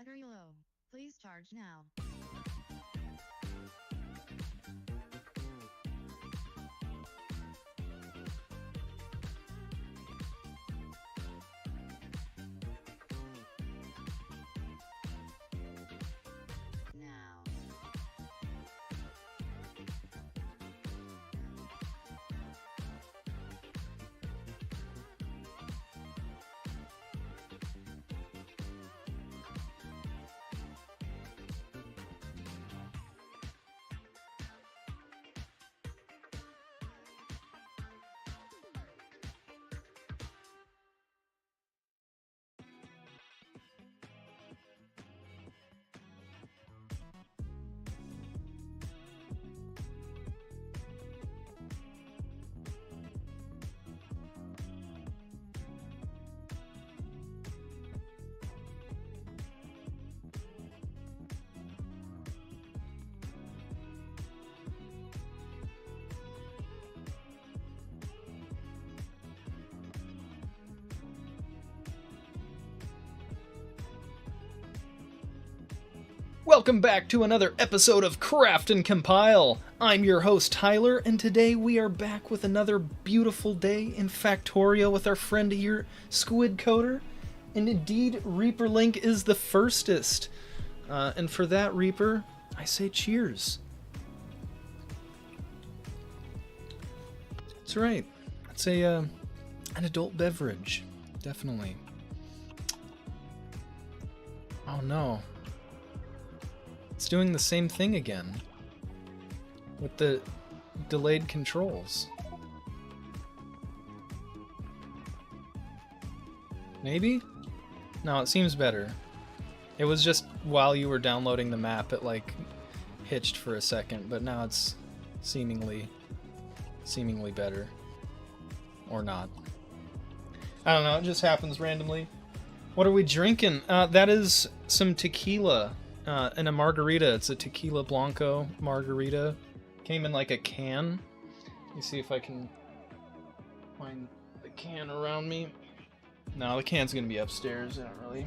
Battery low. Please charge now. Now. Welcome back to another episode of Craft and Compile. I'm your host Tyler, and today we are back with another beautiful day in Factorio with our friend here, Squid Coder. And indeed, Reaper Link is the firstest. And for that, Reaper, I say cheers. That's right. It's an adult beverage. Definitely. Oh no. It's doing the same thing again. With the delayed controls. Maybe? No, it seems better. It was just while you were downloading the map, it like hitched for a second, but now it's seemingly better. Or not. I don't know, it just happens randomly. What are we drinking? That is some tequila and a margarita. It's a tequila blanco margarita. Came in like a can. Let me see if I can find the can around me. No, the can's gonna be upstairs. I don't really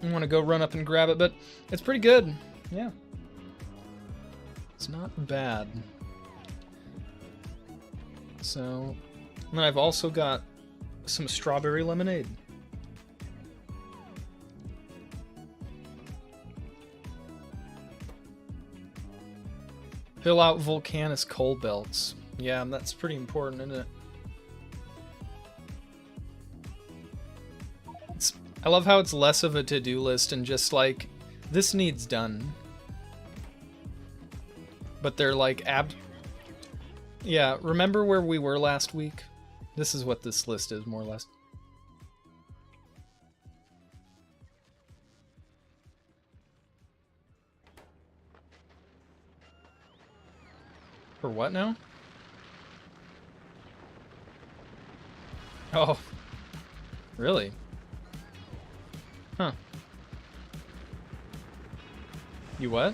want to go run up and grab it, but it's pretty good. Yeah. It's not bad. So, and then I've also got some strawberry lemonade. Fill out volcanous coal belts. Yeah, that's pretty important, isn't it? I love how it's less of a to-do list and just like, this needs done. But they're like, yeah, remember where we were last week? This is what this list is, more or less. For what now? Oh. Really? Huh. You what?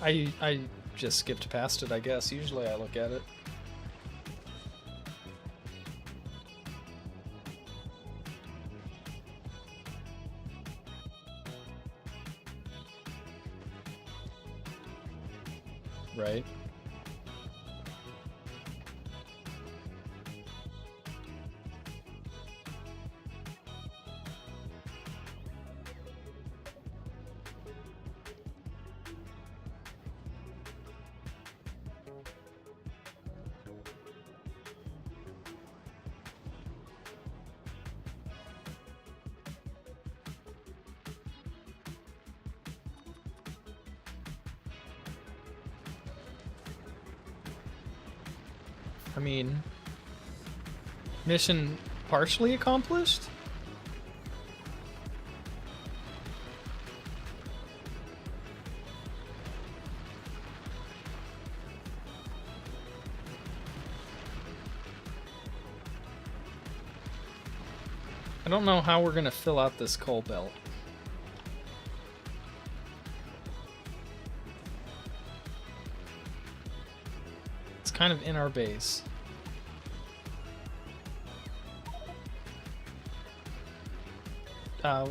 I just skipped past it, I guess. Usually I look at it. Right. I mean, mission partially accomplished? I don't know how we're gonna fill out this coal belt. It's kind of in our base.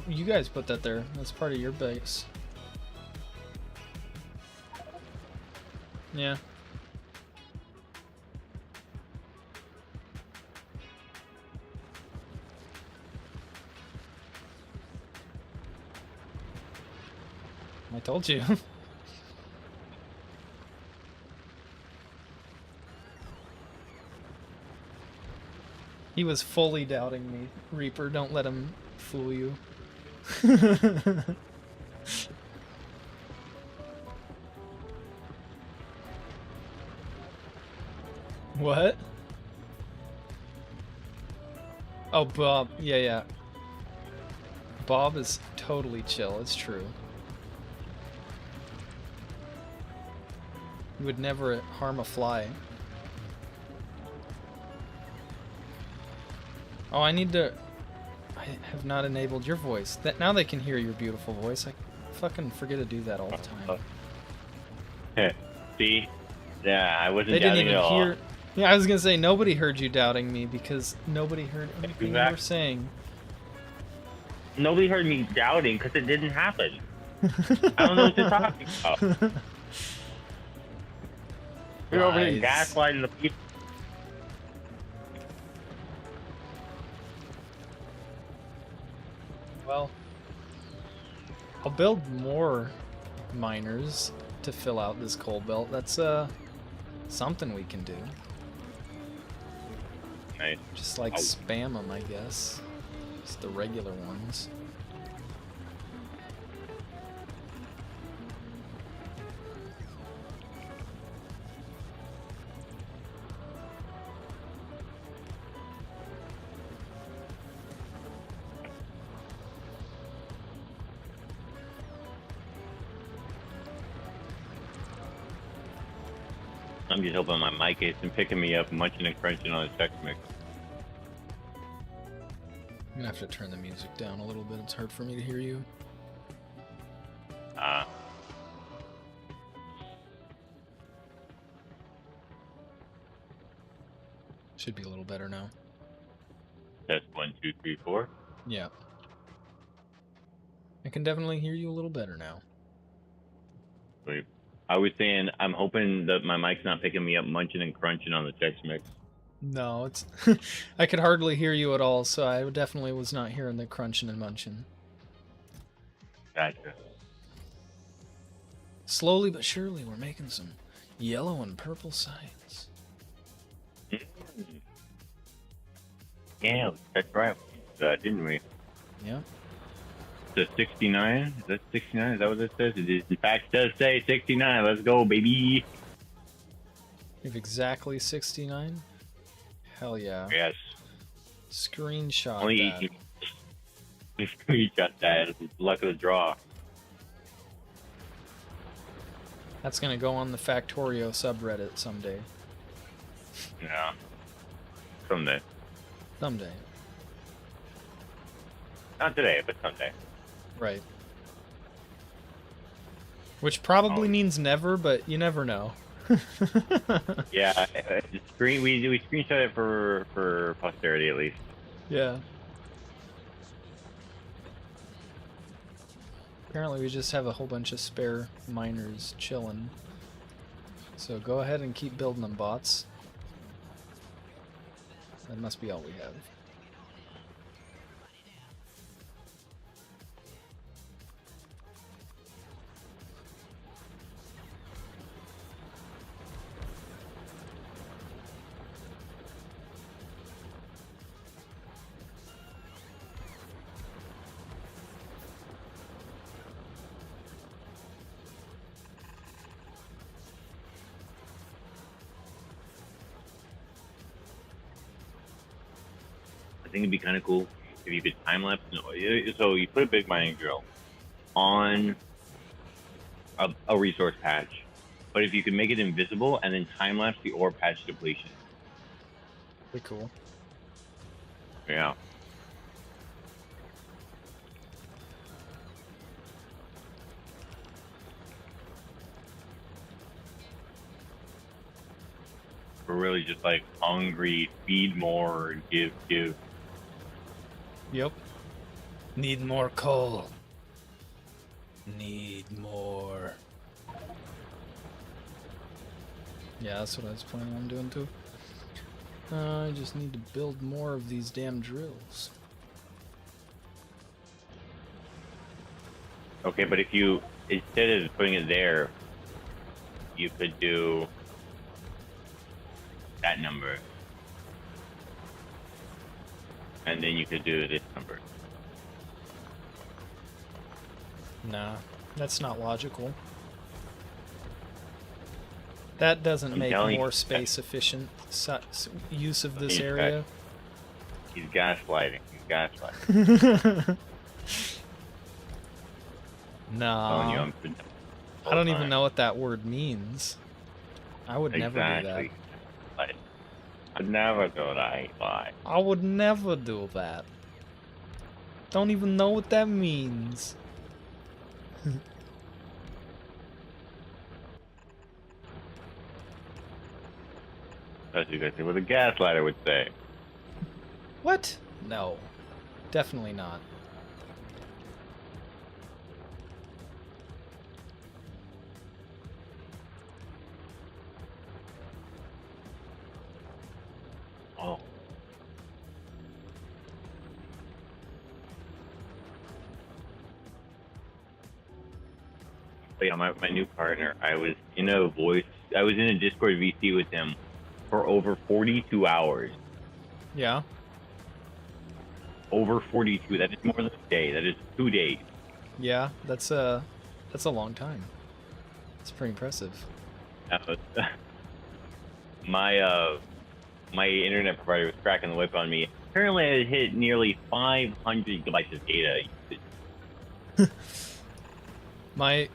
You guys put that there. That's part of your base. Yeah. I told you. He was fully doubting me. Reaper, don't let him fool you. What? Oh, Bob. Yeah, yeah. Bob is totally chill. It's true. He would never harm a fly. Oh, I need to... I have not enabled your voice. That now they can hear your beautiful voice. I fucking forget to do that all the time. See? Yeah, I wasn't they didn't doubting even at all. hear... Yeah, I was gonna say, nobody heard you doubting me because nobody heard anything you were saying. Nobody heard me doubting because it didn't happen. I don't know what you're talking about. You're over here gaslighting the people. Well, I'll build more miners to fill out this coal belt. That's something we can do. Nice. Just like Oh. spam them, I guess. Just the regular ones. I'm just hoping my mic isn't picking me up, munching and crunching on the Chex Mix. I'm gonna have to turn the music down a little bit. It's hard for me to hear you. Should be a little better now. Test 1, 2, 3, 4. Yeah. I can definitely hear you a little better now. Wait. I was saying I'm hoping that my mic's not picking me up, munching and crunching on the Chex Mix. No, it's... I could hardly hear you at all, so I definitely was not hearing the crunching and munching. Gotcha. Slowly but surely, we're making some yellow and purple signs. Yeah, that's right. Didn't we? Yeah. The 69? Is that 69? Is that what it says? It in fact does say 69. Let's go, baby. You have exactly 69? Hell yeah. Yes. Screenshot Only that. 18. Screenshot that. It's luck of the draw. That's gonna go on the Factorio subreddit someday. Yeah. Someday. Someday. Not today, but someday. Right. Which probably means never, but you never know. Yeah, we screenshot it for posterity at least. Yeah. Apparently we just have a whole bunch of spare miners chilling. So go ahead and keep building them, bots. That must be all we have. I think it'd be kind of cool if you could time lapse. So you put a big mining drill on a resource patch, but if you could make it invisible and then time lapse the ore patch depletion. Pretty cool. Yeah. We're really just like hungry, feed more, give. Yep. Need more coal. Need more. Yeah, that's what I was planning on doing too. I just need to build more of these damn drills. Okay, but if you, instead of putting it there, you could do that number. And then you could do this number. Nah, that's not logical. That doesn't I'm make telling more you. space efficient use of this He's area. He's gaslighting. He's gaslighting. Telling you Nah, I'm I don't even know what that word means. I would never do that. Exactly. Like, I'd never do that. Like, I would never do that. Don't even know what that means. that's exactly what a gaslighter would say. What? No. Definitely not. Oh. But yeah, my new partner, I was in a Discord VC with him for over 42 hours. Yeah. Over 42. That is more than a day. That is 2 days. Yeah, that's a long time. It's pretty impressive. My my internet provider was cracking the whip on me. Apparently, I hit nearly 500 gigabytes of data. My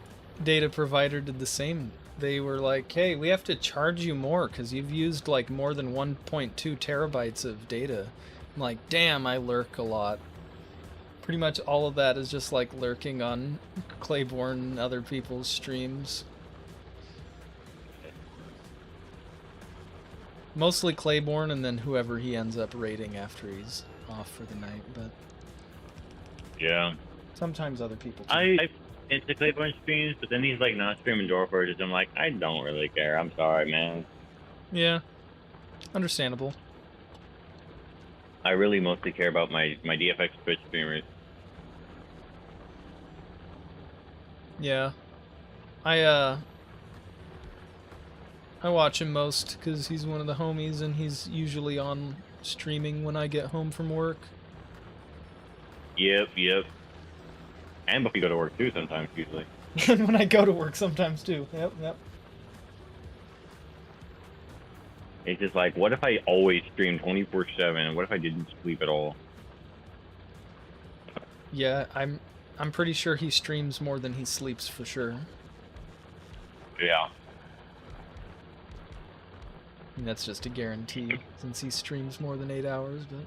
data provider did the same. They were like, "Hey, we have to charge you more because you've used like more than 1.2 terabytes of data." I'm like, "Damn, I lurk a lot." Pretty much all of that is just like lurking on Claiborne and other people's streams. Mostly Claiborne and then whoever he ends up raiding after he's off for the night, but Yeah. sometimes other people too. I into Claiborne streams, but then he's like not streaming door purges. I'm like, I don't really care. I'm sorry, man. Yeah, understandable. I really mostly care about my DFX Twitch streamers. Yeah, I watch him most because he's one of the homies and he's usually on streaming when I get home from work. Yep. And before you go to work too, sometimes usually. And when I go to work sometimes too. Yep. It's just like, what if I always stream 24/7? What if I didn't sleep at all? Yeah, I'm pretty sure he streams more than he sleeps for sure. Yeah. And that's just a guarantee since he streams more than 8 hours, but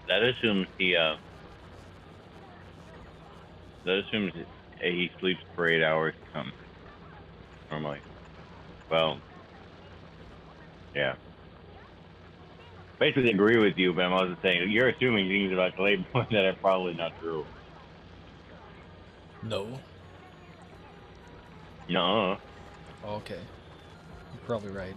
That assumes he sleeps for 8 hours or something. Normally. Well, yeah. Basically agree with you, but I'm also saying you're assuming things about Claiborne that are probably not true. no. No. Oh, okay. You're probably right.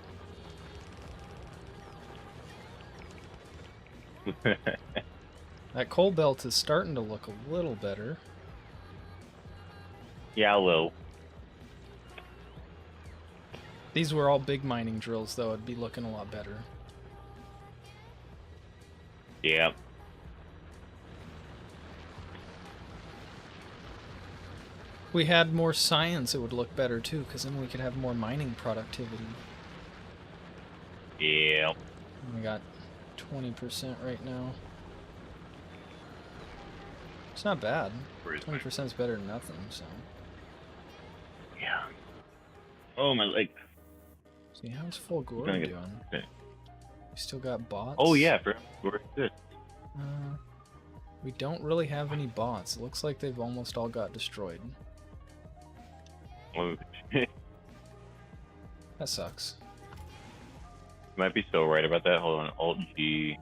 That coal belt is starting to look a little better. Yeah, a little. These were all big mining drills, though. It'd be looking a lot better. Yeah. If we had more science, it would look better, too, because then we could have more mining productivity. Yeah. We got 20% right now. It's not bad. 20% is better than nothing, so. Yeah. Oh, my leg. See, how's Full Gore Gonna doing? get- okay. We still got bots? Oh, yeah. Where's this? We don't really have any bots. It looks like they've almost all got destroyed. Oh, That sucks. you might be so right about that. Hold on. Alt-G.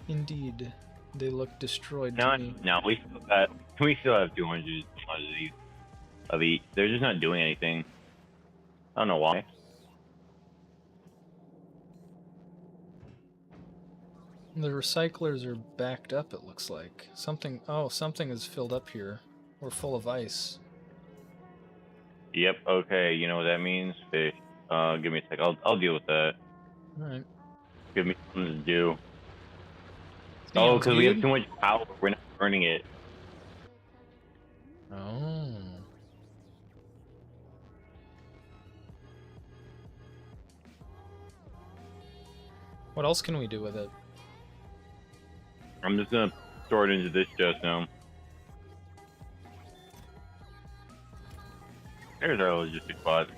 Indeed. They look destroyed No, to me. no, we still have 200 of each. They're just not doing anything. I don't know why. The recyclers are backed up, it looks like. Something is filled up here. We're full of ice. Yep. Okay. You know what that means? Fish. Give me a sec. I'll deal with that. Alright. Give me something to do. Oh, because we have too much power. We're not burning it. Oh. What else can we do with it? I'm just gonna store it into this chest now. There's our logistic spot.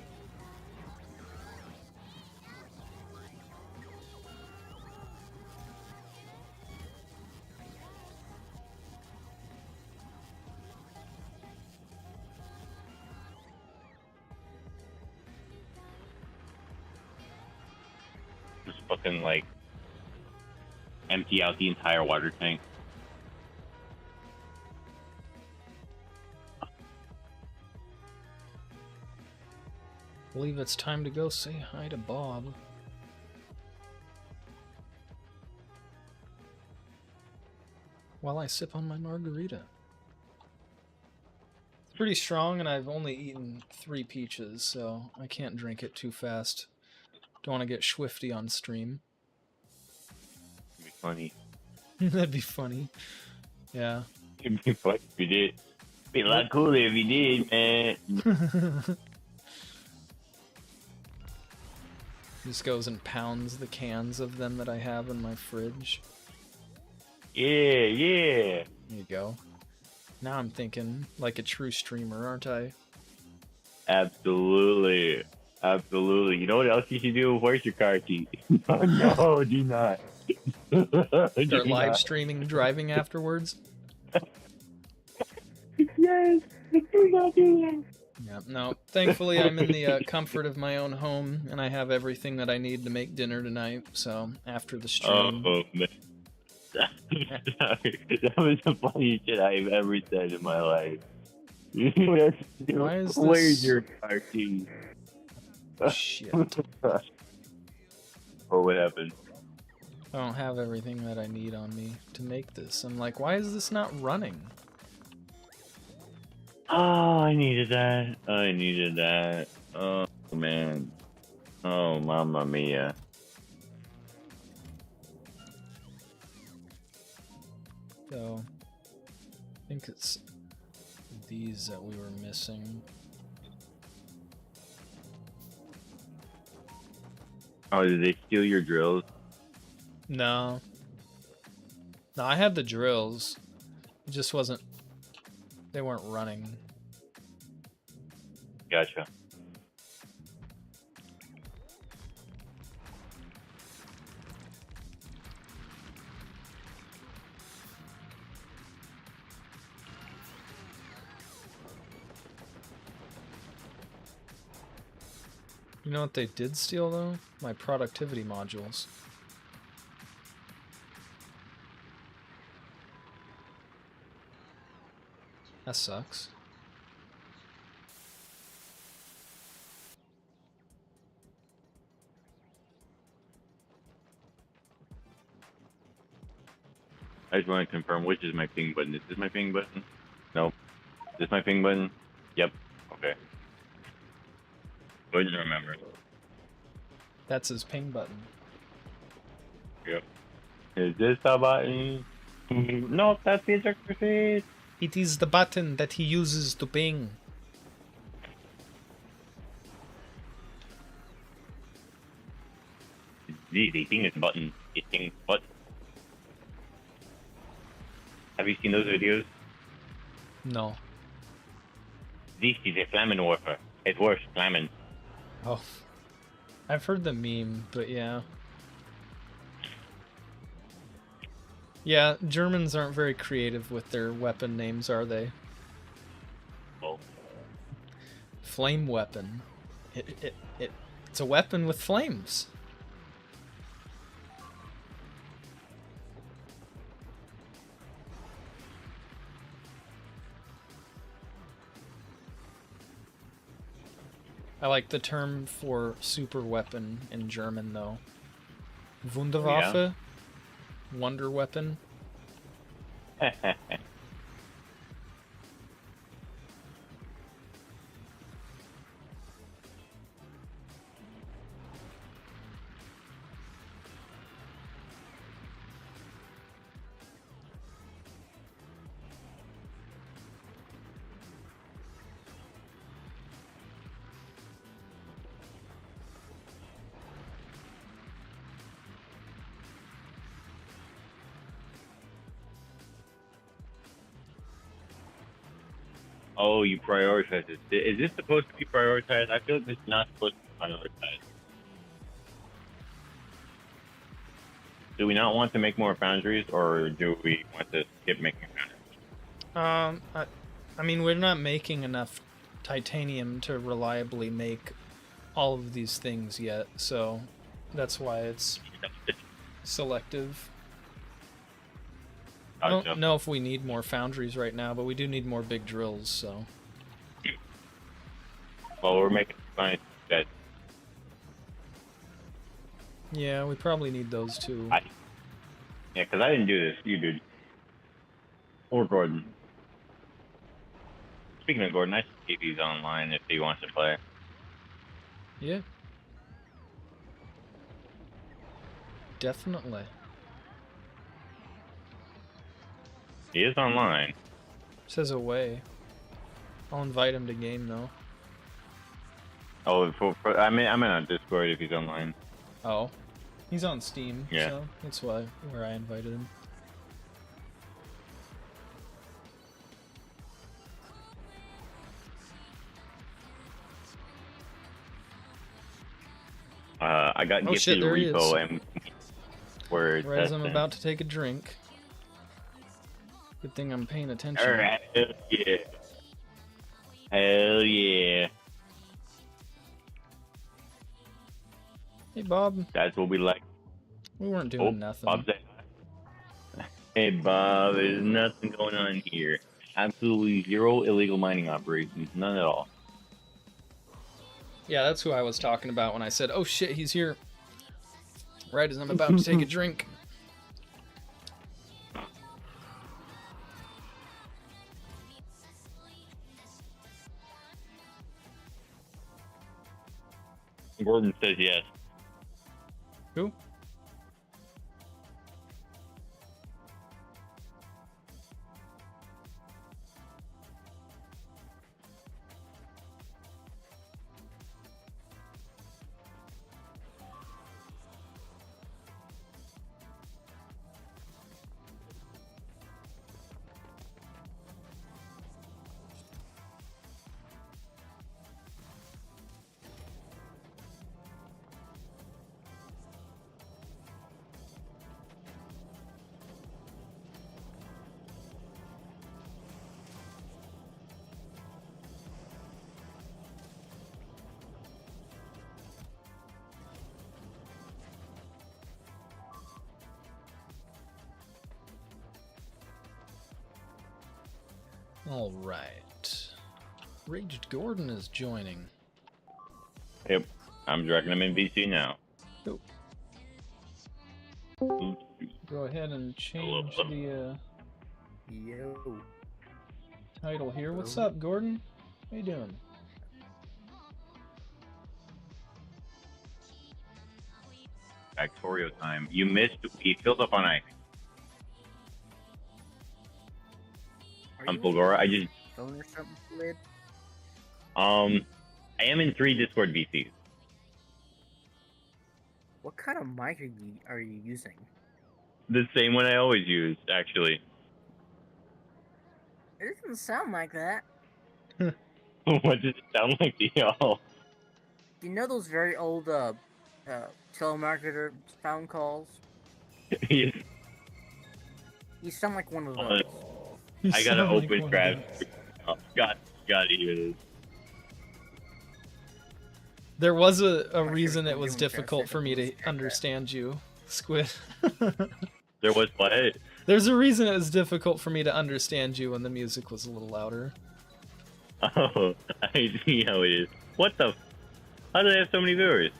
Just fucking like empty out the entire water tank. I believe it's time to go say hi to Bob. while I sip on my margarita. It's pretty strong, and I've only eaten 3 peaches, so I can't drink it too fast. Don't want to get swifty on stream. It'd be funny. That'd be funny. Yeah. It'd be funny if you did. It'd be a lot cooler if you did, man. Just goes and pounds the cans of them that I have in my fridge. Yeah, yeah. There you go. Now I'm thinking like a true streamer, aren't I? Absolutely. Absolutely. You know what else you should do? Where's your car key? Oh, no, do not. Start live streaming driving afterwards. Yes. Do not do that. Yeah, no. Thankfully, I'm in the comfort of my own home, and I have everything that I need to make dinner tonight. So after the stream, Oh, man. That was the funniest shit I've ever said in my life. Why is Where's this- your car key? shit, Oh, what happened? I don't have everything that I need on me to make this. I'm like, why is this not running? Oh, I needed that. I needed that. Oh, man. Oh, mamma mia. So, I think it's these that we were missing. Oh, did they steal your drills? No. No, I had the drills. It just wasn't. They weren't running. Gotcha. You know what they did steal though? My productivity modules. That sucks. I just want to confirm which is my ping button. Is this my ping button? Nope. Is this my ping button? Yep. Okay. Wouldn't remember. That's his ping button. Yep. Is this the button? No, that's the ejector seat. It is the button that he uses to ping. The thing is button. The thing button. Have you seen those videos? No. This is a flamming warfare. It's worse, flamming. Oh. I've heard the meme, but yeah. Yeah, Germans aren't very creative with their weapon names, are they? Well, Flame weapon. It's a weapon with flames. I like the term for super weapon in German, though. Wunderwaffe? Wonder weapon? oh, you prioritize it. Is this supposed to be prioritized? I feel like it's not supposed to be prioritized. Do we not want to make more foundries, or do we want to skip making foundries? I mean, we're not making enough titanium to reliably make all of these things yet, so that's why it's selective. I don't know if we need more foundries right now, but we do need more big drills, so. Well, we're making science that Yeah, we probably need those too. yeah, because I didn't do this. You did. Or Gordon. Speaking of Gordon, I should see if he's online if he wants to play. Yeah. Definitely. He is online. Says away. I'll invite him to game though. Oh, I mean on Discord if he's online. Oh. He's on Steam, Yeah. so that's why where I invited him. I got Oh, gifted shit, a there he repo is. and we're Right as I'm testing. about to take a drink. Good thing I'm paying attention. Alright, hell yeah. Hell yeah. Hey Bob, That's what we like. we weren't doing nothing. Bob said, hey Bob, there's nothing going on here. Absolutely zero illegal mining operations. None at all. Yeah, that's who I was talking about when I said, oh shit, he's here. Right as I'm about to take a drink. Gordon says yes. Who? All right. Raged Gordon is joining. Yep. I'm dragging him in VC now. Go. Oops. Go ahead and change the Yo. title here. What's up, Gordon? How you doing? Factorio time. You missed. He filled up on ice. Fulgora. I just phone or something, Lid? I am in 3 Discord VCs. What kind of mic are you using? The same one I always use, actually. It doesn't sound like that. What does it sound like to y'all? You know those very old telemarketer phone calls? Yes. You sound like one of Uh, those. You I gotta sound like open one of Travis. those. Oh, gotta hear this. There was a sure reason it's it was doing difficult Travis for me to Fickle's understand you, Squid. There was what? There's a reason it was difficult for me to understand you when the music was a little louder. Oh, I see how it is. What the? How do they have so many viewers?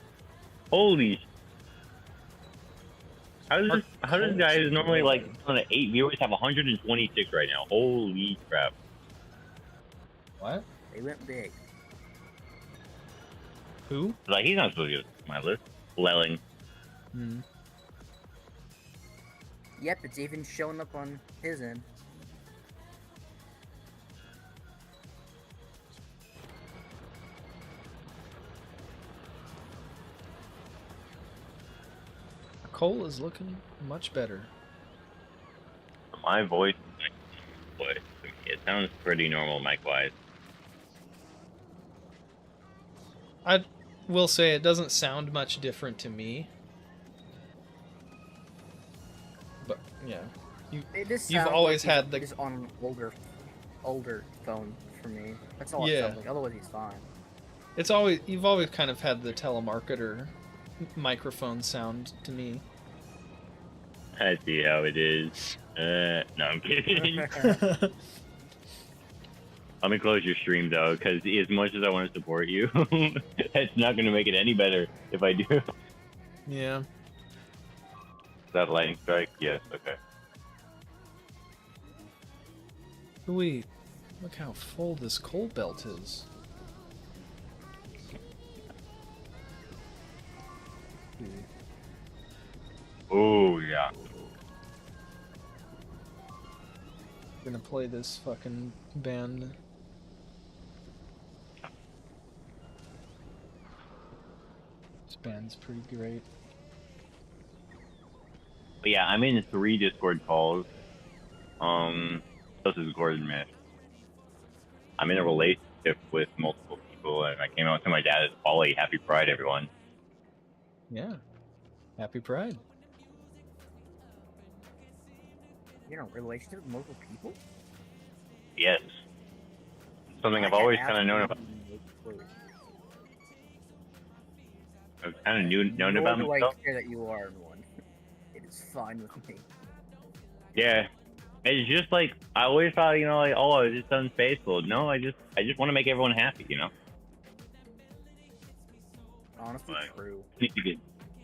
Holy! How does guy who's normally like on 8 viewers have 126 right now? Holy crap! What? They went big. Who? Like he's not supposed to get my list. Lelling. Hmm. Yep, it's even showing up on his end. Cole is looking much better. My voice, it sounds pretty normal mic-wise. I will say it doesn't sound much different to me. But yeah, It just You've sounds always like had the- he's on an older phone for me. That's all it Yeah. sounds like. Otherwise, he's fine. you've always kind of had the telemarketer microphone sound to me. I see how it is. No, I'm kidding. I'm gonna close your stream though, because as much as I want to support you, it's not gonna make it any better if I do. Is Yeah. that lightning strike? Yes. Okay. Sweet. Look how full this coal belt is. Oh yeah. Gonna play this fucking band. This band's pretty great. But yeah, I'm in 3 Discord calls. This is Gordon Myth. I'm in a relationship with multiple people, and I came out to my dad as Polly. Happy Pride, everyone. Yeah. Happy Pride. You're in a relationship with multiple people? Yes. Something I've always kind of known about. I've kind of known about Nor do I myself. care that you are in one. It is fine with me. Yeah. It's just like I always thought, you know, like, oh, I was just unfaithful. No, I just want to make everyone happy, you know. Honestly, Like, true. You get,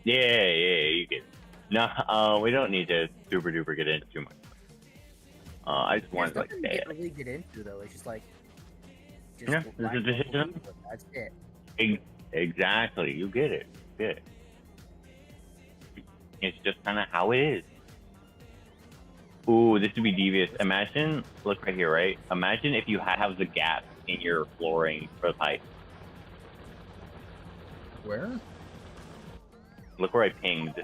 yeah, you get. No, we don't need to super duper get into too much. I just wanted to like say it. Really get into though. It's just like, Yeah, this is a decision. That's it. Exactly, you get it. You get it. It's just kind of how it is. Ooh, this would be devious. Imagine, look right here, right? Imagine if you have the gap in your flooring for the pipe. Where? Look where I pinged.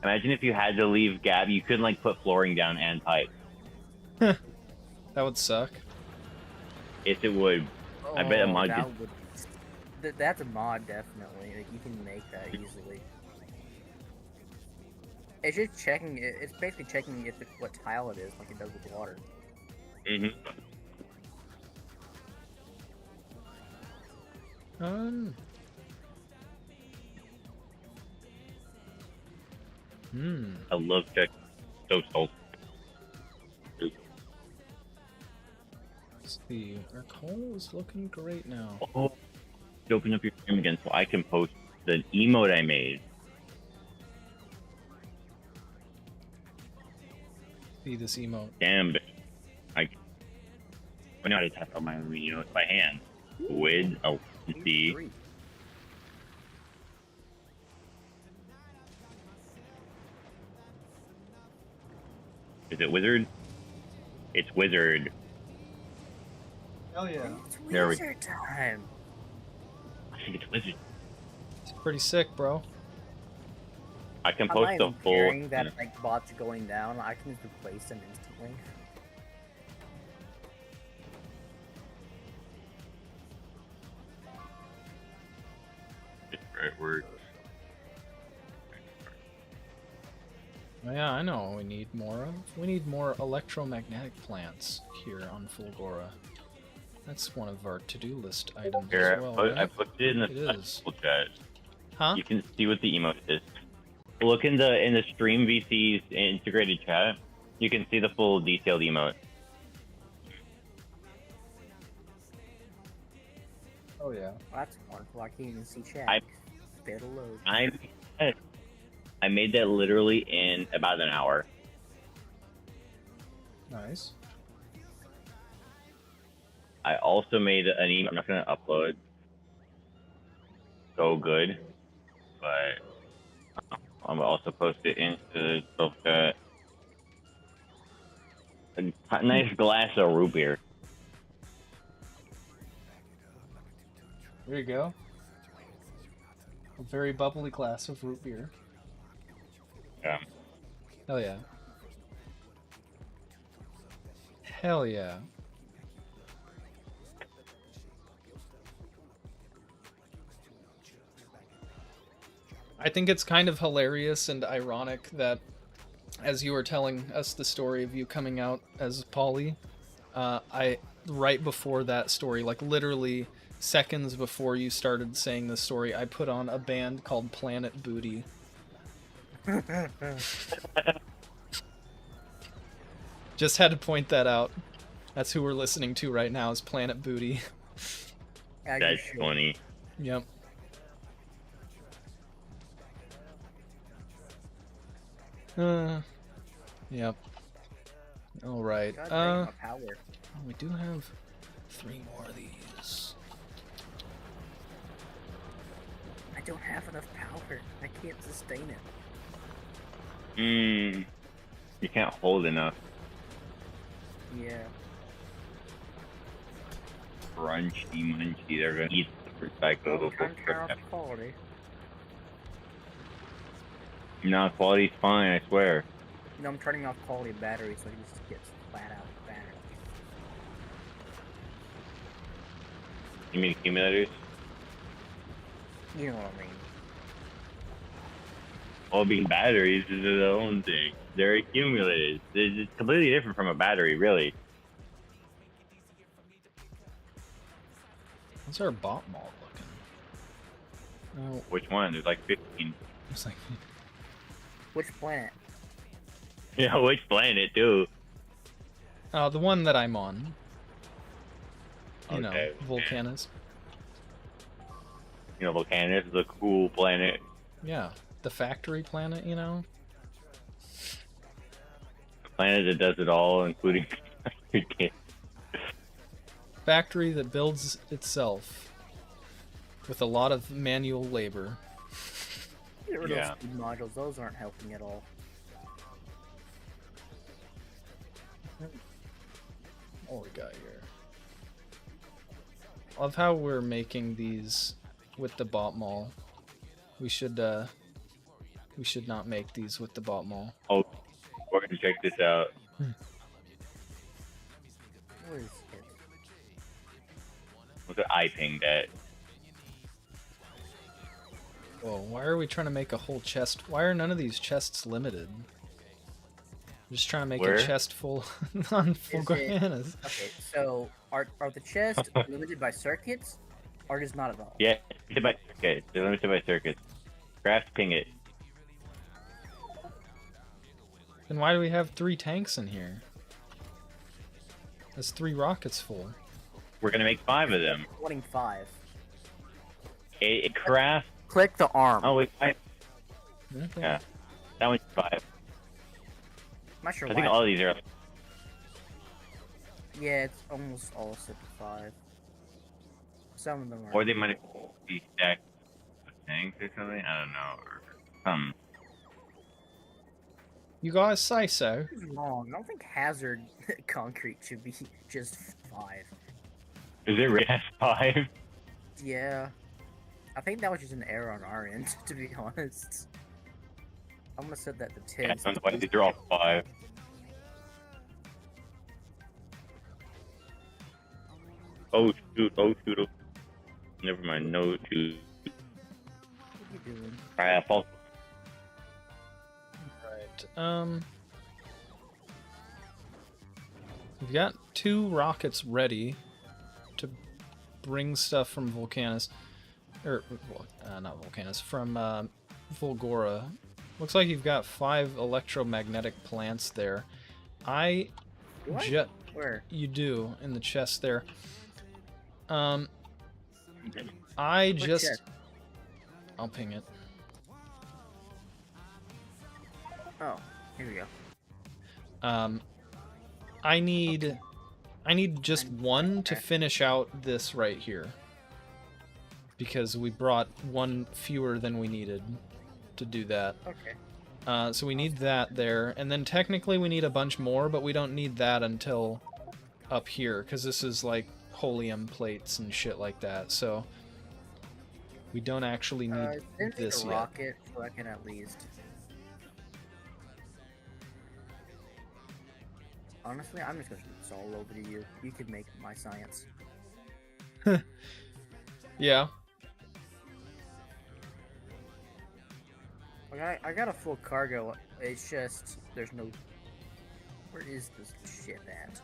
Imagine if you had to leave gap, you couldn't like put flooring down and pipe. That would suck. Yes, it would. I bet a mod that could. would, that's a mod, definitely. Like, you can make that easily. It's just checking. It's basically checking if what tile it is, like it does with water. Mhm. I love check. So salty. Let's see. Our coal is looking great now. Oh, open up your stream again so I can post the emote I made. See this emote. Damn, I know how to test out my own emotes by hand. With see. Is it wizard? It's wizard. Hell yeah. It's There we- wizard time. I think it's wizard. It's pretty sick, bro. I can I'm post not the even full. caring that like bots are going down. I can just replace them instantly. Right word. Oh, yeah, I know what we need more of. We need more electromagnetic plants here on Fulgora. That's one of our to-do list items Here, as well, I right? put it in the It is. chat. Huh? You can see what the emote is. Look in the stream VC's integrated chat. You can see the full detailed emote. Oh, yeah. Well, that's wonderful. I can't even see chat. I- It'll load. I made that literally in about an hour. Nice. I also made an email. I'm not gonna upload. So good, but I'm gonna also post it into the self chat. A nice glass of root beer. There you go. A very bubbly glass of root beer. Yeah. Hell yeah. Hell yeah. I think it's kind of hilarious and ironic that as you were telling us the story of you coming out as Polly, right before that story, like literally seconds before you started saying the story, I put on a band called Planet Booty. Just had to point that out. That's who we're listening to right now is Planet Booty. That's funny. Yep. Yep. All right. God dang, my power. We do have 3 more of these. I don't have enough power. I can't sustain it. You can't hold enough. Yeah. Crunchy munchy. They're gonna eat the recyclable Trying to turn off crap. the quality. No, quality's fine, I swear. You know, I'm turning off quality battery so it just gets flat out battery. You mean accumulators? You know what I mean. Well, being batteries is their own thing. They're accumulators. It's completely different from a battery, really. What's our bot mall looking? Oh, Which one? There's like 15. it's like Which planet? Yeah, which planet, too? the one that I'm on. You know, Okay. Vulcanus. You know, Vulcanus is a cool planet. Yeah, the factory planet. You know. A planet that does it all, including Factory that builds itself with a lot of manual labor. Get rid Yeah. of speed modules. Those aren't helping at all. What we got here? Love how we're making these with the bot mall. We should not make these with the bot mall. Oh, we're gonna check this out. What is it? Look at I pinged that. Whoa, why are we trying to make a whole chest? Why are none of these chests limited? I'm just trying to make Where? a chest full on full Is it- Guyanas. Okay, so are the chests limited by circuits, or just not at all? Yeah, limited by circuits. They're limited by circuits. Craft ping it. Then why do we have 3 tanks in here? That's 3 rockets full. We're gonna make 5 of them. Wanting 5. It craft. Click the arm. Oh wait, 5. Okay. Yeah, that one's 5. I'm not sure I why. think all of these are. Yeah, it's almost all set to 5. Some of them are. Or they might be stacked with tanks or something. I don't know. Or some. You guys say so. This is wrong. I don't think hazard concrete should be just 5. Is it really 5? Yeah. I think that was just an error on our end, to be honest. I'm gonna set that to 10. Yeah, sounds like these are all 5. Oh shoot! Oh shoot! Oh. Never mind. No shoot. What are you doing? Alright, false. Right. We've got 2 rockets ready to bring stuff from Vulcanus, or not Vulcanus, from Volgora. Looks like you've got 5 electromagnetic plants there. Do I? Where? You do in the chest there. I What just chest? I'll ping it. Oh, here we go. I need just 1 to finish out this right here. Because we brought 1 fewer than we needed to do that. Okay. So we need that there, and then technically we need a bunch more, but we don't need that until up here, because this is like holium plates and shit like that, so we don't actually need Send me this a yet. rocket so I can at least. Honestly, I'm just gonna shoot this all over to you. You could make my science. Yeah. I got a full cargo. It's just there's no. Where is this ship at?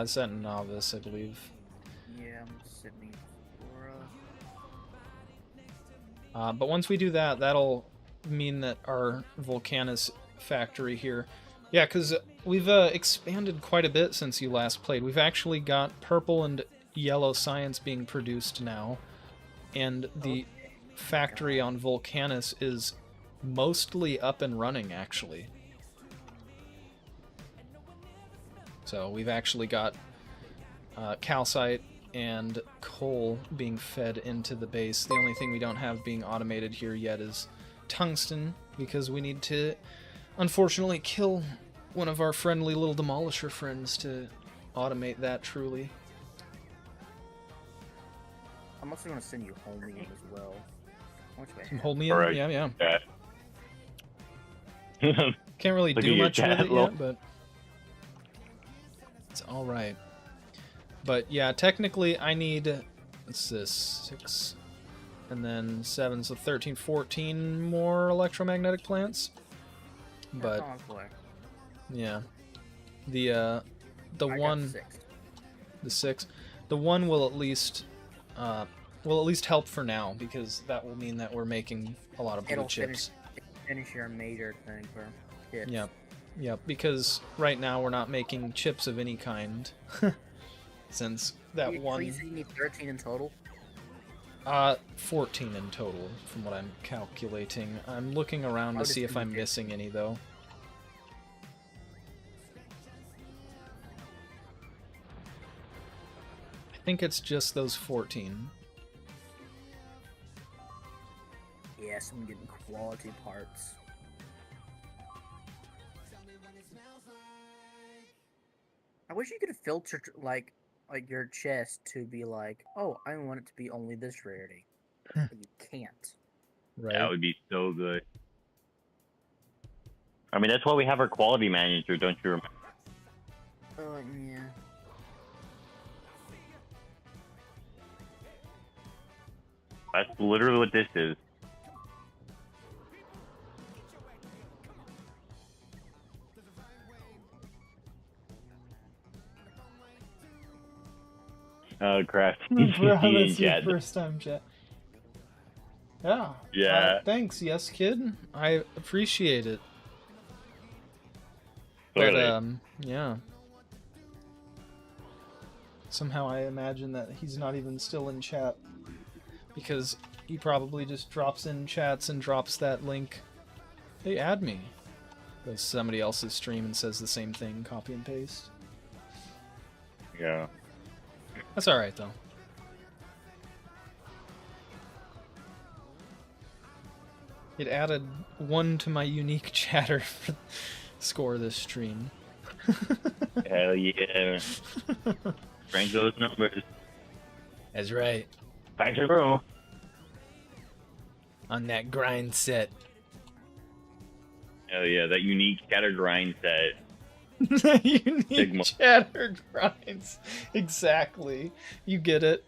It's at Novice, I believe. Yeah, I'm Sydney. But once we do that, that'll mean that our Vulcanus factory here... Yeah, because we've expanded quite a bit since you last played. We've actually got purple and yellow science being produced now, and the factory on Vulcanus is mostly up and running, actually. So we've actually got calcite and coal being fed into the base. The only thing we don't have being automated here yet is tungsten, because we need to unfortunately kill one of our friendly little demolisher friends to automate that truly. I'm also going to send you Holmium as well. How much do I Some have? holmium? Alright. Yeah. Can't really Look do at your much with chat, it lol. yet, but it's alright. But yeah, technically I need, what's this, 6, and then 7, so 13, 14 more electromagnetic plants. But Oh, boy. yeah, the I got one, 6. the 6, the one will at least help for now, because that will mean that we're making a lot of blue It'll chips. finish your major thing for chips. Yep, because right now we're not making chips of any kind. Since that So one... you say you need 13 in total? 14 in total, from what I'm calculating. I'm looking around to I'll see just if I'm do 15. missing any, though. I think it's just those 14. Yes, I'm getting quality parts. I wish you could filter like your chest to be like, oh, I want it to be only this rarity. But you can't. Right? That would be so good. I mean, that's why we have our quality manager, don't you remember? Oh, yeah. That's literally what this is. Craft. That's your first time, chat. Yeah. Yeah. Thanks, yes, kid. I appreciate it. Clearly. But, yeah. Somehow I imagine that he's not even still in chat. Because he probably just drops in chats and drops that link. Hey, add me. Goes to somebody else's stream and says the same thing, copy and paste. Yeah. That's alright, though. It added 1 to my unique chatter score this stream. Hell yeah. Rank those numbers. That's right. Factory bro. On that grind set. Hell yeah, that unique scatter grind set. Unique Sigma. chatter grinds. Exactly. You get it.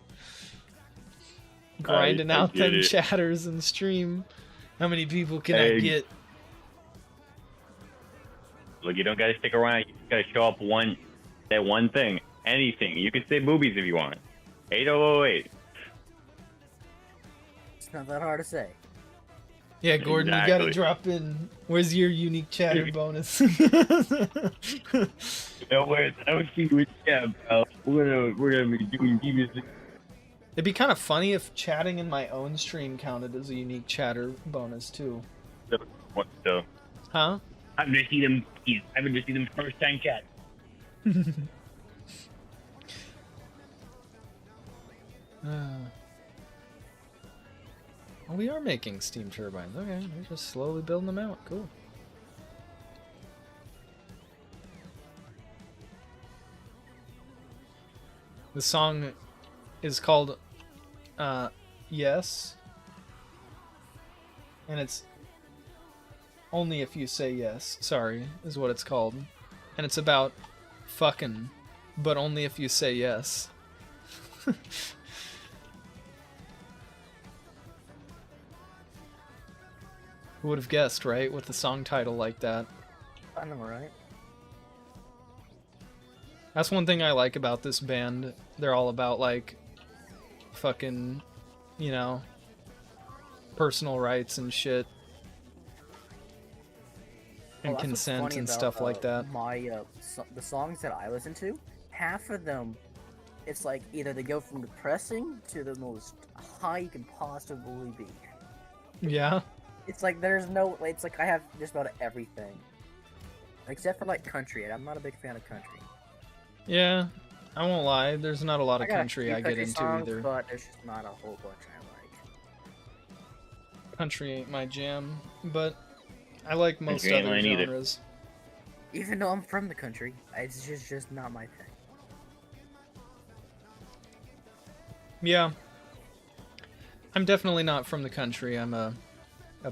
Grinding I out get them it. chatters in stream. How many people can I Hey. get? Look, you don't gotta stick around. You just gotta show up that one thing. Anything. You can say boobies if you want. 8008. It's not that hard to say. Yeah, Gordon, you gotta Exactly. drop in. Where's your unique chatter bonus? You know where? I don't see what. Yeah, bro. We're gonna be doing music. It'd be kind of funny if chatting in my own stream counted as a unique chatter bonus too. What the? Huh? I'm gonna see them. I'm gonna see them first time chat. Well, we are making steam turbines. Okay, we're just slowly building them out. Cool. The song is called Yes. And it's Only If You Say Yes, sorry, is what it's called. And it's about fucking, but only if you say yes. Who would have guessed, right? With a song title like that. I know, right? That's one thing I like about this band. They're all about, like, fucking, you know, personal rights and shit. And Well, that's what's consent funny and about, stuff like that. The songs that I listen to, half of them, it's like either they go from depressing to the most high you can possibly be. Yeah? It's like it's like I have just about everything. Except for like country, and I'm not a big fan of country. Yeah, I won't lie. There's not a lot of got a country few I get country into songs, either. but there's just not a whole bunch I like. Country ain't my jam, but I like most Country ain't other mine either. genres. Even though I'm from the country, it's just not my thing. Yeah. I'm definitely not from the country. I'm a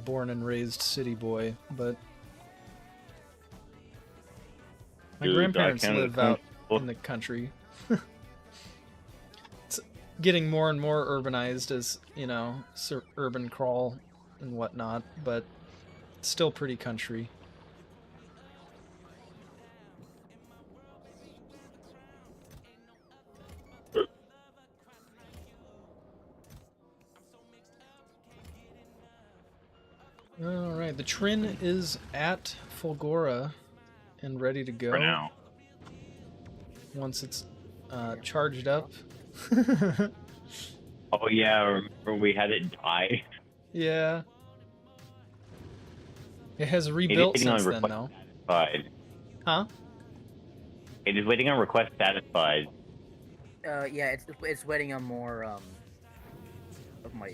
born and raised city boy, but my Dude, grandparents Canada live out country- in the country. It's getting more and more urbanized as, you know, urban crawl and whatnot, but it's still pretty country. Alright, the Trin is at Fulgora and ready to go. For now. Once it's charged up. Oh yeah, remember we had it die? Yeah. It has It is rebuilt waiting on since then, request though. satisfied. Huh? It is waiting on request satisfied. Yeah, it's waiting on more of my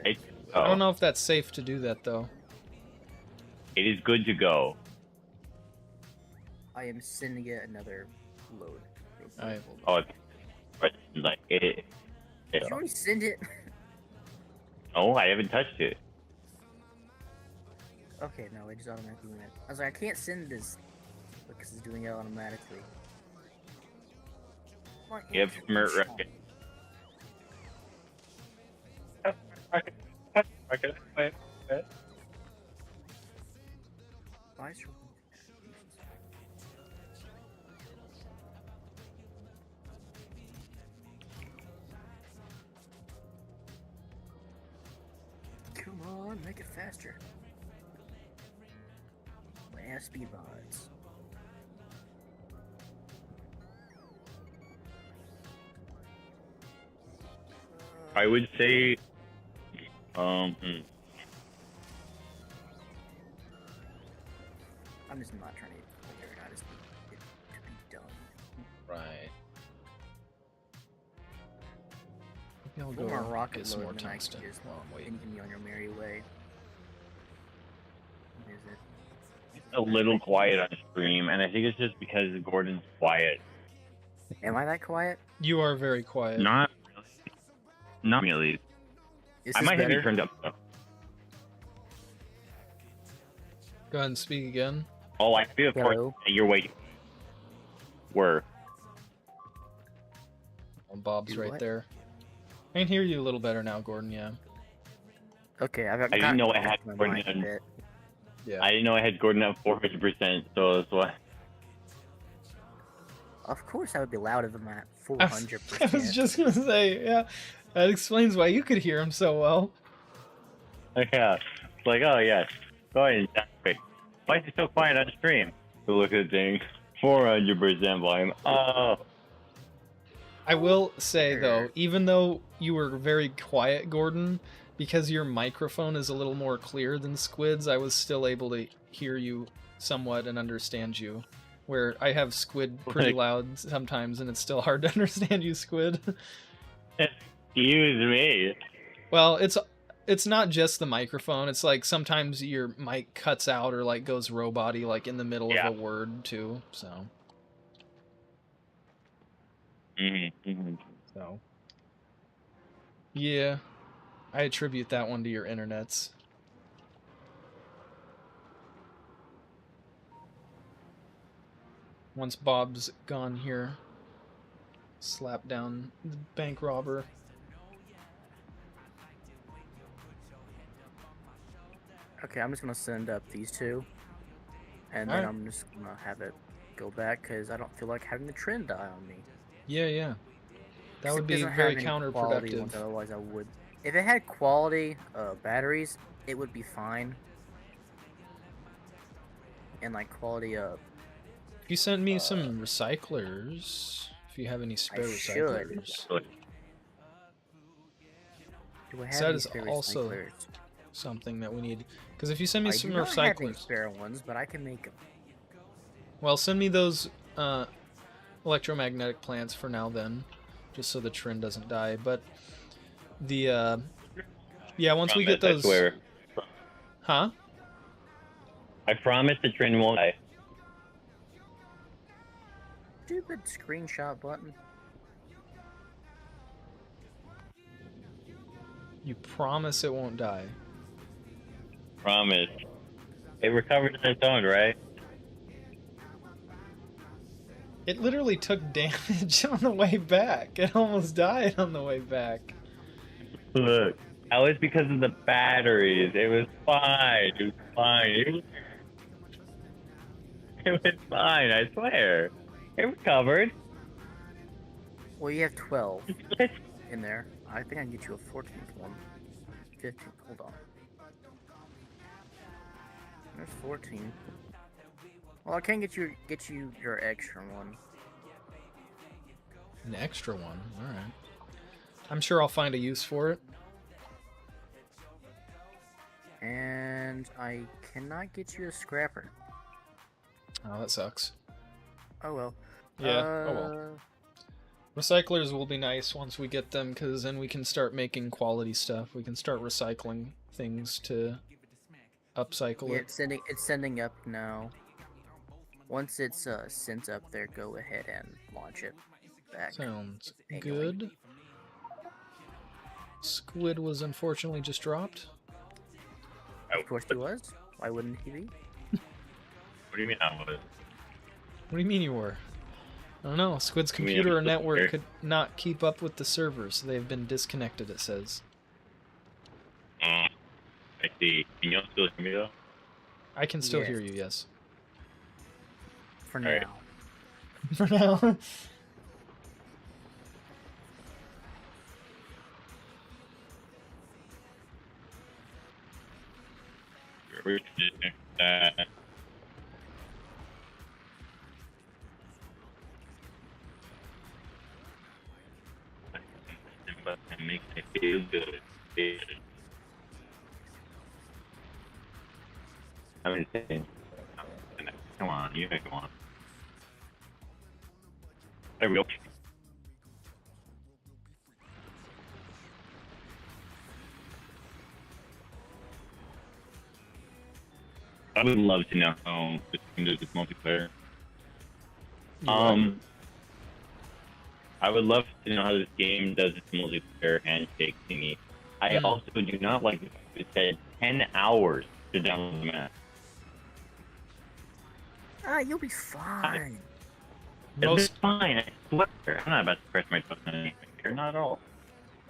It, I don't know if that's safe to do that, though. It is good to go. I am sending it another load. Alright. Oh, it's like it. Did you already send it? Oh, I haven't touched it. Okay, no, it just automatically went. I was like, I can't send this because it's doing it automatically. My You have internet smart is record. Why is your- Come on, make it faster. My ass speed mods. I would say, I'm just not trying to figure it out. I just need it to be done. Right. Maybe I'll One more go rocket get some load more and then I can tungsten just while I'm then waiting. you can be on your merry way. What is it? a little quiet on stream, and I think it's just because Gordon's quiet. Am I that quiet? You are very quiet. Not really. Is I this might have you better? turned up though. Go ahead and speak again. Oh, I feel for Hello? you're waiting. Where? Oh, Bob's Do right what? there. I can hear you a little better now, Gordon, yeah. Okay, I've I didn't know I had my Gordon mind a on- bit. Yeah. I didn't know I had Gordon at 400%, so that's why. Of course, I would be louder than that. I 400%. was just gonna say, yeah. That explains why you could hear him so well. Yeah. It's like, oh yes. Go ahead and quick. Why is it so quiet on stream? To look at the thing. 400% volume. Oh. I will say though, Sure. even though you were very quiet, Gordon, because your microphone is a little more clear than Squid's, I was still able to hear you somewhat and understand you. Where I have Squid pretty Like- loud sometimes, and it's still hard to understand you, Squid. Excuse me. Well, it's not just the microphone. It's like sometimes your mic cuts out or like goes robot-y, like in the middle Yeah. of a word too. So. So. Yeah, I attribute that one to your internets. Once Bob's gone here, slap down the bank robber. Okay, I'm just gonna send up these two, and then Alright. I'm just gonna have it go back because I don't feel like having the trend die on me. Yeah, yeah. That It would be doesn't very have any quality ones, counterproductive. otherwise I would. If it had quality batteries, it would be fine. And like quality If you send me some recyclers, if you have any spare should. recyclers, do I have that any is spare also recyclers? something that we need. Because if you send me I some do not have any recyclers, spare ones, but I can make them. well, send me those electromagnetic plants for now then, just so the trend doesn't die. But the yeah, once we get those, I swear. huh? I promise the trend won't die. Stupid screenshot button. You promise it won't die. Promise. It recovered on its own, right? It literally took damage on the way back. It almost died on the way back. Look, that was because of the batteries. It was fine. It was fine. It was fine, I swear. It recovered. Well, you have 12 in there. I think I can get you a 14th one. 15th. Hold on. There's 14. Well, I can get you your extra one. An extra one. All right. I'm sure I'll find a use for it. And I cannot get you a scrapper. Oh, that sucks. Oh well. Yeah. Oh well. Recyclers will be nice once we get them, because then we can start making quality stuff. We can start recycling things to upcycle Yeah, it. it's sending up now. Once it's sent up there, go ahead and launch it back. Sounds manually. good. Squid was unfortunately just dropped. Of course he was. Why wouldn't he be? What do you mean I was? What do you mean you were? I don't know. Squid's You mean computer or I'm network here? could not keep up with the servers. They've been disconnected, it says. I see. Can you still hear me though? I can still Yes. hear you, yes. For Alright. now. For now. We're just that. But it makes me feel good. I'm insane. Come on, you go on. There we go. I would love to know how this game does this multiplayer. I would love to know how this game does its multiplayer handshake thingy. I also do not like the fact that it said 10 hours to download the map. Ah, you'll be fine. It's fine, I swear. I'm not about to press my button on anything here, not at all.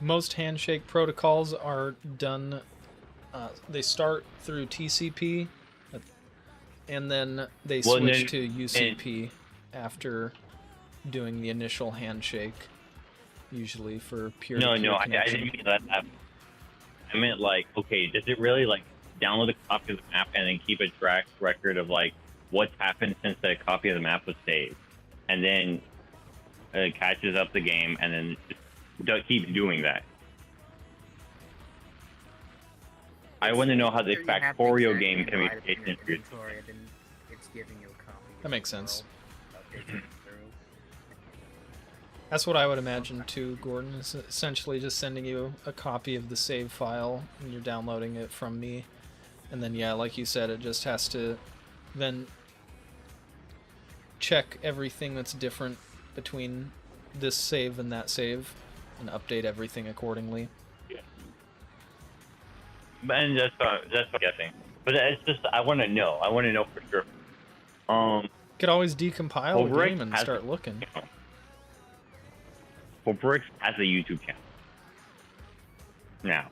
Most handshake protocols are done, they start through TCP, and then they switch to UCP after doing the initial handshake, usually for peer-to-peer No, I connection. didn't mean that. I meant like, okay, does it really like download a copy of the map and then keep a track record of like what's happened since the copy of the map was saved, and then it catches up the game and then just keep doing that? I want to know how the You have the Factorio exact game invite in your communication is. inventory, and then it's giving you a copy. That makes sense. Updates it through. That's what I would imagine too, Gordon, is essentially just sending you a copy of the save file and you're downloading it from me. And then, yeah, like you said, it just has to then check everything that's different between this save and that save and update everything accordingly. And that's what I'm guessing. But it's just, I want to know. I want to know for sure. You could always decompile Well, the Rick game and has start looking. Well, Bricks has a YouTube channel. Now,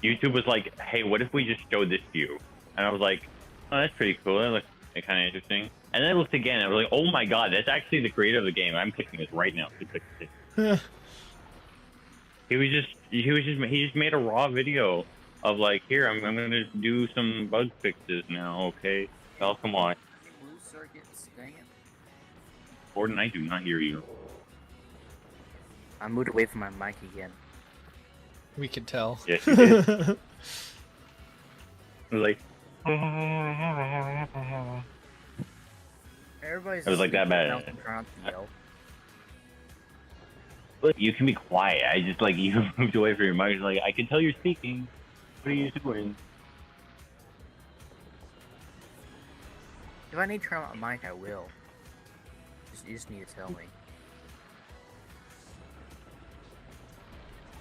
YouTube was like, hey, what if we just showed this to you? And I was like, oh, that's pretty cool. That looks kind of interesting. And then I looked again, and I was like, oh my god, that's actually the creator of the game. I'm picking this right now. He just made a raw video of like, here, I'm gonna do some bug fixes now, okay? Well, come on. Blue circuits, dang it. Gordon, I do not hear you. I moved away from my mic again. We could tell. Yes, you did. I was like, Everybody's I was like that asleep, bad. now I'm trying not to yell. Look, you can be quiet. I just like you moved away from your mic. It's like I can tell you're speaking. What are you doing? If I need to turn on my mic, I will. You just need to tell me.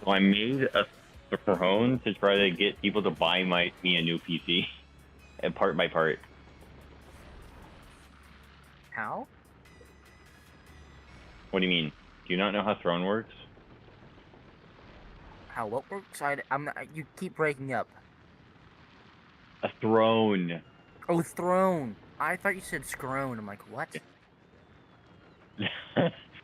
So I made a Throne to try to get people to buy me a new PC, and part by part. How? What do you mean? Do you not know how Throne works? How what works? I'm not, you keep breaking up. A throne. Oh, throne. I thought you said scrone. I'm like, what?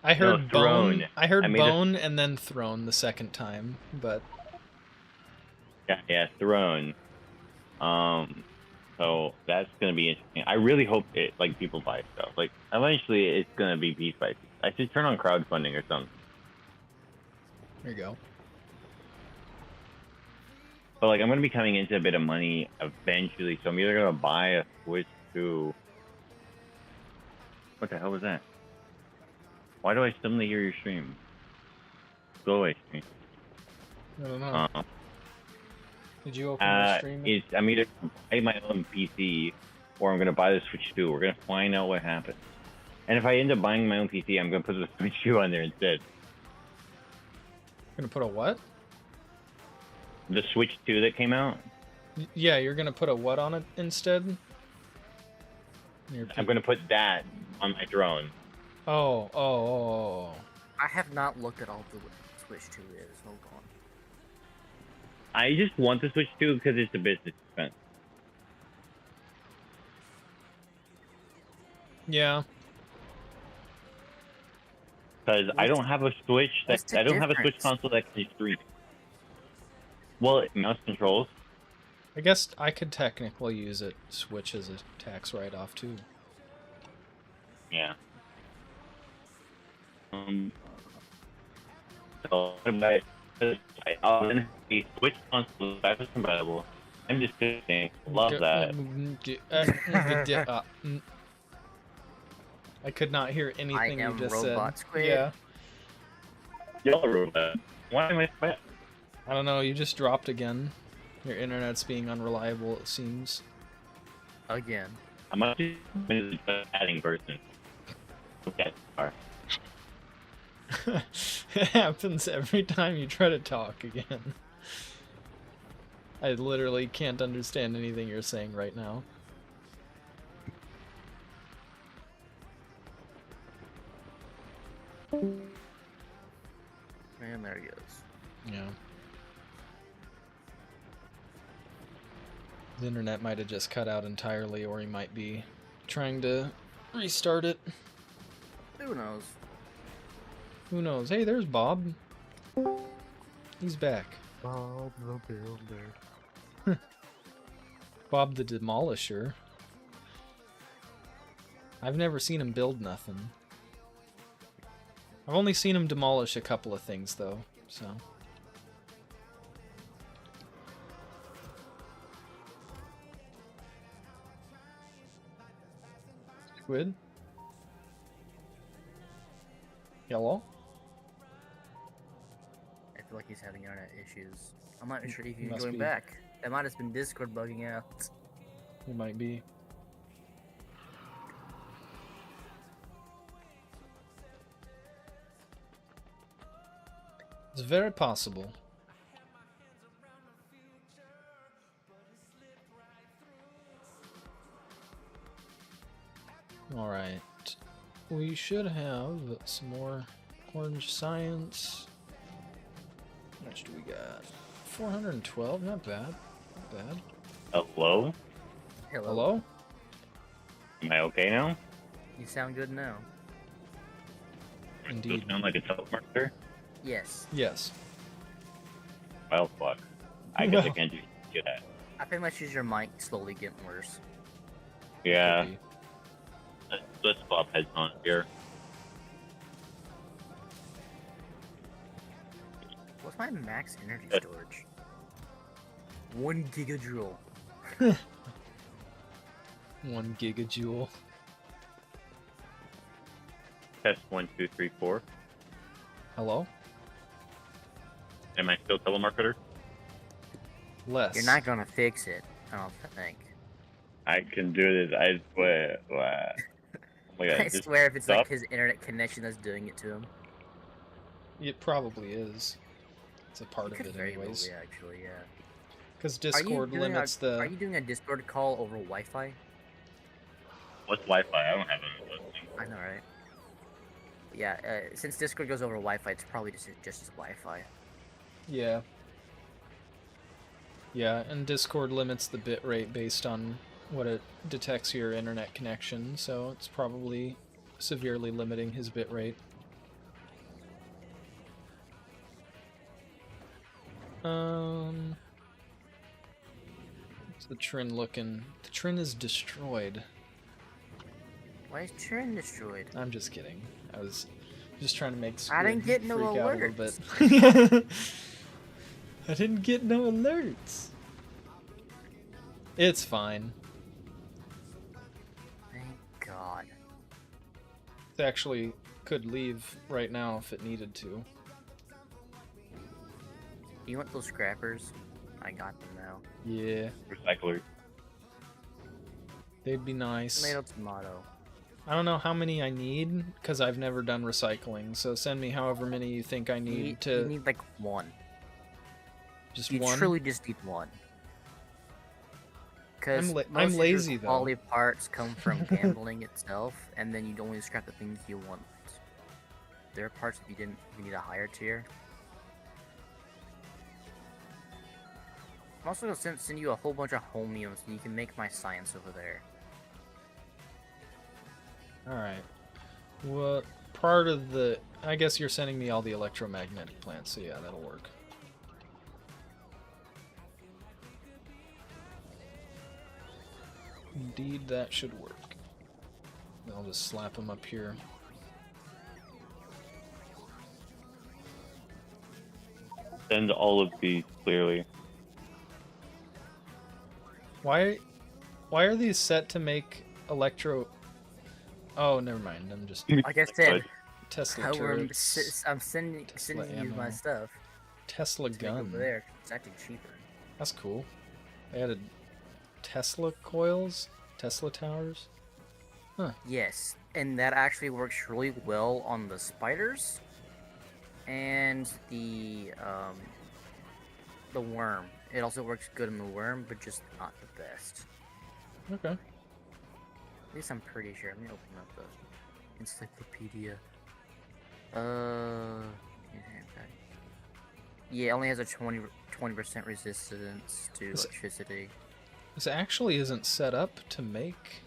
I heard No, throne. bone. I heard I made bone and then throne the second time, but Yeah, Throne. So that's gonna be interesting. I really hope it like people buy stuff. Like eventually, it's gonna be piece by piece. I should turn on crowdfunding or something. there you go. But like, I'm gonna be coming into a bit of money eventually, so I'm either gonna buy a Switch 2. What the hell was that? Why do I suddenly hear your stream? Go away, stream. I don't know. Did you open your stream? I'm either gonna buy my own PC or I'm gonna buy the Switch 2. We're gonna find out what happens. And if I end up buying my own PC, I'm gonna put the Switch 2 on there instead. Gonna put a what? The Switch 2 that came out. Yeah, you're gonna put a what on it instead? I'm gonna put that on my drone. Oh. I have not looked at all the Switch 2 is. Hold on. I just want the Switch 2 because it's a business expense. Yeah. Because I don't have a Switch What's I the don't have a Switch difference? console that can stream. Well, mouse controls. I guess I could technically use it Switch as a tax write-off too. Yeah. So but I'll then the Switch console backwards compatible. I'm just saying, love that. I could not hear anything you am just Robot said. Squid. Yeah. Y'all are robot. Why am I fat? I don't know, you just dropped again. Your internet's being unreliable, it seems. Again. I'm actually just adding person. Okay, sorry. It happens every time you try to talk again. I literally can't understand anything you're saying right now. And there he goes. Yeah. The internet might have just cut out entirely, or he might be trying to restart it. Who knows? Who knows? Hey, there's Bob. He's back. Bob the Builder. Bob the Demolisher. I've never seen him build nothing. I've only seen him demolish a couple of things, though, so... Squid? Hello? I feel like he's having internet issues. I'm not sure if he's Must going be. back. That might have been Discord bugging out. It might be. It's very possible. Alright. We should have some more orange science. How much do we got? 412? Not bad. Not bad. Hello? Hello? Am I okay now? You sound good now. Does Indeed. it sound like a telemarketer? Yes. Yes. Well, fuck. I guess I can't do that. I think my choose your mic slowly getting worse. Yeah. Could be. Let's swap heads on here. What's my max energy storage? 1 gigajoule. 1 gigajoule. Test 1, 2, 3, 4. Hello? Am I still telemarketer? Less. You're not gonna fix it, I don't think. I can do this. I swear. Wow. Oh my god. I Just swear if it's stop. like his internet connection that's doing it to him. It probably is. It's a part It of could it very well anyways. be, actually, yeah. Because Are you Discord doing limits Are the... you doing a Discord call over Wi-Fi? What's Wi-Fi? I don't have it. I know, right? Yeah, since Discord goes over Wi-Fi, it's probably just as Wi-Fi. Yeah. Yeah, and Discord limits the bitrate based on what it detects your internet connection, so it's probably severely limiting his bitrate. What's the Trin looking? The Trin is destroyed. Why is Turin destroyed? I'm just kidding. I was just trying to make I didn't Squid get no freak out a little bit. alerts. I didn't get no alerts. It's fine. Thank God. It actually could leave right now if it needed to. You want those scrappers? I got them now. Yeah, Recycler. they'd be nice. Tomato, tomato. I don't know how many I need because I've never done recycling. So send me however many you think I need to. You need like one. Just You one. truly just need one. Because I'm lazy though. Quality parts come from gambling itself, and then you only scrap the things you want. There are parts that you need a higher tier. I'm also gonna send you a whole bunch of homiums, and you can make my science over there. Alright. What part of the... I guess you're sending me all the electromagnetic plants, so yeah, that'll work. Indeed, that should work. I'll just slap them up here. Send all of these clearly. Why are these set to make electro... Oh, never mind. I'm just... Like I said, Tesla I'm sending you my ammo. stuff. Tesla Take gun. over there. It's actually cheaper. That's cool. They added Tesla coils? Tesla towers? Yes, and that actually works really well on the spiders and the worm. It also works good on the worm, but just not the best. Okay. At least I'm pretty sure. Let me open up the encyclopedia. Yeah, it only has a 20% resistance to electricity. This actually isn't set up to make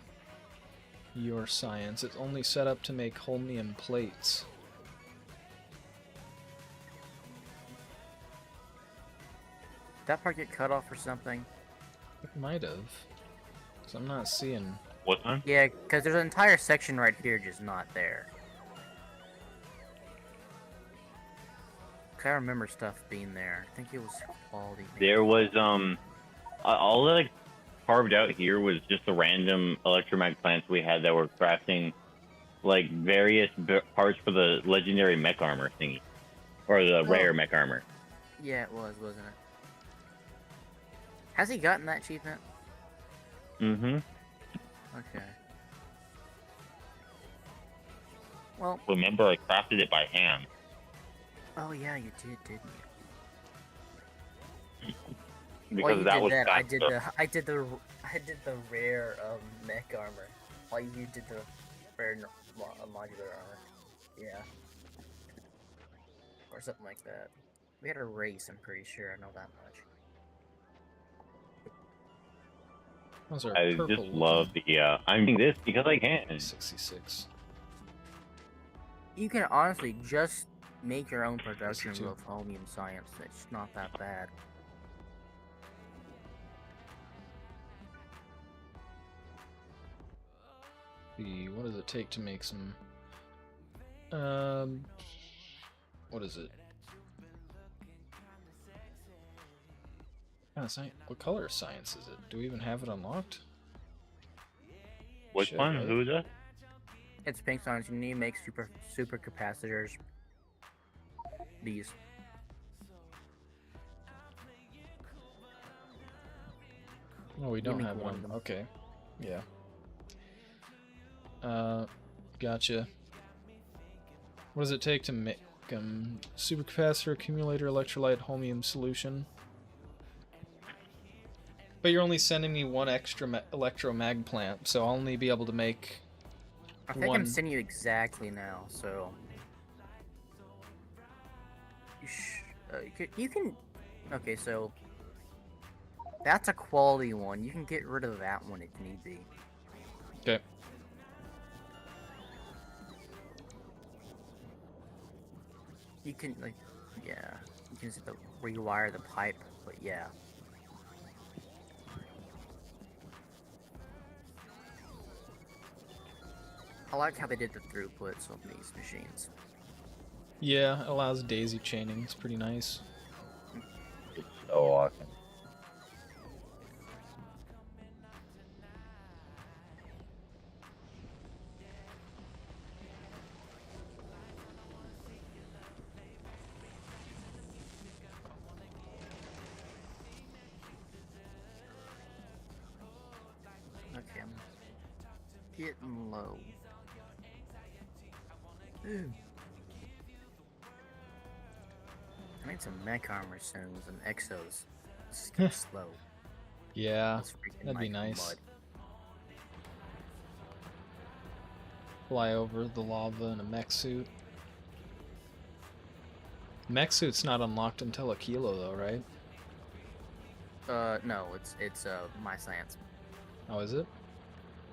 your science. It's only set up to make holmium plates. Did that part get cut off or something? It might have. Because I'm not seeing... What time? Yeah, because there's an entire section right here just not there. 'Cause I remember stuff being there. I think it was quality. There was all that I carved out here was just the random electromag plants we had that were crafting like various parts for the legendary mech armor thingy, or the rare mech armor. Yeah, it was, wasn't it? Has he gotten that achievement? Mm-hmm. Okay. Well, Remember, I crafted it by hand. oh yeah, you did, didn't you? Because While you that did was that, I faster. did the rare mech armor. While you did the rare modular armor. Yeah. Or something like that. We had a race, I'm pretty sure. I know that much. Those are I purple just love the. I'm doing this because I can. 66. You can honestly just make your own production 62. of holmium science. It's not that bad. What does it take to make some... What is it? What color of science is it? Do we even have it unlocked? Which Shit, one? right? Who is that? It's pink science. You need to make super capacitors. These. Oh, we You don't make have one one. of them. Okay. Yeah. Gotcha. What does it take to make supercapacitor, accumulator, electrolyte, holmium solution? But you're only sending me one extra electromag plant, so I'll only be able to make I think one. I'm sending you exactly now, so you can. Okay, so that's a quality one. You can get rid of that one if need be. Okay. You can yeah, you can rewire the pipe, but yeah. I like how they did the throughputs on these machines. Yeah, it allows daisy chaining. It's pretty nice. It's so awesome. Okay, I'm getting low. I need some mech armor soon, some exos. It's getting slow. Yeah, It's freaking that'd be like nice. mud. Fly over the lava in a mech suit. Mech suit's not unlocked until a kilo, though, right? No, it's my science. Oh, is it?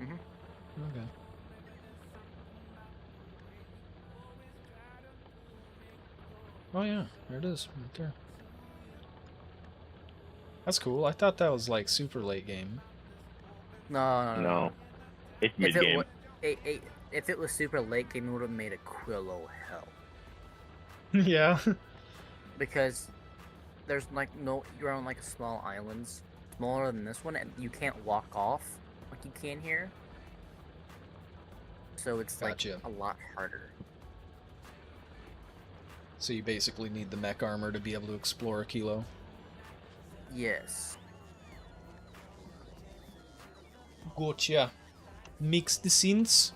Mhm. Okay. Oh yeah, there it is, right there. That's cool. I thought that was like super late game. No. It's If mid it, game. if it was super late game, it would have made a Quillo hell. Yeah. Because there's like you're on like small islands, smaller than this one, and you can't walk off like you can here. So it's Gotcha. like a lot harder. So you basically need the mech armor to be able to explore a kilo. Yes. Gotcha. Makes the sense.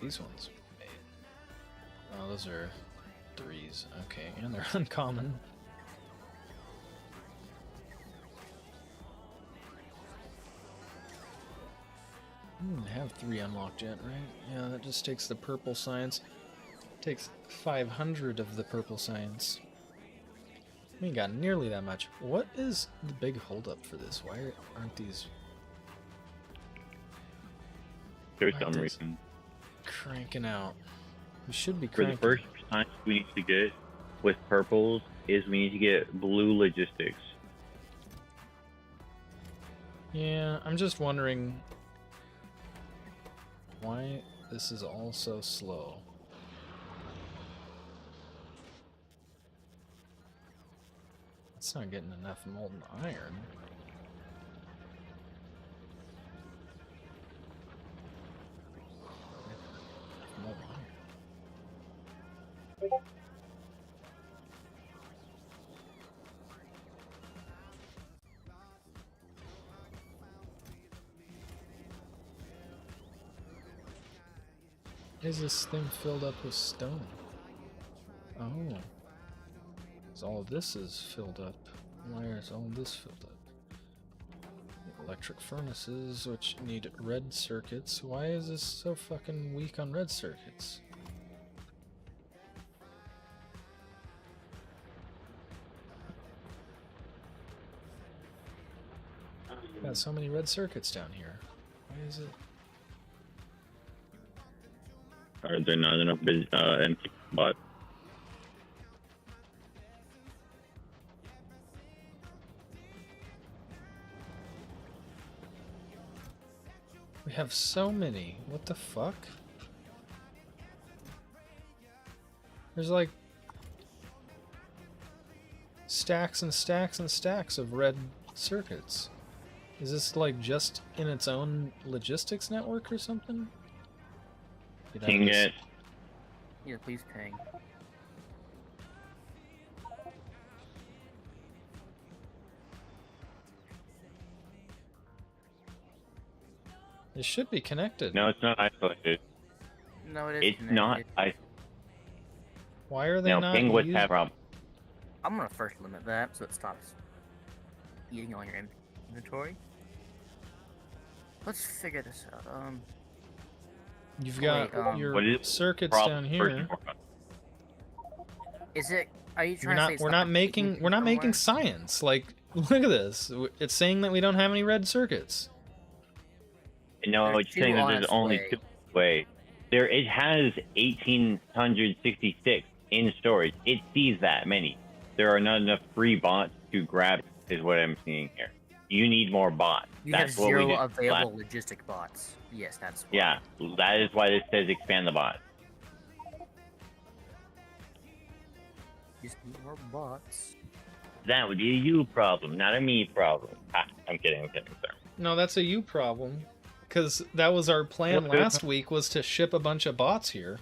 These ones made. Oh, those are 3s. Okay, and they're uncommon. I don't have 3 unlocked yet, right? Yeah, that just takes the purple science. Takes 500 of the purple science. We ain't got nearly that much. What is the big holdup for this? Why aren't these There's Why some does- reason. cranking out? We should be For cranking. the first time we need to get with purples is we need to get blue logistics. Yeah, I'm just wondering why this is all so slow. It's not getting enough molten iron. Molten iron. Is this thing filled up with stone? Oh. So all of this is filled up. Why is all of this filled up? Electric furnaces, which need red circuits. Why is this so fucking weak on red circuits? Got so many red circuits down here. Why is it? Are there not enough empty spots? We have so many. What the fuck? There's like stacks and stacks and stacks of red circuits. Is this like just in its own logistics network or something? Get out of Ping this. it. Yeah, please ping. It should be connected. No, it's not isolated. No, it is. It's not. Why are they No, not ping would using- have problem. I'm gonna first limit that so it stops eating all your inventory. Let's figure this out. You've Wait, got your What is circuits problem down first here. and foremost? Is it? Are you We're trying not. to say We're not making. We're not making somewhere? science. Like, look at this. It's saying that we don't have any red circuits. No, There's it's saying two that on there's its only way. two ways. There, it has 1,866 in storage. It sees that many. There are not enough free bots to grab, is what I'm seeing here. You need more bots. You That's have what we zero did available last- logistic bots. Yes, that's why. Yeah, that is why this says expand the bot. Just need more bots. That would be a you problem, not a me problem. Ah, I'm kidding. Sorry. No, that's a you problem. Because that was our plan last week, was to ship a bunch of bots here.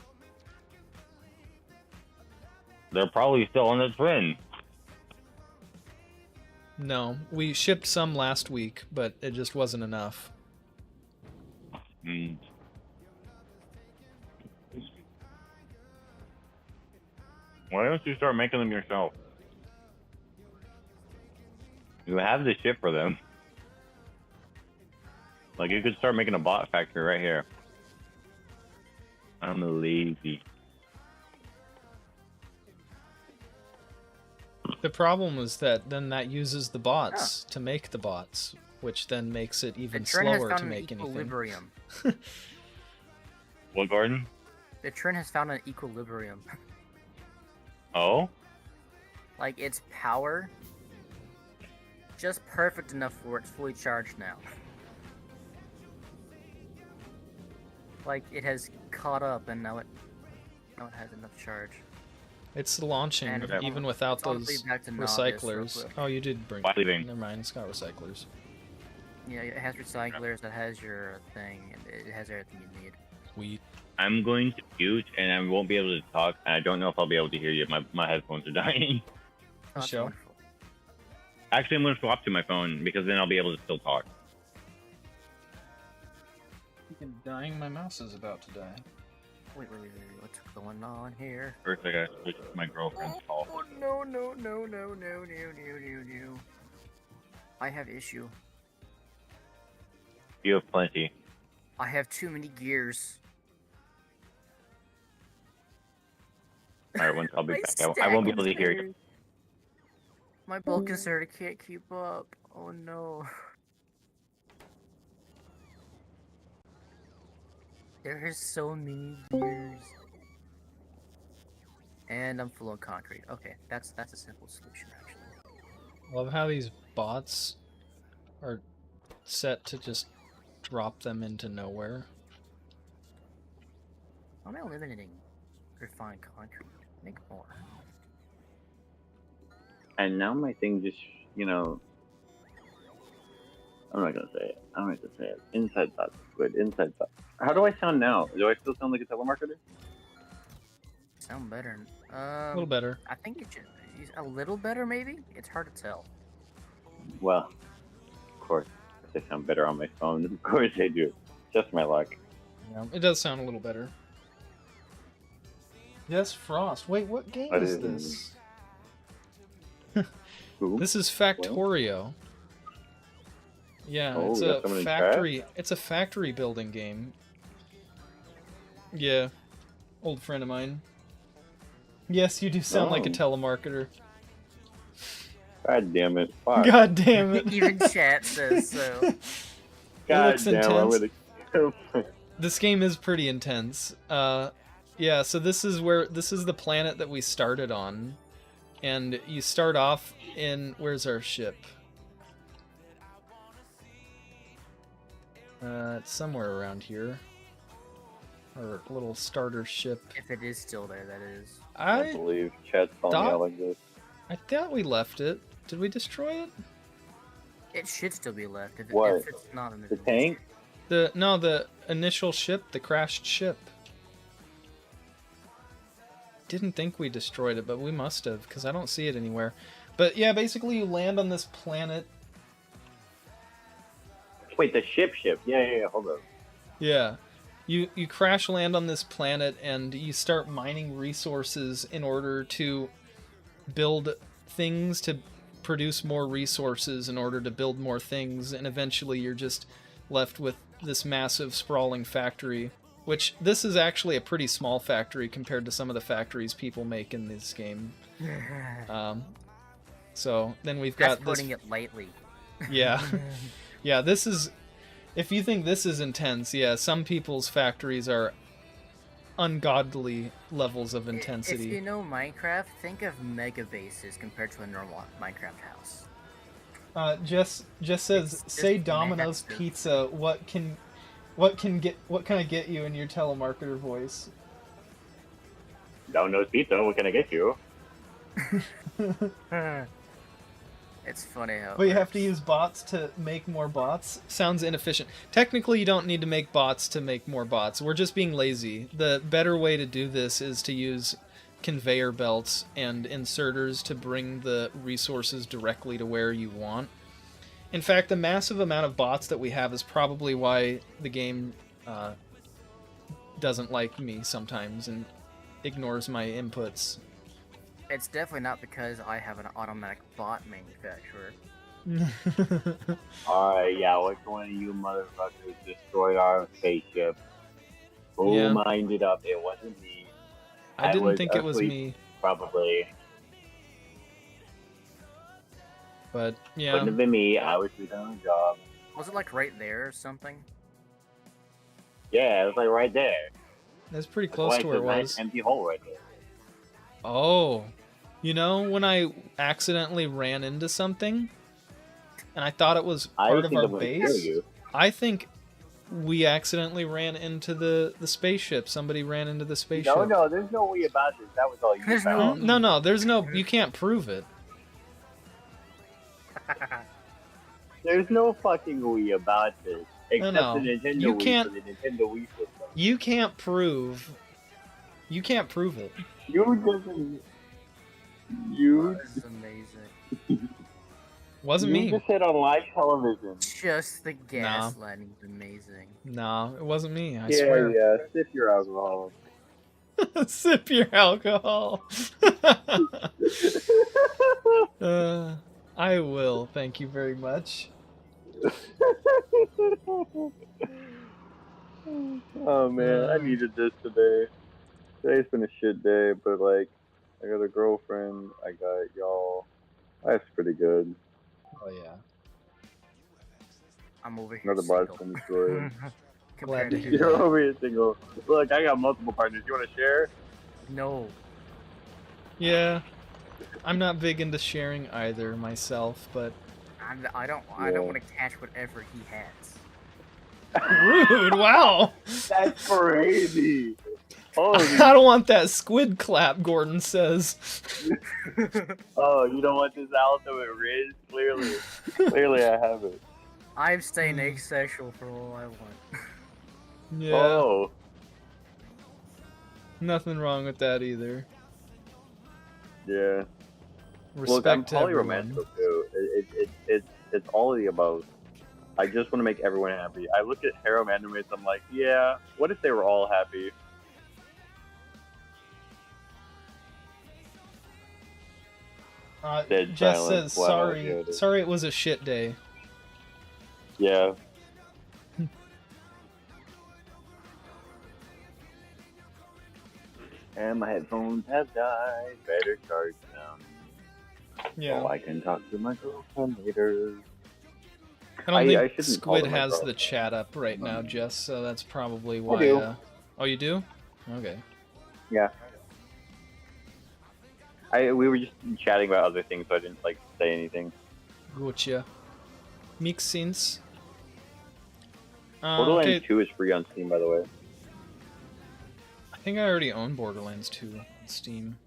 They're probably still on the twin. No, we shipped some last week, but it just wasn't enough. Mm. Why don't you start making them yourself? You have the ship for them. Like, you could start making a bot factory right here. I'm lazy. The problem is that then that uses the bots to make the bots, which then makes it The even trend has slower found to an make anything. equilibrium. What, Gordon? The trend has found an equilibrium. Oh? Like, its power, just perfect enough for it's fully charged now. Like, it has caught up, and now it has enough charge. It's launching And it's even on- without it's on those way back to novice real recyclers. quick. Oh, you did bring. Why leaving? Never mind, it's got recyclers. Yeah, it has recyclers, it has your thing, and it has everything you need. Sweet. I'm going to mute, and I won't be able to talk, and I don't know if I'll be able to hear you. My headphones are dying. Oh, that's Show? wonderful. Actually, I'm going to swap to my phone, because then I'll be able to still talk. Freaking dying, my mouse is about to die. Wait, what's going on here? First, I gotta switch to my girlfriend's call. Oh, no. I have issue. You have plenty. I have too many gears. Alright, I'll be My back. I won't be able to hear you. stack My bulk inserter can't keep up. Oh no. There's so many gears. And I'm full on concrete. Okay, that's a simple solution actually. Love how these bots are set to just drop them into nowhere. How am I eliminating refined concrete? Make more. And now my thing just, I'm not gonna say it. Inside thoughts, squid. Inside thoughts. How do I sound now? Do I still sound like a telemarketer? Sound better. A little better. I think it should be a little better maybe? It's hard to tell. Well, of course, they sound better on my phone. Of course they do. Just my luck. Yeah, it does sound a little better. Yes, Frost. Wait, what game What is is- this? Who? This is Factorio. Yeah, Oh, it's we got a someone in factory. It's a factory building game. Yeah, old friend of mine. Yes, you do sound like a Oh. telemarketer. God damn it. Fuck. God damn it. Even chat says so. God looks damn, I intense. would've... This game is pretty intense. Yeah, so this is the planet that we started on. And you start off in, where's our ship? It's somewhere around here. Our little starter ship. If it is still there, that is. I I believe chat's calling me Doc- out like this. I thought we left it. Did we destroy it? It should still be left if, What? if it's not in The tank? The initial ship, the crashed ship. Didn't think we destroyed it, but we must have, because I don't see it anywhere. But yeah, basically you land on this planet. Wait, the ship. Yeah, hold on. Yeah. You crash land on this planet and you start mining resources in order to build things to produce more resources in order to build more things, and eventually you're just left with this massive sprawling factory, which this is actually a pretty small factory compared to some of the factories people make in this game. So then we've got That's putting it lightly. Yeah. Yeah, this is... If you think this is intense, yeah, some people's factories are ungodly levels of intensity. If you know Minecraft, think of mega bases compared to a normal Minecraft house. Just says, It's say just Domino's massive. Pizza. What can I get you in your telemarketer voice? Domino's Pizza, what can I get you? It's funny how. But you have to use bots to make more bots? Sounds inefficient. Technically, you don't need to make bots to make more bots. We're just being lazy. The better way to do this is to use conveyor belts and inserters to bring the resources directly to where you want. In fact, the massive amount of bots that we have is probably why the game doesn't like me sometimes and ignores my inputs. It's definitely not because I have an automatic bot manufacturer. Alright, yeah, which one of you motherfuckers destroyed our spaceship? Who Yeah. minded up? It wasn't me. I didn't was think it was asleep, me, Probably. but yeah. Couldn't have been me. I was doing a job. Was it like right there or something? Yeah, it was like right there. That's pretty That's close why to it's where a it nice was. empty hole right there. Oh. You know, when I accidentally ran into something, and I thought it was I part of think our I'm gonna kill base, you. I think we accidentally ran into the spaceship. Somebody ran into the spaceship. No, there's no way about this. That was all you There's found. No, there's no... You can't prove it. There's no fucking way about this. Except No. the Nintendo You Wii can't- for the Nintendo Wii system. You can't prove... You can't prove it. You just... You... This is amazing. Wasn't you me. just said on live television. Just the gaslighting is amazing. No, it wasn't me. I Yeah, swear. yeah. Sip your alcohol. Sip your alcohol. I will. Thank you very much. Oh man, I needed this today. Today's been a shit day, but like, I got a girlfriend, I got y'all. Life's pretty good. Oh yeah. I'm over here. Another bar's single. been destroyed. Glad to hear You're that. over here single. Look, I got multiple partners. You want to share? No. Yeah. I'm not big into sharing either myself, but I don't Yeah. want to catch whatever he has. rude. Wow. That's crazy. Holy. I don't want that squid clap, Gordon says. Oh, you don't want this ultimate Riz? Clearly I have it. I'm staying asexual for all I want. Yeah. Oh, Nothing wrong with that either. yeah. Look, I'm Respect to everyone. polyromantic too. It's all of the above. I just want to make everyone happy. I look at harem animes, I'm like, yeah, what if they were all happy? Dead Jess silence. says, Wow, sorry. yeah, it is. Sorry it was a shit day. Yeah. And my headphones have died. Better charge them. Yeah. So I can talk to my girlfriend later. I don't I think shouldn't call Squid them my has the girlfriend. chat up right now, Jess, so that's probably why. do. Oh, you do? Okay. Yeah. We were just chatting about other things, so I didn't like say anything. Gotcha. Makes sense. Borderlands Okay, 2 is free on Steam, by the way. I think I already own Borderlands 2 on Steam.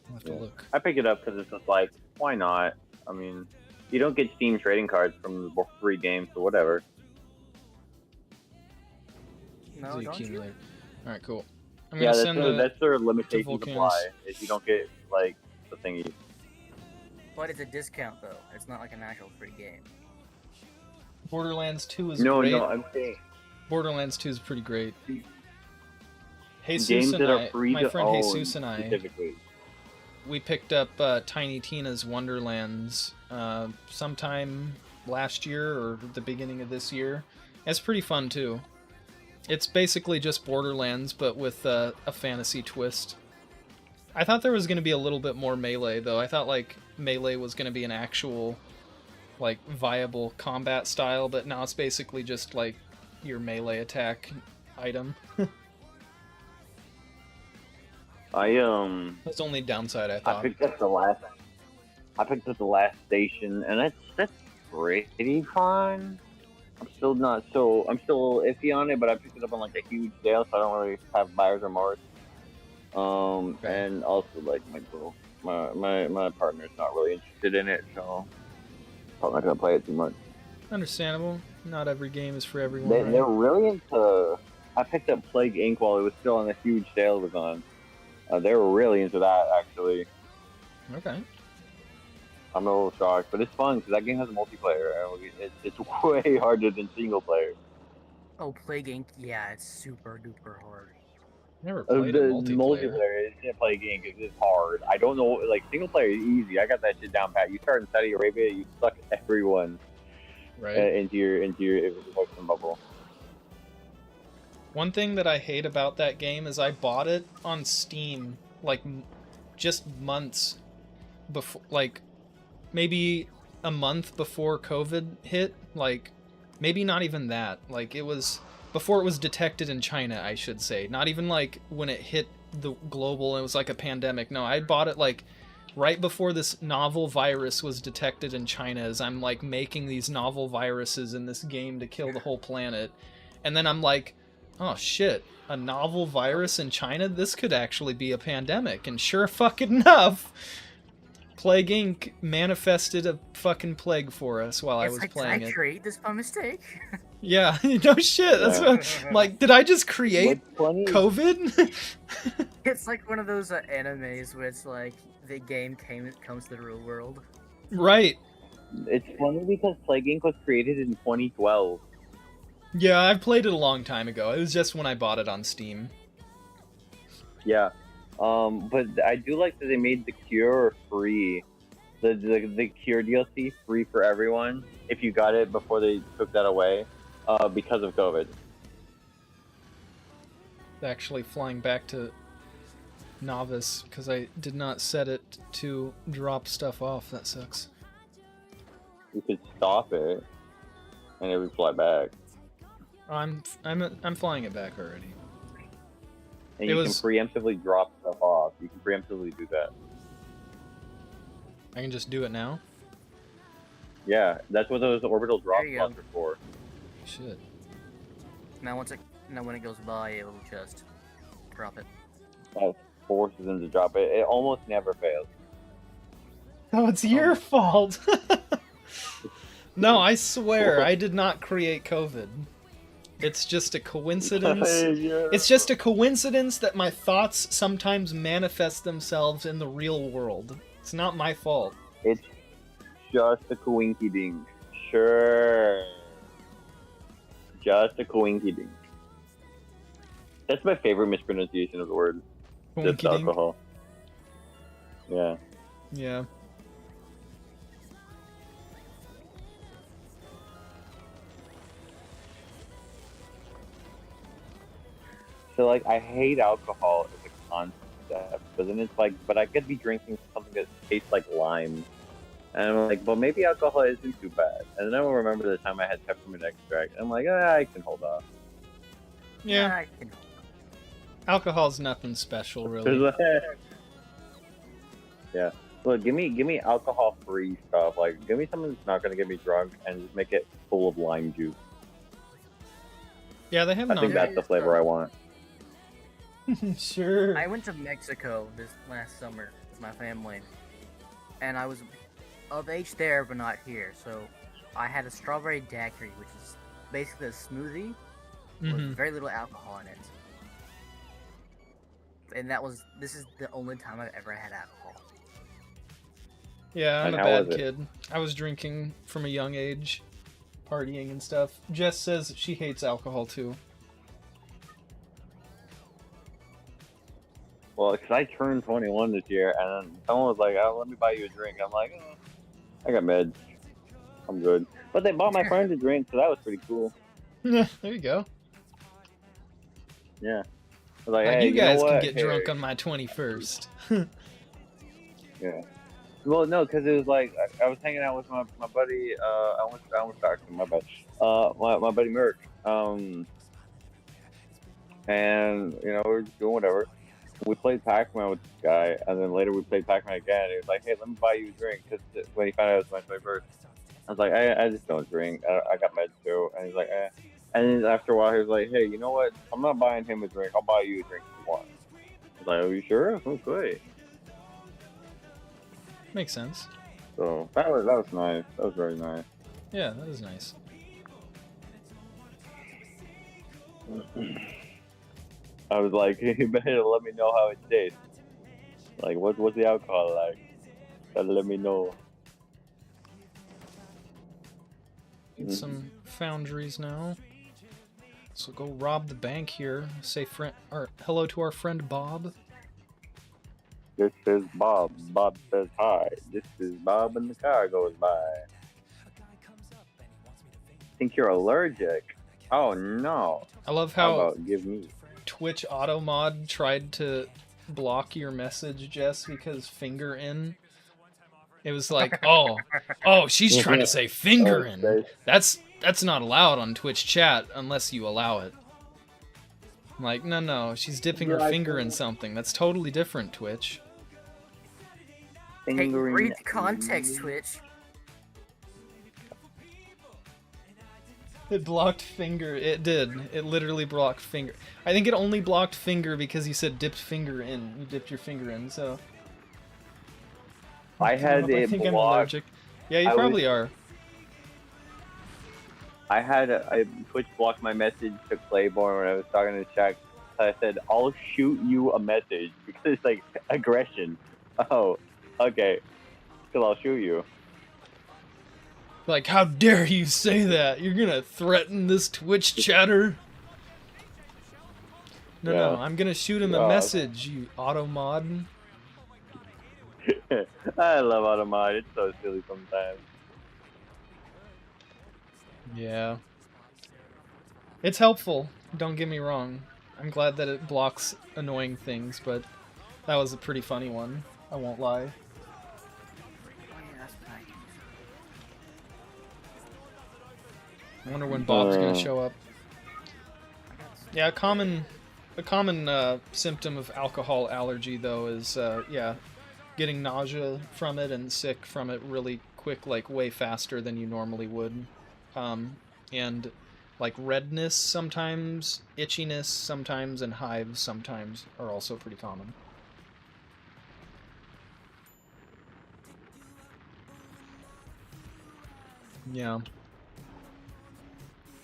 I'll have to look. I picked it up because it's just like, why not? I mean, you don't get Steam trading cards from the free games, so whatever. No, The don't you? accumulator. Alright, cool. I'm Yeah, gonna send that's their limitation to Vulcans. apply. Is you don't get like the thingy. But it's a discount though. It's not like an actual free game. Borderlands 2 is No, great. no, I'm saying Borderlands 2 is pretty great. Jesus games and that are I, free my to friend own Jesus and I, specifically. we picked up Tiny Tina's Wonderlands sometime last year or the beginning of this year. It's pretty fun too. It's basically just Borderlands, but with a fantasy twist. I thought there was going to be a little bit more melee, though. I thought like melee was going to be an actual, like, viable combat style, but now it's basically just like your melee attack item. That's the only downside I I thought. picked up the last station, and that's pretty fun. I'm still a little iffy on it, but I picked it up on like a huge sale, so I don't really have buyer's remorse. And also like my partner's not really interested in it, so probably not gonna play it too much. Understandable. Not every game is for everyone. They're Right? really into. I picked up Plague Inc. while it was still on a huge sale it was on. They were really into that actually. Okay. I'm a little shocked, but it's fun because that game has a multiplayer. It's way harder than single player. Oh, Plague Inc. Yeah, it's super duper hard. Never The played a multiplayer. multiplayer is Plague Inc. It's hard. I don't know, like single player is easy. I got that shit down pat. You start in Saudi Arabia, you suck everyone Right. into your emotion bubble. One thing that I hate about that game is I bought it on Steam like just months before, like maybe a month before COVID hit, like maybe not even that. Like it was before it was detected in China, I should say. Not even like when it hit the global and it was like a pandemic. No, I bought it like right before this novel virus was detected in China, as I'm like making these novel viruses in this game to kill the whole planet. And then I'm like, oh shit, a novel virus in China? This could actually be a pandemic. And sure fucking enough, Plague Inc. manifested a fucking plague for us while I was playing it. I created this by mistake. Yeah, no shit. That's what, like, did I just create COVID? It's like one of those animes where it's like the game comes to the real world. Right. It's funny because Plague Inc. was created in 2012. Yeah, I've played it a long time ago. It was just when I bought it on Steam. Yeah. But I do like that they made the Cure free. The Cure DLC free for everyone if you got it before they took that away, because of COVID. Actually flying back to Novice because I did not set it to drop stuff off. That sucks. You could stop it, and it would fly back. I'm flying it back already. And you can preemptively drop stuff off. You can preemptively do that. I can just do it now? Yeah, that's what those orbital drop There you spots go. are for. Shit. Now when it goes by a little chest, drop it. That forces them to drop it. It almost never fails. Oh, it's your fault! No, I swear, I did not create COVID. It's just a coincidence. It's just a coincidence that my thoughts sometimes manifest themselves in the real world. It's not my fault. It's just a coinky dink. Sure. Just a coinky dink. That's my favorite mispronunciation of the word. Just Coinky-dink? alcohol. Yeah. Yeah. So, like, I hate alcohol as a concept, but then it's like, but I could be drinking something that tastes like lime. And I'm like, well, maybe alcohol isn't too bad. And then I will remember the time I had peppermint extract. I'm like, I can hold off. Yeah. I can... Alcohol's nothing special, really. Yeah. Look, give me alcohol-free stuff. Like, give me something that's not gonna get me drunk, and just make it full of lime juice. Yeah, they have I think that's the flavor I want. Sure. I went to Mexico this last summer with my family, and I was of age there but not here. So I had a strawberry daiquiri, which is basically a smoothie with very little alcohol in it. And this is the only time I've ever had alcohol. Yeah, I'm And a how bad was it? kid. I was drinking from a young age, partying and stuff. Jess says she hates alcohol too. Well, because I turned 21 this year, and then someone was like, "Oh, let me buy you a drink." I'm like, oh, "I got meds. I'm good." But they bought my friends a drink, so that was pretty cool. There you go. Yeah. I was like, Like, hey, you know guys can what? get Here. drunk on my 21st. Yeah. Well, no, because it was like I was hanging out with my buddy. I almost talked to him. My bad. My buddy Merc. And you know we were just doing whatever. We played Pac-Man with this guy, and then later we played Pac-Man again. He was like, "Hey, let me buy you a drink," because when he found out it was my 21st, I was like, "I just don't drink. I got meds too." And he's like, "Eh." And then after a while, he was like, "Hey, you know what? I'm not buying him a drink. I'll buy you a drink if you want." I was like, "Are you sure? Okay." Makes sense. So that was nice. That was very nice. Yeah, that is nice. I was like, "You better let me know how it tastes. Like, what's the alcohol like? Gotta let me know." Need some foundries now. So go rob the bank here. Say hello to our friend Bob. This is Bob. Bob says hi. This is Bob and the car goes by. Think you're allergic? Oh no. I love How how about give me? Twitch Automod tried to block your message, Jess, because finger in. It was like, oh, she's trying to say finger in. That's not allowed on Twitch chat unless you allow it. I'm like, no, she's dipping her finger in something. That's totally different, Twitch. Hey, read the context, Twitch. It blocked finger. It did. It literally blocked finger. I think it only blocked finger because you said dipped finger in. You dipped your finger in, so. I had I it think I'm blocked. allergic. Yeah, you probably are. I had I Twitch blocked my message to Claiborne when I was talking to Shaq. I said, "I'll shoot you a message," because it's like aggression. Oh, okay. Because I'll shoot you. Like, how dare you say that? You're gonna threaten this Twitch chatter? No, I'm gonna shoot him a message, you automod. I love Automod. It's so silly sometimes. Yeah. It's helpful, don't get me wrong. I'm glad that it blocks annoying things, but that was a pretty funny one. I won't lie. I wonder when Bob's gonna show up. Yeah, a common symptom of alcohol allergy, though, is getting nausea from it and sick from it really quick, like way faster than you normally would, and like redness sometimes, itchiness sometimes, and hives sometimes are also pretty common. Yeah.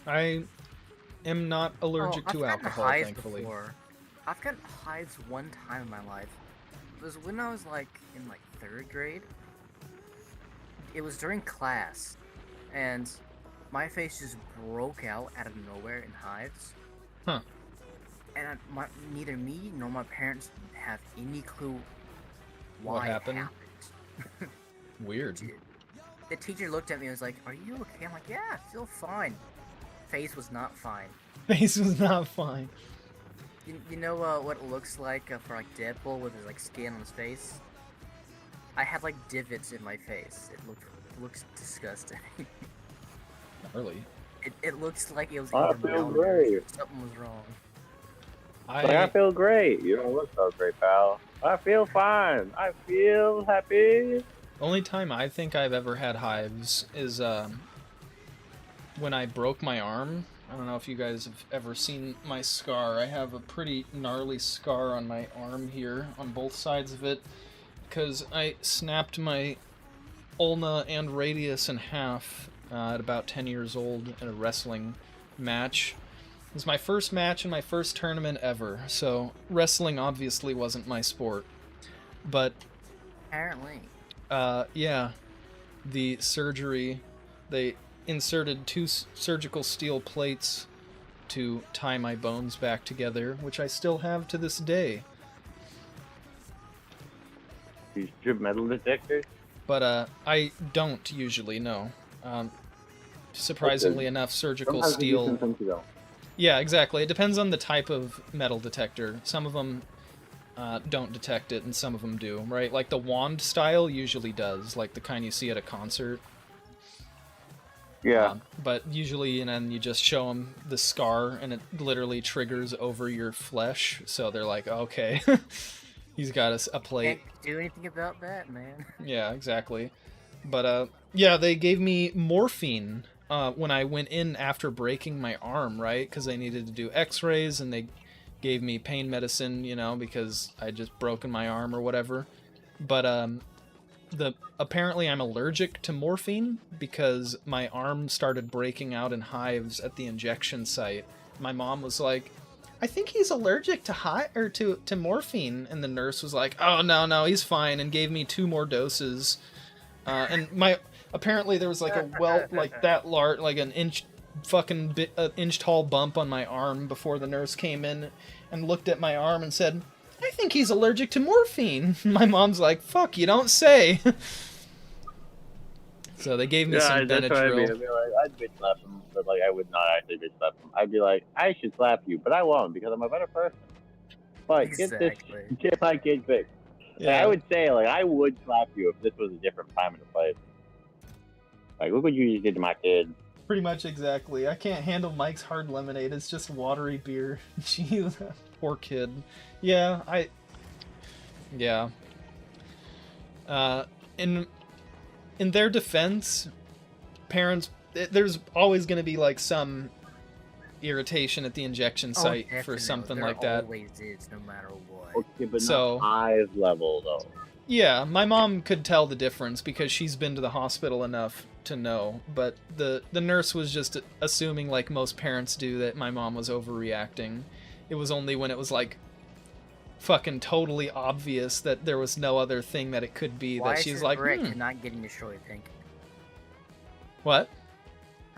I am not allergic to alcohol, thankfully. Before. I've gotten hives one time in my life. It was when I was like in like 3rd grade. It was during class, and my face just broke out of nowhere in hives. Huh. And neither me nor my parents have any clue why What happened? it happened. Weird. The teacher looked at me and was like, "Are you okay?" I'm like, "Yeah, I feel fine." Face was not fine. Face was not fine. You know what it looks like for like Deadpool with his like skin on his face? I had like divots in my face. It looks disgusting. Really? It looks like it was. I feel great. Something was wrong. I feel great. You don't look so great, pal. I feel fine. I feel happy. Only time I think I've ever had hives is when I broke my arm. I don't know if you guys have ever seen my scar. I have a pretty gnarly scar on my arm here, on both sides of it. because I snapped my ulna and radius in half at about 10 years old in a wrestling match. It was my first match and my first tournament ever, so wrestling obviously wasn't my sport. But, Apparently. yeah, the surgery, they inserted 2 surgical steel plates to tie my bones back together, which I still have to this day. You strip metal detectors? But I don't usually, no. Surprisingly enough, surgical Sometimes you do, steel... sometimes you don't. Yeah, exactly. It depends on the type of metal detector. Some of them don't detect it, and some of them do, right? Like the wand style usually does, like the kind you see at a concert. Yeah. But usually, and then you just show them the scar, and it literally triggers over your flesh, so they're like, okay, he's got a plate. Can't do anything about that, man. Yeah, exactly. But, yeah, they gave me morphine when I went in after breaking my arm, right? Because they needed to do x-rays, and they gave me pain medicine, you know, because I just broken my arm or whatever. But, apparently I'm allergic to morphine because my arm started breaking out in hives at the injection site. My mom was like, I think he's allergic to morphine, and the nurse was like, oh no, he's fine, and gave me 2 more doses. And apparently there was like a welt like that large, like an inch tall bump on my arm before the nurse came in and looked at my arm and said, I think he's allergic to morphine. My mom's like, fuck, you don't say. So they gave me some that's what I'd be. Benadryl. I'd be like, I'd bitch slap him, but like I would not actually bitch slap him. I'd be like, I should slap you, but I won't because I'm a better person. But get my kid fixed. Yeah. Like, I would say, like, I would slap you if this was a different time and place. Like, look what you just did to my kid. Pretty much exactly. I can't handle Mike's hard lemonade. It's just watery beer. Jeez, poor kid. Yeah, Yeah. In their defense, parents, there's always going to be like some irritation at the injection site for something like that. Always is, no matter what. Okay, but So- not hive level though. Yeah, my mom could tell the difference because she's been to the hospital enough to know, but the nurse was just assuming, like most parents do, that my mom was overreacting. It was only when it was like fucking totally obvious that there was no other thing that it could be Why that is she's your like, brick not getting destroyed, Pink? What?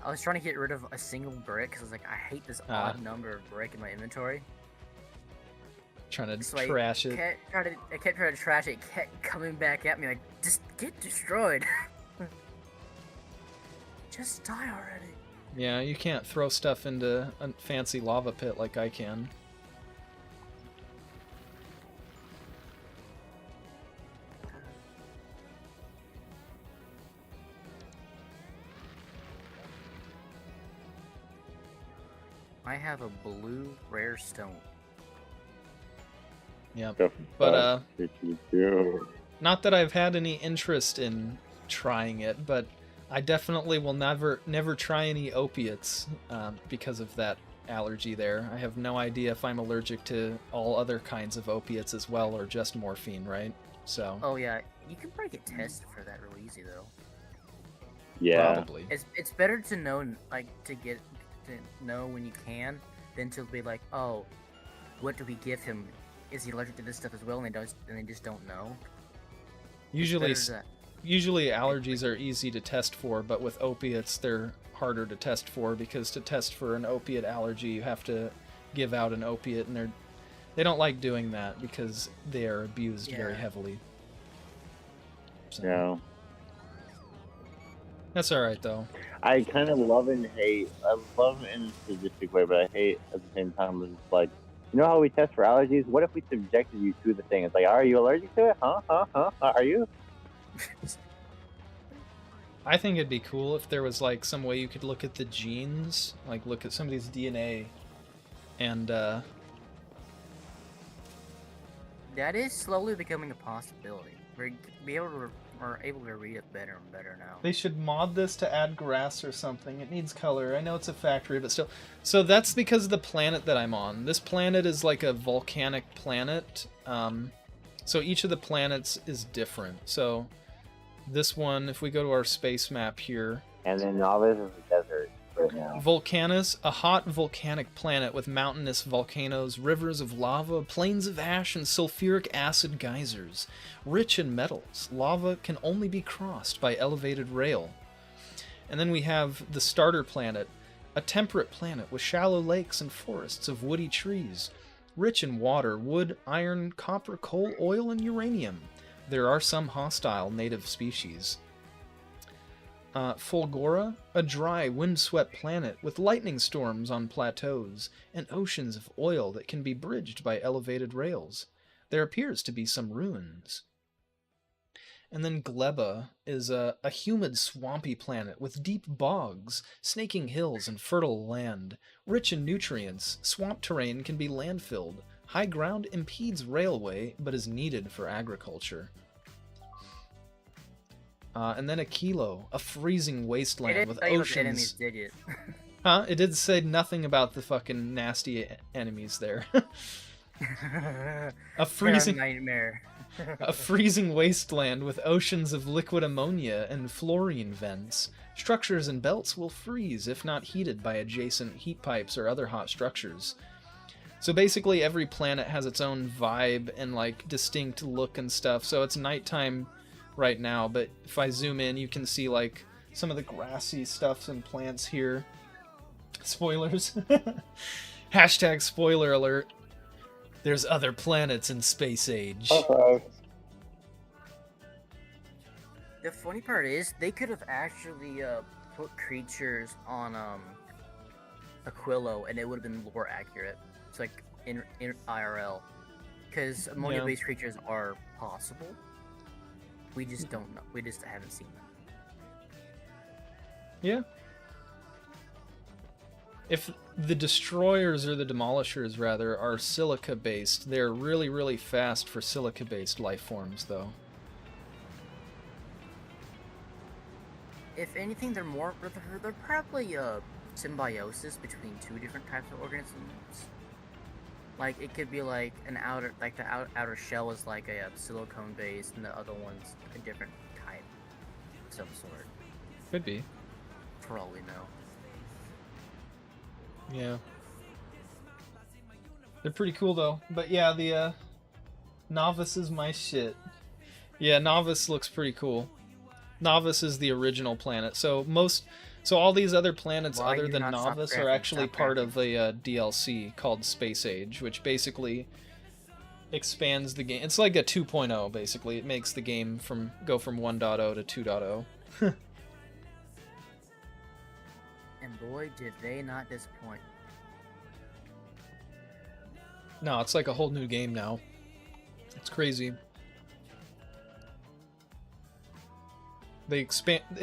I was trying to get rid of a single brick because I was like, I hate this odd number of brick in my inventory. Trying to So I trash it. I kept trying to trash it. It kept coming back at me like, just get destroyed. Just die already. Yeah, you can't throw stuff into a fancy lava pit like I can. I have a blue rare stone. Yep. But, not that I've had any interest in trying it, but I definitely will never try any opiates because of that allergy there. I have no idea if I'm allergic to all other kinds of opiates as well, or just morphine, right? So. Oh yeah, you can probably get tested for that real easy though. Yeah. Probably. It's better to know, like, to know when you can, than to be like, oh, what do we give him? Is he allergic to this stuff as well? And they just don't know. Usually It's better Usually allergies are easy to test for, but with opiates they're harder to test for, because to test for an opiate allergy you have to give out an opiate, and they don't like doing that because they are abused very heavily. So, Yeah. That's alright though. I kind of love and hate. I love in a sadistic way, but I hate at the same time. It's like, you know how we test for allergies? What if we subjected you to the thing? It's like, are you allergic to it? Huh? Are you? I think it'd be cool if there was like some way you could look at the genes, like look at somebody's DNA, and that is slowly becoming a possibility. We're able to read it better and better now. they should mod this to add grass or something. It needs color. I know it's a factory, but still. So that's because of the planet that I'm on. This planet is like a volcanic planet. So each of the planets is different. So this one, if we go to our space map here, And then Novice is the desert right now. Vulcanus, a hot volcanic planet with mountainous volcanoes, rivers of lava, plains of ash, and sulfuric acid geysers. Rich in metals, lava can only be crossed by elevated rail. And then we have the starter planet, a temperate planet with shallow lakes and forests of woody trees. Rich in water, wood, iron, copper, coal, oil, and uranium. There are some hostile native species. Fulgora, a dry, windswept planet with lightning storms on plateaus and oceans of oil that can be bridged by elevated rails. There appears to be some ruins. And then Gleba is a humid, swampy planet with deep bogs, snaking hills, and fertile land. Rich in nutrients, swamp terrain can be landfilled. High ground impedes railway, but is needed for agriculture. And then Aquilo, a freezing wasteland with oceans. Enemies, did it? Huh? It did say nothing about the fucking nasty enemies there. A freezing nightmare. A freezing wasteland with oceans of liquid ammonia and fluorine vents. Structures and belts will freeze if not heated by adjacent heat pipes or other hot structures. So basically every planet has its own vibe and like distinct look and stuff. So it's nighttime right now, but if I zoom in you can see like some of the grassy stuffs and plants here. Spoilers. Hashtag spoiler alert. There's other planets in Space Age. Okay. The funny part is, they could have actually put creatures on Aquilo, and it would have been lore accurate. It's like in IRL, because ammonia-based creatures are possible. We just don't know. We just haven't seen them. Yeah. If the destroyers or the demolishers rather are silica based, they're really, really fast for silica based life forms though. If anything, they're probably symbiosis between two different types of organisms. Like it could be like the outer shell is like a silicone based, and the other one's a different type, of some sort. Could be. For all we know. Yeah. They're pretty cool though. But yeah, the Novice is my shit. Yeah, Novice looks pretty cool. Novice is the original planet. So all these other planets other than Novice are actually part of a DLC called Space Age, which basically expands the game. It's like a 2.0 basically. It makes the game go from 1.0 to 2.0. And boy, did they not disappoint. No, it's like a whole new game now. It's crazy. They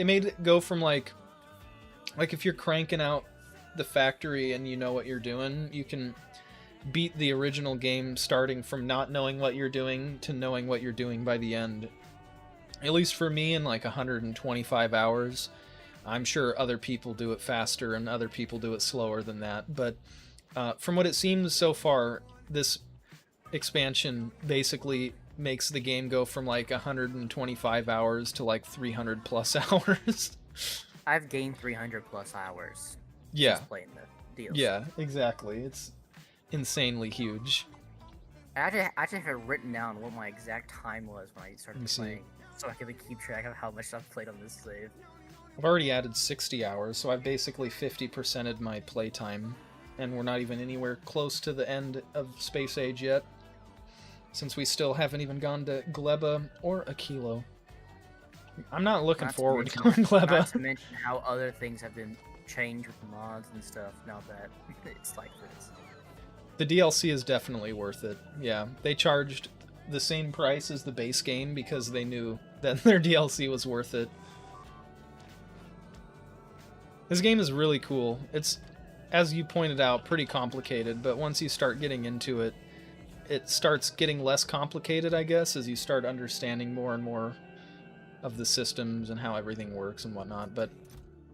made it go from like if you're cranking out the factory and you know what you're doing, you can beat the original game starting from not knowing what you're doing to knowing what you're doing by the end. At least for me, in like 125 hours. I'm sure other people do it faster and other people do it slower than that, but from what it seems so far, this expansion basically makes the game go from like 125 hours to like 300 plus hours. I've gained 300 plus hours. Yeah. Since playing the DLC. Yeah, exactly. It's insanely huge. I actually have written down what my exact time was when I started playing, so I can keep track of how much I've played on this save. I've already added 60 hours, so I've basically 50%ed my playtime, and we're not even anywhere close to the end of Space Age yet, since we still haven't even gone to Gleba or Aquilo. I'm not looking forward to going Gleba. Not to mention how other things have been changed with the mods and stuff now that it's like this. The DLC is definitely worth it. Yeah, they charged the same price as the base game because they knew that their DLC was worth it. This game is really cool. It's, as you pointed out, pretty complicated, but once you start getting into it, it starts getting less complicated, I guess, as you start understanding more and more of the systems and how everything works and whatnot, but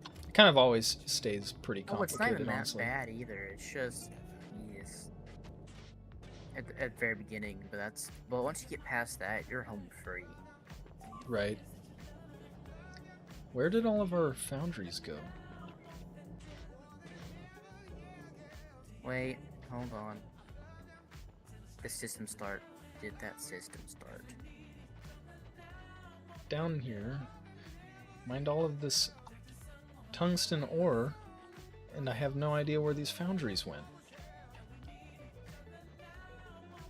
it kind of always stays pretty complicated, it's not even honestly. that bad either. It's just, yes. at the very beginning, but once you get past that, you're home free. Right. Where did all of our foundries go? Wait, hold on. The system start. Did that system start? Down here. Mined all of this tungsten ore, and I have no idea where these foundries went.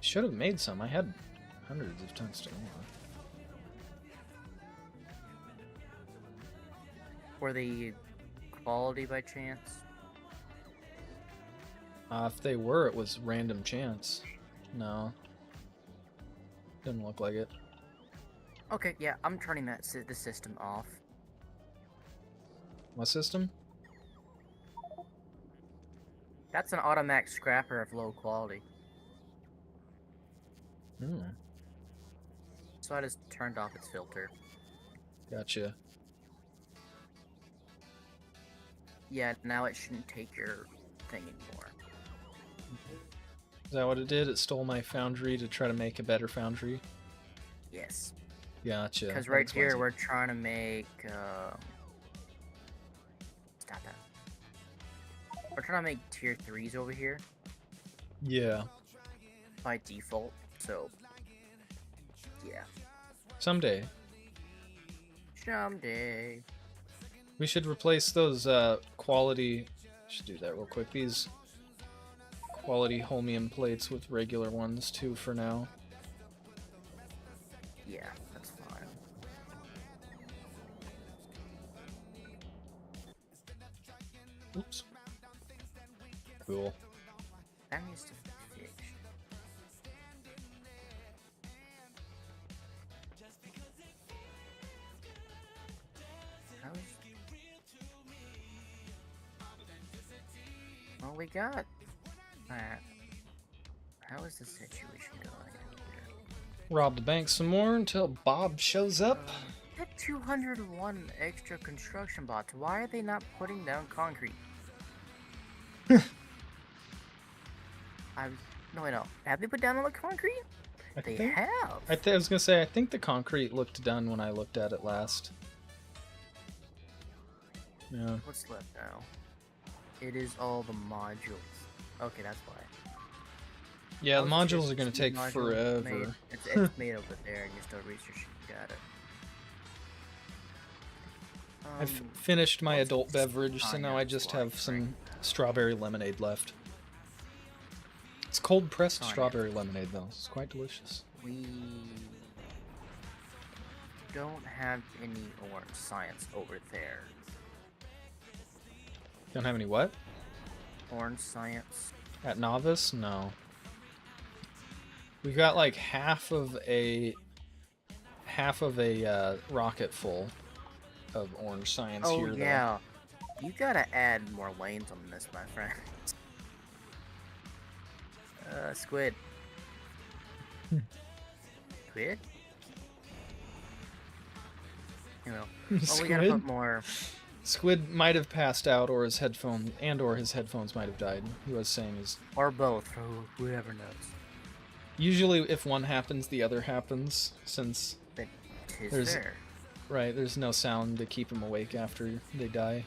Should have made some. I had hundreds of tungsten ore. Were they quality by chance? If they were, it was random chance. No. Didn't look like it. Okay, yeah, I'm turning the system off. What system? That's an automatic scrapper of low quality. Hmm. So I just turned off its filter. Gotcha. Yeah, now it shouldn't take your thing anymore. Is that what it did? It stole my foundry to try to make a better foundry? Yes. Gotcha. Because that right explains here it. we're trying to make stop that. We're trying to make tier 3s over here Yeah. by default, so yeah. Someday. Someday. We should replace those quality... Should do that real quick. These quality holmium plates with regular ones too for now. Yeah, that's fine. Oops. Cool. That needs to be fixed. Well, we got that. How is the situation going here? Rob the bank some more until Bob shows up. That 201 extra construction bots. Why are they not putting down concrete? No. Have they put down all the concrete? They have. I was gonna say, I think the concrete looked done when I looked at it last. Yeah. What's left now? It is all the modules. Okay, that's why. Yeah, the How's modules this are gonna take module forever. made? It's made over there, and you're still researching. Got it. I've finished my what's adult this beverage, so now I just have like some right strawberry lemonade left. It's cold pressed Oh, yeah. strawberry lemonade, though. It's quite delicious. We don't have any orange science over there. Don't have any what? Orange science. At Novice? No. We've got like half of a rocket full of orange science Oh here. yeah, you gotta add more lanes on this, my friend. Squid. Squid? You know. Though. Oh, we gotta Squid? put more. Squid might have passed out, or his headphones might have died. He was saying his. Or both, whoever knows. Usually, if one happens, the other happens. Since But 'tis There's- fair. right, there's no sound to keep them awake after they die.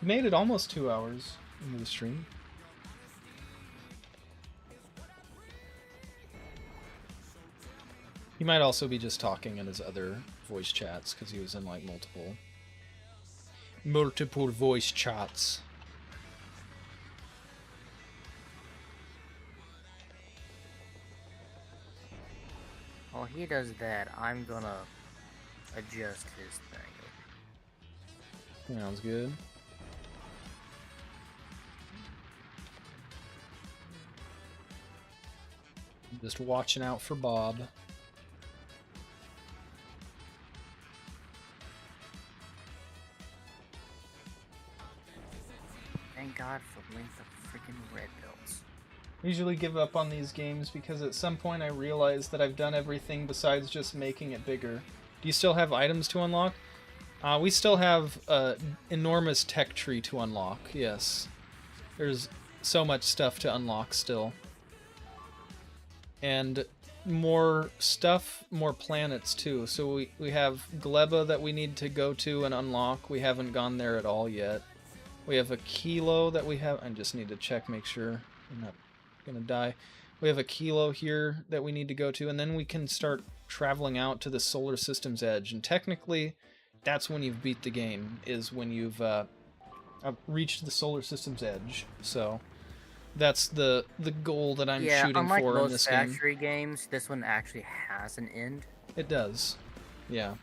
We made it almost 2 hours into the stream. He might also be just talking in his other voice chats because he was in like multiple voice chats. While he does that, I'm gonna adjust his thing. Sounds good. Just watching out for Bob. Thank God for length of freaking red belts. I usually give up on these games because at some point I realize that I've done everything besides just making it bigger. Do you still have items to unlock? We still have enormous tech tree to unlock, yes. There's so much stuff to unlock still. And more stuff, more planets too. So we have Gleba that we need to go to and unlock. We haven't gone there at all yet. We have a Kilo that we have. I just need to check, make sure I'm not gonna die. We have a Kilo here that we need to go to, and then we can start traveling out to the solar system's edge. And technically, that's when you've beat the game, is when you've reached the solar system's edge. So that's the goal that I'm shooting unlike for in most this game. Factory games, this one actually has an end. It does, yeah.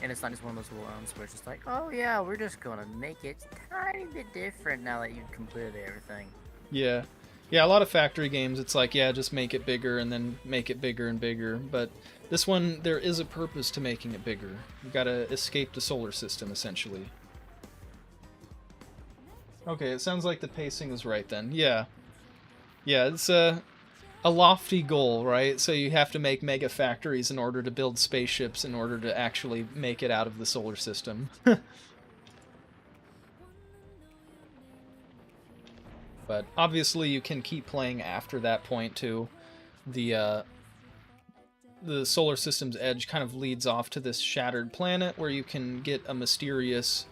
And it's not just one of those ones where it's just like, oh yeah, we're just gonna make it a tiny bit different now that you've completed everything. Yeah. Yeah, a lot of Factory games, it's like, yeah, just make it bigger and then make it bigger and bigger. But this one, there is a purpose to making it bigger. You gotta escape the solar system, essentially. Okay, it sounds like the pacing is right then. Yeah. Yeah, it's a lofty goal, right? So you have to make mega factories in order to build spaceships in order to actually make it out of the solar system. But obviously you can keep playing after that point too. The solar system's edge kind of leads off to this shattered planet where you can get a mysterious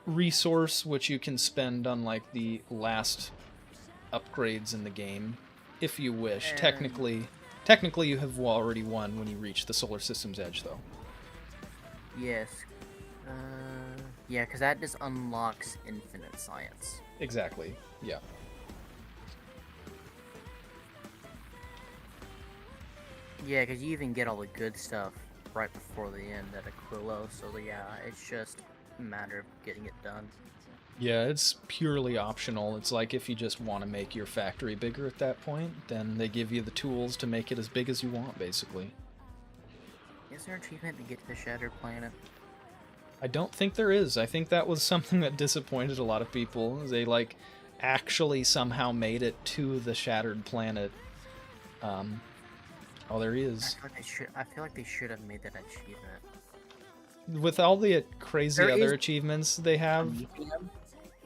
resource which you can spend on like the last upgrades in the game if you wish. And Technically you have already won when you reach the solar system's edge though. Yes. Yeah, because that just unlocks infinite science. Exactly. Yeah. Yeah, because you even get all the good stuff right before the end at Aquilo, so yeah, it's just a matter of getting it done. Yeah, it's purely optional. It's like if you just want to make your factory bigger at that point, then they give you the tools to make it as big as you want, basically. Is there an achievement to get to the Shattered Planet? I don't think there is. I think that was something that disappointed a lot of people. They, like, actually somehow made it to the Shattered Planet. Oh, there he is. I feel like they should have made that achievement. With all the crazy There other is- achievements they have...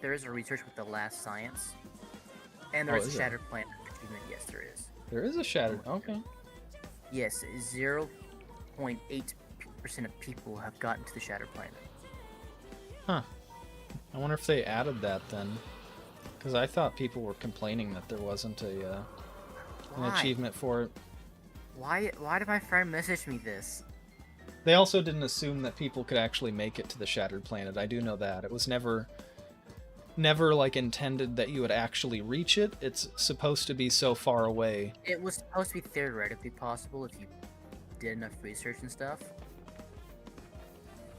There is a research with the last science. And Oh, there is is a there? Shattered Planet achievement. Yes, there is. There is a Shattered... Okay. Yes, 0.8% of people have gotten to the Shattered Planet. Huh. I wonder if they added that then. Because I thought people were complaining that there wasn't an Why? achievement for it. Why did my friend message me this? They also didn't assume that people could actually make it to the Shattered Planet. I do know that. It was never like intended that you would actually reach it. It's supposed to be so far away. It was supposed to be theoretically possible if you did enough research and stuff.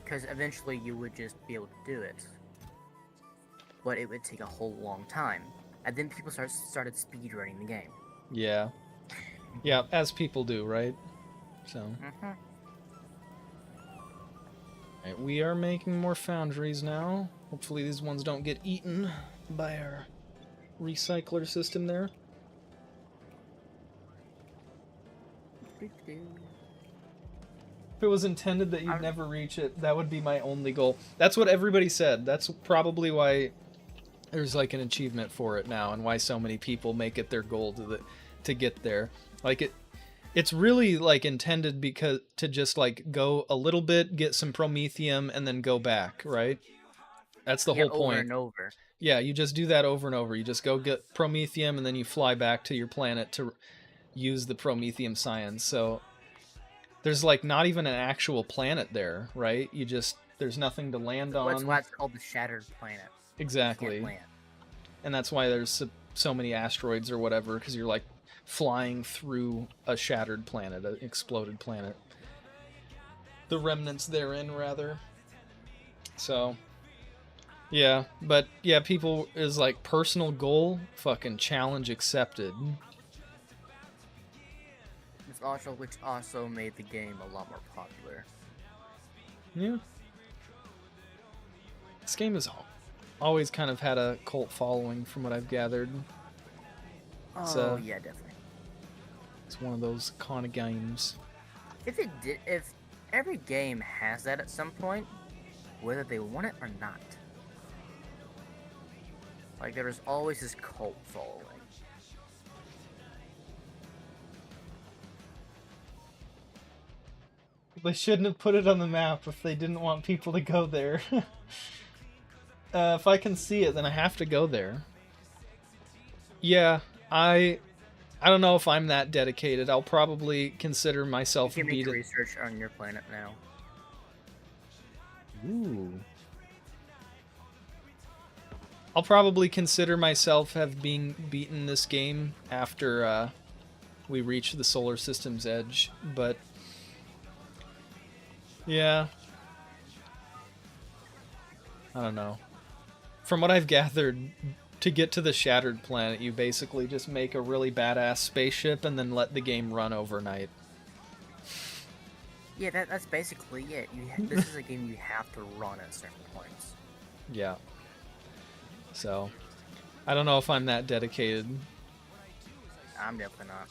Because eventually you would just be able to do it. But it would take a whole long time. And then people started speedrunning the game. Yeah. Yeah, as people do, right? So, Mm-hmm. right, we are making more foundries now. Hopefully these ones don't get eaten by our recycler system there. If it was intended that you'd never reach it, that would be my only goal. That's what everybody said. That's probably why there's like an achievement for it now, and why so many people make it their goal to get there. Like it's really like intended because to just like go a little bit, get some promethium, and then go back, right? That's the whole point. Over and over. Yeah, you just do that over and over. You just go get promethium, and then you fly back to your planet to use the promethium science. So there's like not even an actual planet there, right? There's nothing to land on. That's why it's called the Shattered Planet. You Exactly. can't land. And that's why there's so many asteroids or whatever, because you're like flying through a shattered planet, an exploded planet. The remnants therein, rather. So, yeah. But, yeah, people is like personal goal, fucking challenge accepted. Which also made the game a lot more popular. Yeah. This game has always kind of had a cult following, from what I've gathered. Oh, yeah, definitely. It's one of those kind of games. If every game has that at some point, whether they want it or not. Like there was always this cult following. They shouldn't have put it on the map if they didn't want people to go there. If I can see it, then I have to go there. Yeah, I don't know if I'm that dedicated. I'll probably consider myself You can make beat it. research on your planet now. Ooh. I'll probably consider myself have beaten this game after we reach the solar system's edge, but yeah, I don't know. From what I've gathered, to get to the Shattered Planet, you basically just make a really badass spaceship and then let the game run overnight. Yeah, that's basically it. This is a game you have to run at certain points. Yeah. So, I don't know if I'm that dedicated. I'm definitely not.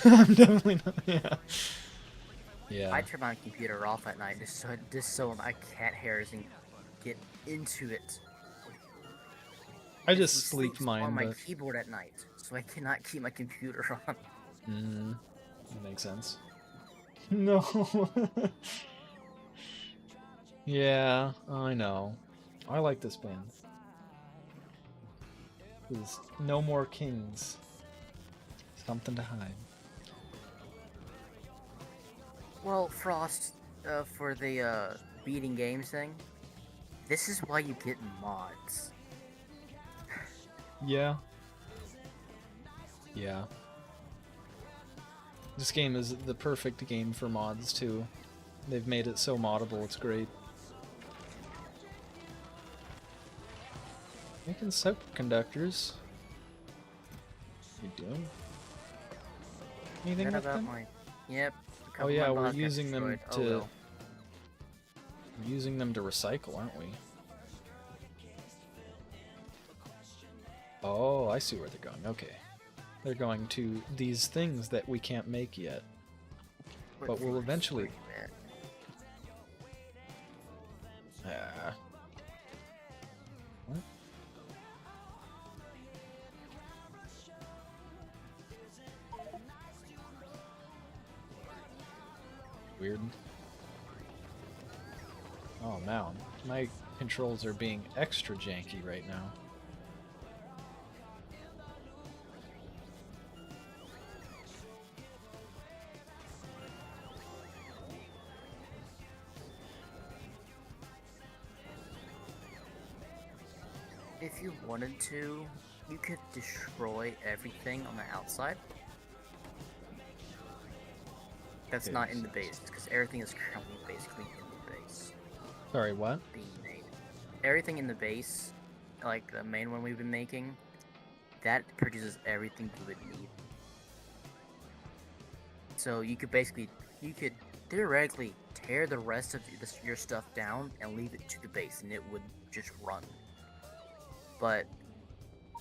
I'm definitely not. Yeah. Yeah. I turn my computer off at night just so my cat hairs can get into it. I It just sleep sleeps mine, on my but keyboard at night, so I cannot keep my computer on. that makes sense. No. Yeah, I know. I like this band. There's no more kings. Something to hide. Well, Frost, for the beating games thing, this is why you get mods. Yeah. Yeah. This game is the perfect game for mods, too. They've made it so moddable, it's great. Making superconductors. You doing? Anything with them? Yep. a Oh couple of yeah, my we're bots got using them destroyed. to... Oh, well. Using them to recycle, aren't we? Oh, I see where they're going. Okay. They're going to these things that we can't make yet. What But we'll things? eventually... Where you at? Ah. What? Weird. Oh, now my controls are being extra janky right now. If you wanted to, you could destroy everything on the outside. That's Okay, not in the base, because everything is currently basically in the base Sorry, what? being made. Everything in the base, like the main one we've been making, that produces everything you would need. So you could theoretically tear the rest of your stuff down and leave it to the base, and it would just run. But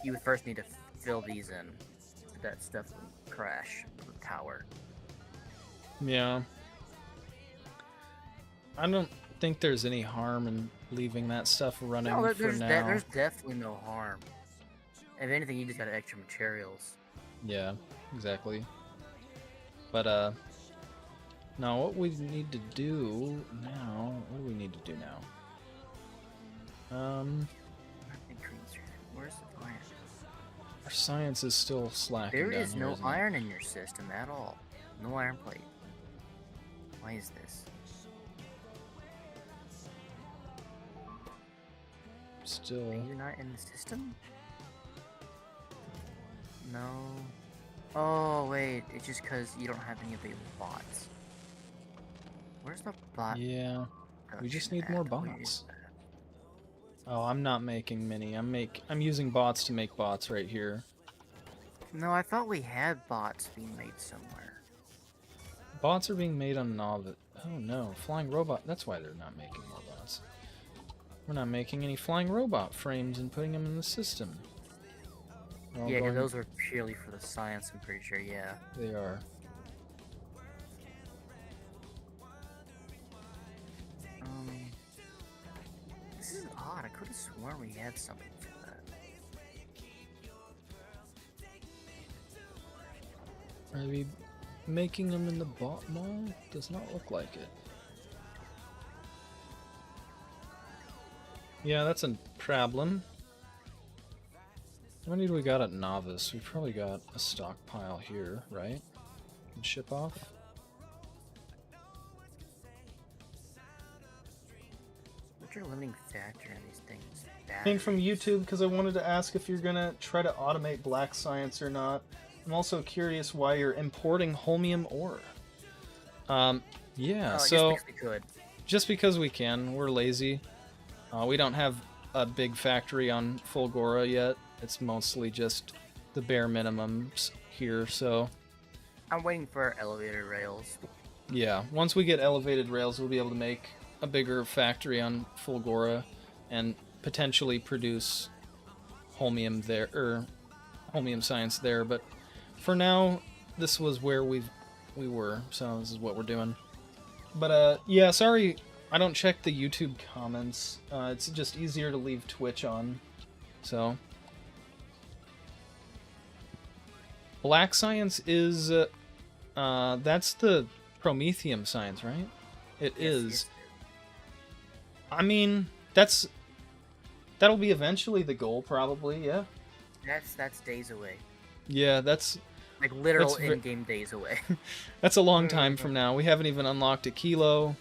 you would first need to fill these in, so that stuff would crash the tower. Yeah. I don't think there's any harm in leaving that stuff running No, for now. there's definitely no harm. If anything, you just got extra materials. Yeah, exactly. But, now what we need to do now... What do we need to do now? Where's the iron? Our science is still slacking There down is here, no isn't it? iron in your system at all. No iron plate. Why is this? Still... Are you not in the system? No. Oh, wait. It's just because you don't have any available bots. Where's the bot? Yeah. We just production need more at? Where bots. is that? Oh, I'm not making many. I'm using bots to make bots right here. No, I thought we had bots being made somewhere. Bots are being made on Novice. Oh no, flying robot. That's why they're not making more bots. We're not making any flying robot frames and putting them in the system. They're all Yeah, going- those were purely for the science, I'm pretty sure, yeah. They are. This is odd. I could have sworn we had something for that. Are we making them in the bot mall? Does not look like it. Yeah, that's a problem. How many do we got at Novice? We've probably got a stockpile here, right? Can ship off. What's your limiting factor in these things? Came from Batteries. YouTube because I wanted to ask if you're gonna try to automate black science or not. I'm also curious why you're importing holmium ore. Yeah, so Just because we could. just because we can, we're lazy. We don't have a big factory on Fulgora yet. It's mostly just the bare minimums here, so I'm waiting for elevator rails. yeah. Once we get elevated rails, we'll be able to make a bigger factory on Fulgora and potentially produce holmium there, or holmium science there, but for now, this was where we were, so this is what we're doing. But, yeah, sorry, I don't check the YouTube comments. It's just easier to leave Twitch on, so. Black science is, that's the promethium science, right? It is. Yes. I mean, that'll be eventually the goal, probably, yeah. That's days away. Yeah, that's Like literal That's in-game days away. a long time from now. We haven't even unlocked a kilo.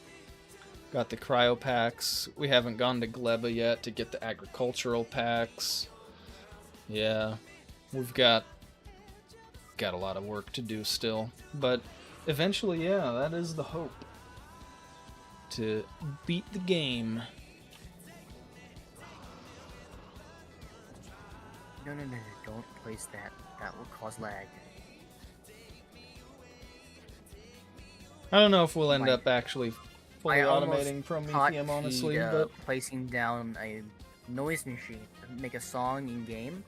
Got the cryo packs. We haven't gone to Gleba yet to get the agricultural packs. Yeah, we've got a lot of work to do still, but eventually, yeah, that is the hope. To beat the game. No, don't place that. That will cause lag. I don't know if we'll end My- up actually fully I almost automating Promethium, honestly, but placing down a noise machine to make a song in game,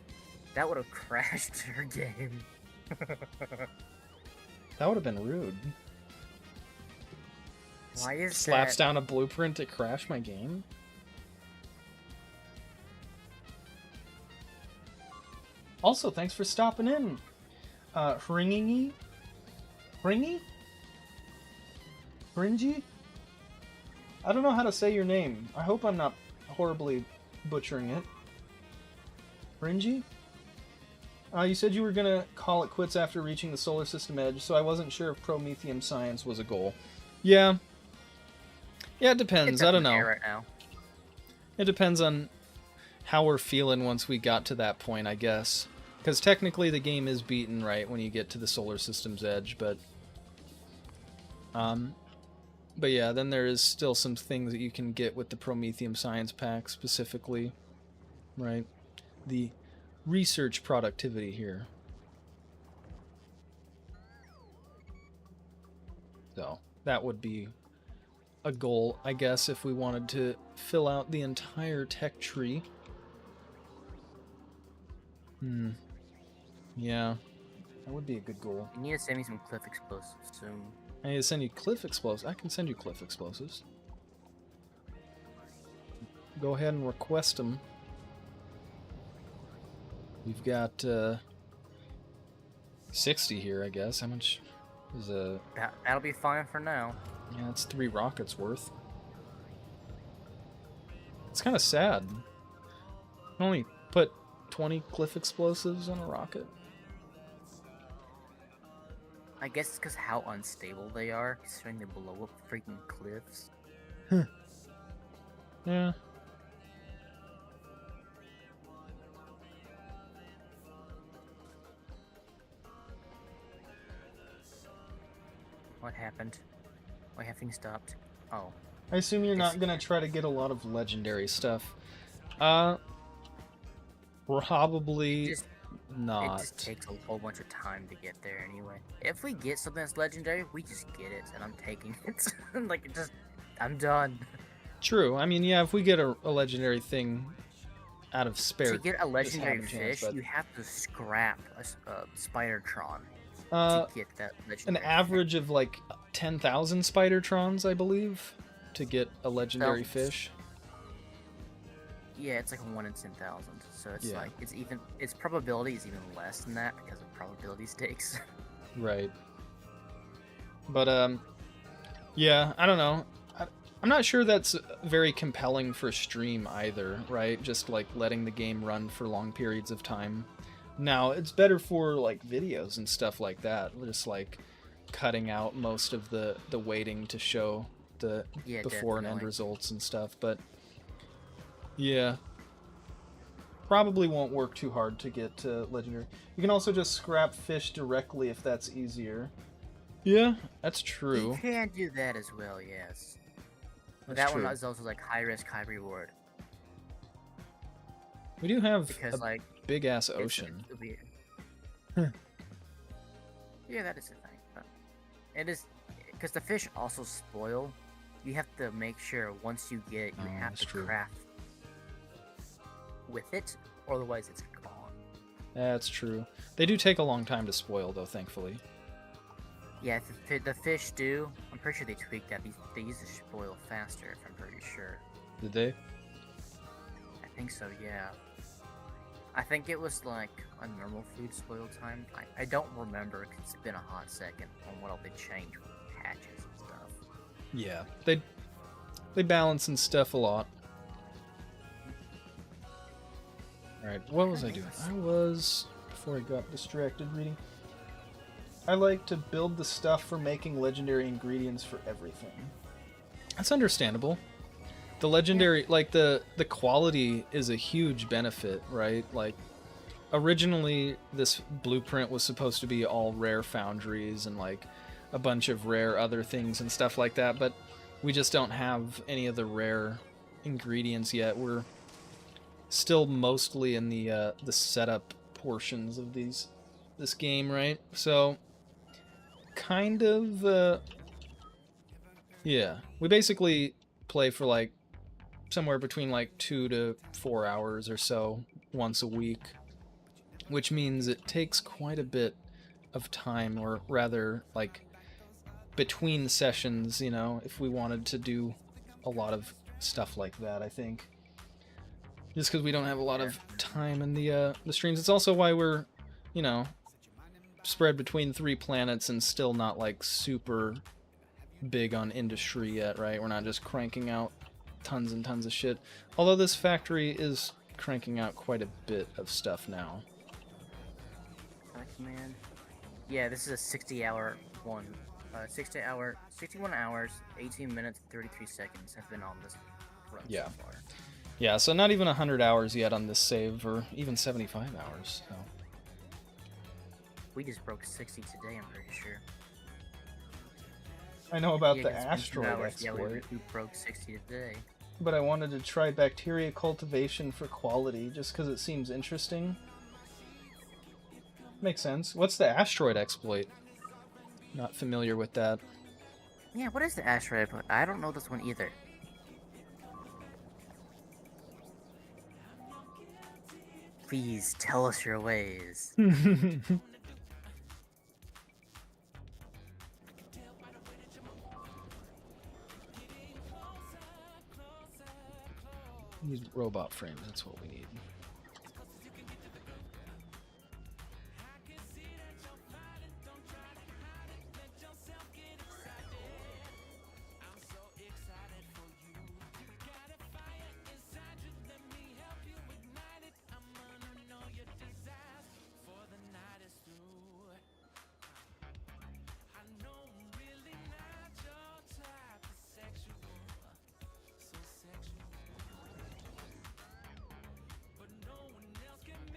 that would have crashed your game. that would have been rude. Why is Slaps that? down a blueprint to crash my game? Also, thanks for stopping in. Hringy? Hringy? Hringy? I don't know how to say your name. I hope I'm not horribly butchering it. Hringy? You said you were gonna call it quits after reaching the solar system edge, so I wasn't sure if Promethium science was a goal. Yeah. Yeah, it depends. It's I up don't in the know. air right now. It depends on how we're feeling once we got to that point, I guess. Because technically the game is beaten, right, when you get to the solar system's edge, but yeah, then there is still some things that you can get with the Promethium Science Pack specifically, right? The research productivity here. So, that would be a goal, I guess, if we wanted to fill out the entire tech tree. Yeah, that would be a good goal. You need to send me some cliff explosives soon. I need to send you cliff explosives. I can send you cliff explosives. Go ahead and request them. We've got 60 here, I guess. How much is a... That'll be fine for now. Yeah, it's 3 rockets worth. It's kind of sad. Only put 20 cliff explosives on a rocket. I guess it's because how unstable they are, considering they blow up freaking cliffs. Yeah. What happened? Why have things stopped? Oh. I assume you're not gonna try to get a lot of legendary stuff. Probably Just- not. It just takes a whole bunch of time to get there anyway. If we get something that's legendary, we just get it, and I'm taking it. Like, it just... I'm done. True. I mean, yeah, if we get a legendary thing out of spare... To get a legendary having a chance, fish, but- you have to scrap a Spidertron Uh, to get that an legendary average of like 10,000 Spidertrons, I believe, to get a legendary Sounds- fish. Yeah, it's like 1 in 10,000. So it's Yeah. like its probability is even less than that because of probability stakes. Right. But yeah, I don't know. I'm not sure that's very compelling for stream either, right? Just like letting the game run for long periods of time. Now, it's better for like videos and stuff like that. Just like cutting out most of the waiting to show the Yeah, before and end definitely. results and stuff. But yeah, probably won't work too hard to get to legendary. You can also just scrap fish directly if that's easier. Yeah, that's You true. can do that as well, yes. But That's that one true. is also like high risk, high reward. We do have Because a like big ass it's ocean. it'll be... Huh. Yeah, that is a thing. But it is because the fish also spoil. You have to make sure once you get it, you have that's to true. craft with it, or otherwise it's gone. That's true. They do take a long time to spoil, though, thankfully. Yeah, the fish do. I'm pretty sure they tweaked that. They used to spoil faster, if I'm pretty sure. Did they? I think so, yeah. I think it was like a normal food spoil time. I don't remember because it's been a hot second on what all they changed with patches and stuff. Yeah. They balance and stuff a lot. Alright, what was I doing? I was, before I got distracted reading, I like to build the stuff for making legendary ingredients for everything. That's understandable. The legendary, like the quality is a huge benefit, right? Like originally this blueprint was supposed to be all rare foundries and like a bunch of rare other things and stuff like that, but we just don't have any of the rare ingredients yet. We're still mostly in the setup portions of this game, right? So kind of yeah, we basically play for like somewhere between like 2 to 4 hours or so once a week, which means it takes quite a bit of time, or rather like between sessions, you know, if we wanted to do a lot of stuff like that, I think. Just because we don't have a lot of time in the streams. It's also why we're, you know, spread between 3 planets and still not like super big on industry yet, right? We're not just cranking out tons and tons of shit. Although this factory is cranking out quite a bit of stuff now. Man. Yeah, this is a 60-hour one. 61 hours, 18 minutes, 33 seconds have been on this run so far. Yeah, so not even 100 hours yet on this save, or even 75 hours. So. We just broke 60 today, I'm pretty sure. I know about the it's been 2 asteroid hours. exploit. Yeah, we broke 60 today. But I wanted to try bacteria cultivation for quality, just because it seems interesting. Makes sense. What's the asteroid exploit? Not familiar with that. Yeah, what is the asteroid? I don't know this one either. Please tell us your ways. These robot frames, that's what we need.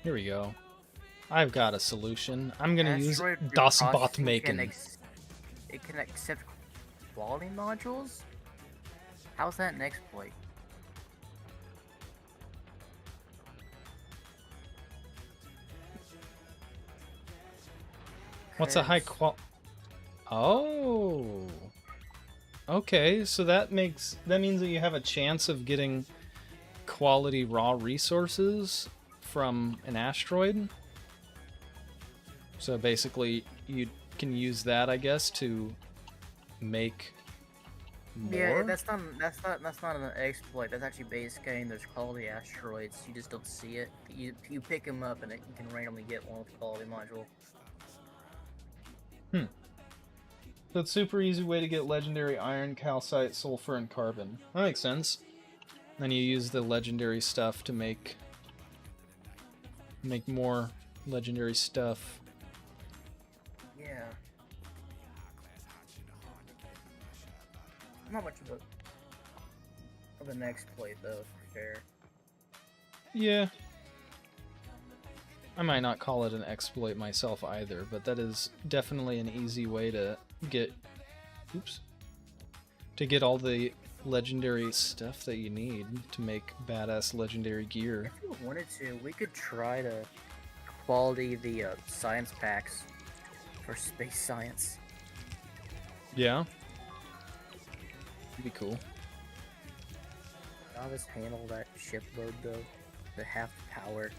Here we go. I've got a solution. I'm gonna use Das Botmaken. It can accept quality modules? How's that an exploit? What's a high qual? Oh. Okay, so that means that you have a chance of getting quality raw resources from an asteroid. So basically, you can use that, I guess, to make more. Yeah, that's not an exploit. That's actually base game. There's quality asteroids. You just don't see it. You pick them up and you can randomly get one with quality module. Hmm. So it's super easy way to get legendary iron, calcite, sulfur, and carbon. That makes sense. Then you use the legendary stuff to make more legendary stuff. Yeah. Not much of an exploit though, for fair. Yeah. I might not call it an exploit myself either, but that is definitely an easy way to get all the legendary stuff that you need to make badass legendary gear. If we wanted to, we could try to quality the science packs for space science. Yeah. That'd be cool. I'll just handle that shipload though, to half the power.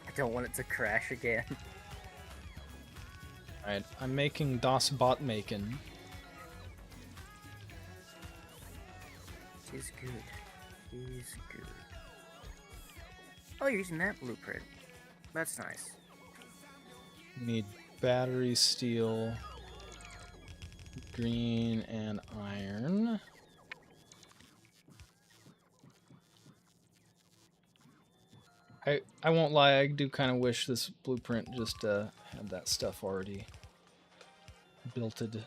I don't want it to crash again. Alright, I'm making Das Bot Maken. He's good. He's good. Oh, you're using that blueprint. That's nice. Need battery, steel, green, and iron. I won't lie, I do kind of wish this blueprint just had that stuff already builted.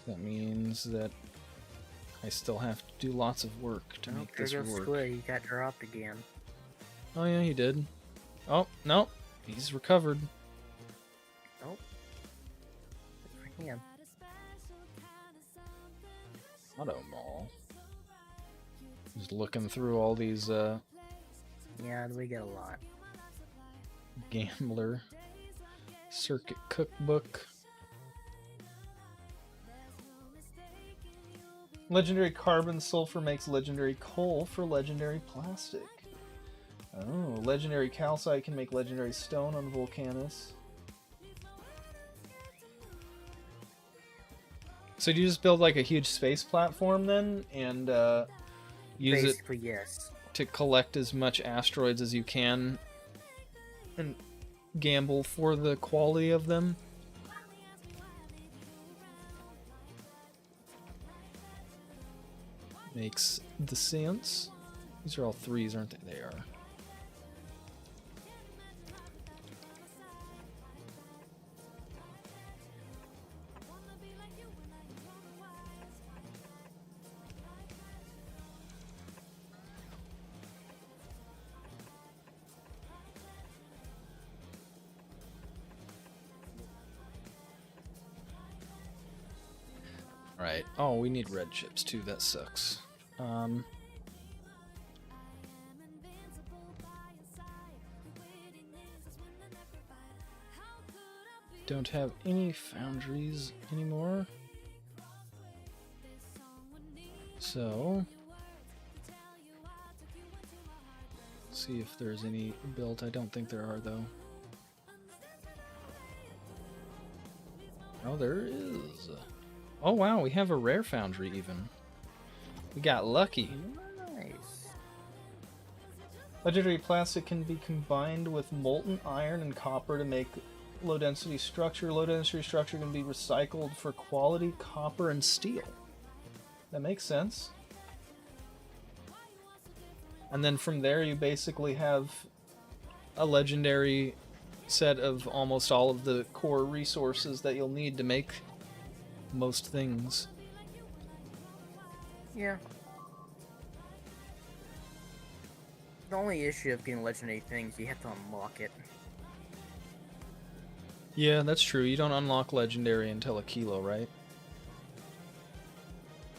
That means that I still have to do lots of work to make this there goes work. Squid. He got dropped again. Oh yeah, he did. Oh, no, he's recovered. Nope. Good for him. Auto Mall. Just looking through all these Yeah, we get a lot. Gambler Circuit Cookbook. Legendary carbon sulfur makes legendary coal for legendary plastic. Oh, legendary calcite can make legendary stone on Volcanus. So do you just build like a huge space platform then, and use Basically, yes. it to collect as much asteroids as you can, and gamble for the quality of them? Makes the sense. These are all threes, aren't they? They are. Right. Oh, we need red chips too. That sucks. Don't have any foundries anymore. So, see if there's any built. I don't think there are though. Oh, there is. Oh wow, we have a rare foundry even. We got lucky. Nice. Legendary plastic can be combined with molten iron and copper to make low density structure. Low density structure can be recycled for quality copper and steel. That makes sense. And then from there you basically have a legendary set of almost all of the core resources that you'll need to make most things. Yeah. The only issue of getting legendary things, you have to unlock it. Yeah, that's true. You don't unlock legendary until a kilo, right?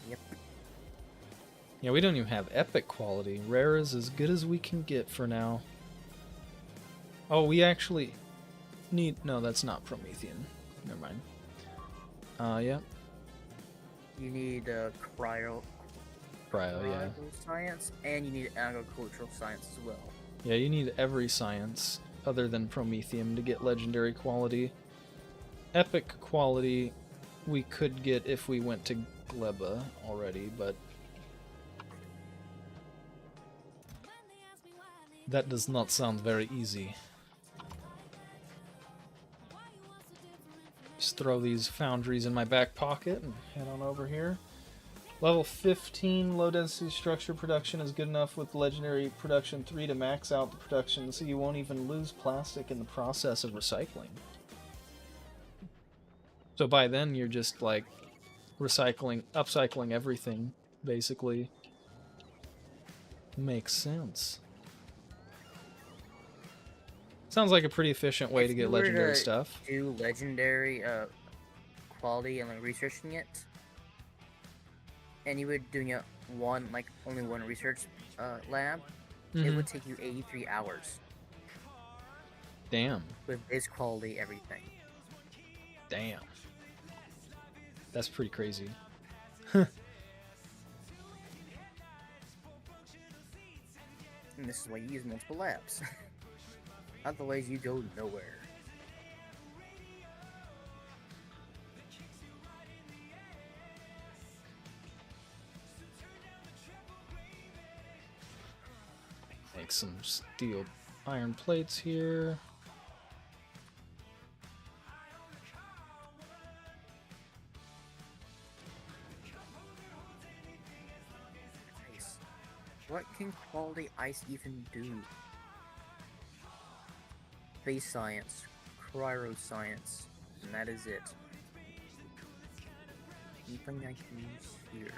Yep. Yeah, we don't even have epic quality. Rare is as good as we can get for now. Oh, we actually need... No, that's not Promethean. Never mind. Yeah. You need cryo Yeah. science, and you need agricultural science as well. Yeah, you need every science other than Prometheum to get legendary quality. Epic quality we could get if we went to Gleba already, but That does not sound very easy. Just throw these foundries in my back pocket and head on over here. Level 15 low density structure production is good enough with legendary production 3 to max out the production so you won't even lose plastic in the process of recycling. So by then you're just like upcycling everything, basically. Makes sense. Sounds like a pretty efficient way to get legendary stuff. Do legendary quality and like researching it, and you were doing it only one research lab, it would take you 83 hours. Damn. With this quality, everything. Damn. That's pretty crazy. And this is why you use multiple labs. Otherwise, you go nowhere. Make some steel iron plates here. Nice. What can quality ice even do? Space science, cryoscience, and that is it. Anything I can use here.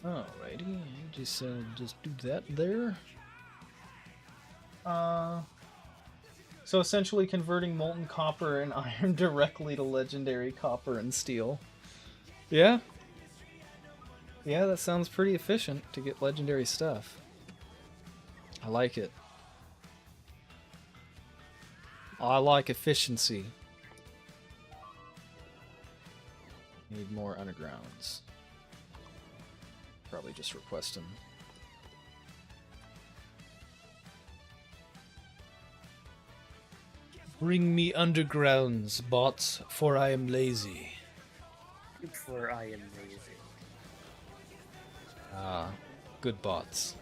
Alrighty, just do that there. So essentially converting molten copper and iron directly to legendary copper and steel. Yeah? Yeah, that sounds pretty efficient to get legendary stuff. I like it. I like efficiency. Need more undergrounds. Probably just request them. Bring me undergrounds, bots, for I am lazy. For I am lazy. Ah, good bots.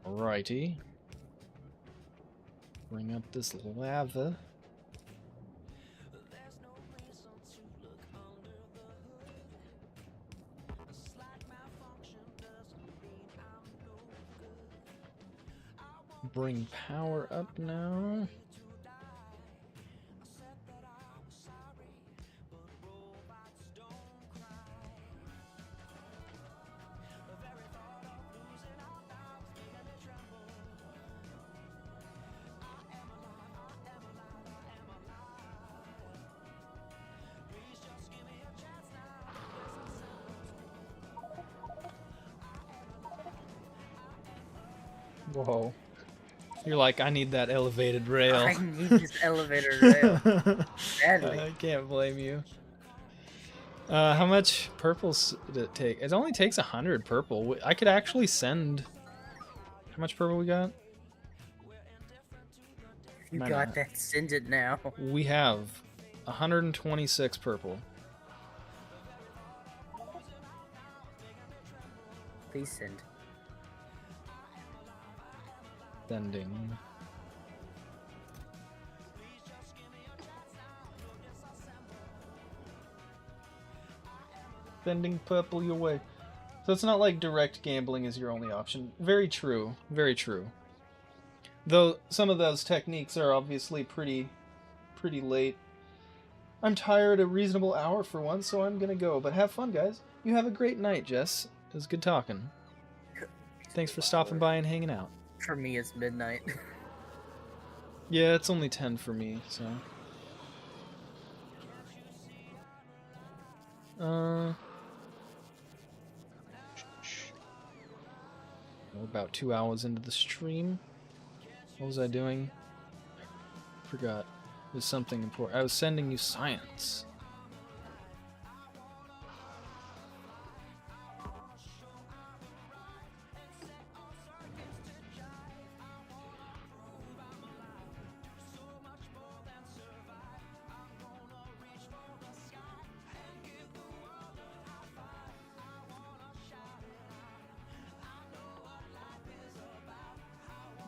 Alrighty. Bring up this lava. Bring power up now. Whoa. You're like, I need that elevated rail. I need this elevator rail. Badly. I can't blame you. How much purples did it take? It only takes 100 purple. I could actually send... How much purple we got? You got that, send it now. We have 126 purple. Please send. Sending. Sending purple your way. So it's not like direct gambling is your only option. Very true. Very true. Though some of those techniques are obviously pretty late. I'm tired a reasonable hour for once, so I'm gonna go. But have fun, guys. You have a great night, Jess. It was good talking. Thanks for stopping by and hanging out. For me, it's midnight. Yeah, it's only 10 for me, so. We're about 2 hours into the stream. What was I doing? Forgot. It was something important. I was sending you science.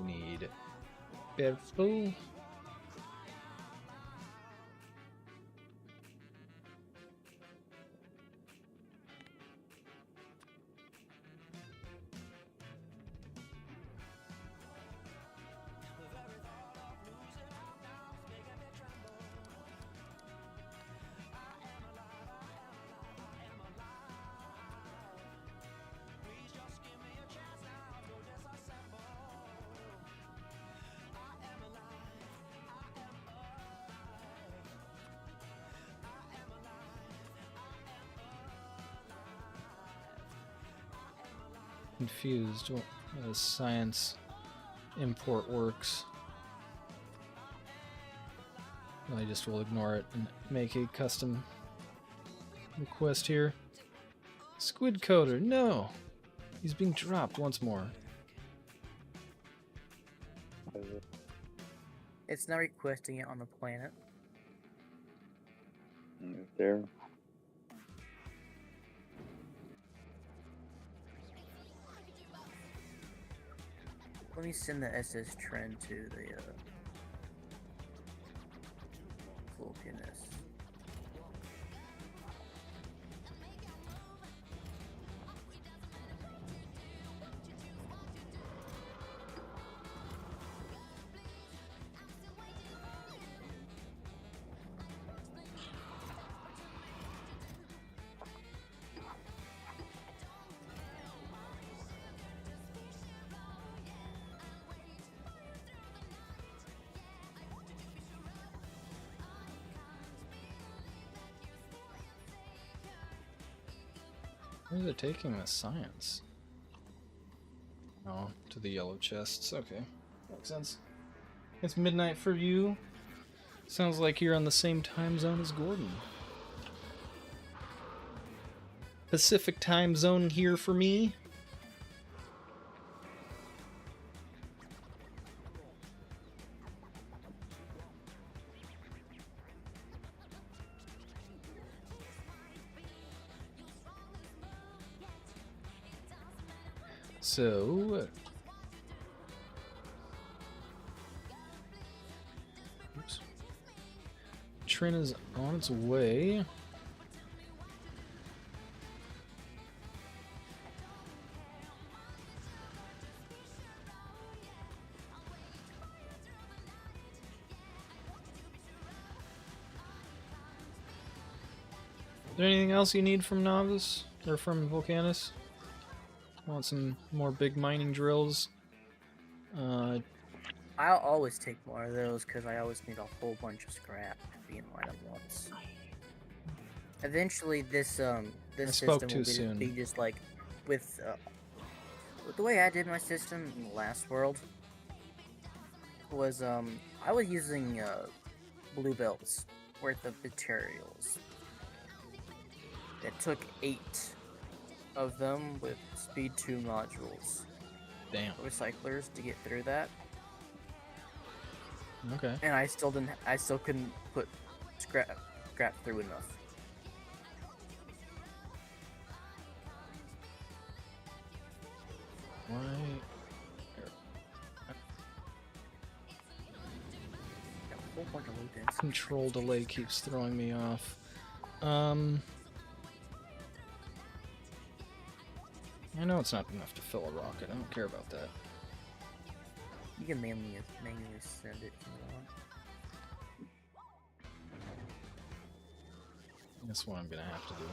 Need purple. Confused how the science import works. I just will ignore it and make a custom request here. Squid coder, no! He's being dropped once more. It's not requesting it on the planet. Right there. Let me send the SS trend to the Vulcanist. Where's it taking the science? Oh, to the yellow chests. Okay, makes sense. It's midnight for you. Sounds like you're on the same time zone as Gordon. Pacific time zone here for me. So, oops. Train is on its way. Is there anything else you need from Novice or from Volcanus? Want some more big mining drills? I'll always take more of those because I always need a whole bunch of scrap being mined at once. Eventually, this spoke system too will soon. be just like with the way I did my system in the last world was I was using blue belts worth of materials. It took 8 of them with speed 2 modules. Damn. Recyclers to get through that. Okay. And I still couldn't put scrap through enough. Why? Got a whole bunch of loot in. Control delay keeps throwing me off. I know it's not enough to fill a rocket. I don't care about that. You can manually send it if you want. That's what I'm gonna have to do.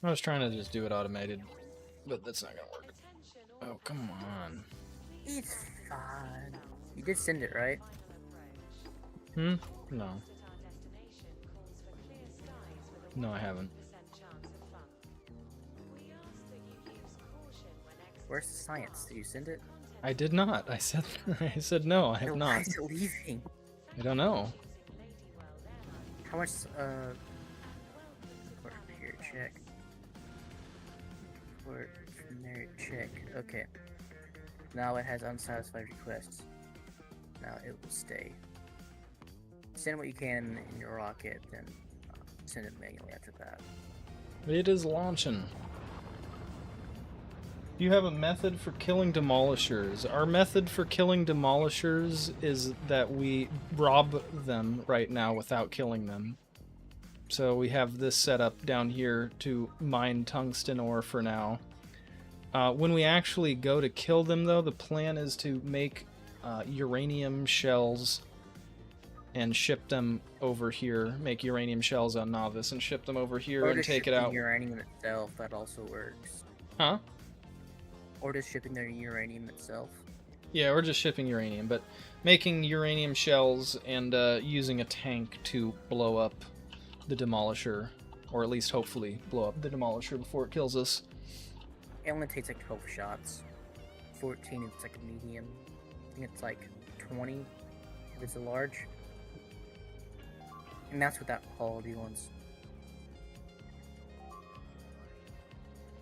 I was trying to just do it automated, but that's not gonna work. Oh, come on. It's fine. You did send it, right? Hmm? No. No, I haven't. Where's the science? Did you send it? I did not. I said I said no, I have Then not. Why is it leaving? I don't know. How much, Port here, check. Port from there, check. Okay. Now it has unsatisfied requests. Now it will stay. Send what you can in your rocket, then send it manually after that. It is launching. You have a method for killing demolishers. Our method for killing demolishers is that we rob them right now without killing them. So we have this set up down here to mine tungsten ore for now. When we actually go to kill them, though, the plan is to make uranium shells and ship them over here. Make uranium shells on Novice and ship them over here Or and just take it shipping out. uranium itself, that also works. Huh? Or just shipping their uranium itself. Yeah, we're just shipping uranium, but making uranium shells and using a tank to blow up the demolisher, or at least hopefully blow up the demolisher before it kills us. It only takes like 12 shots. 14 if it's like a medium. I think it's like 20 if it's a large. And that's without quality ones.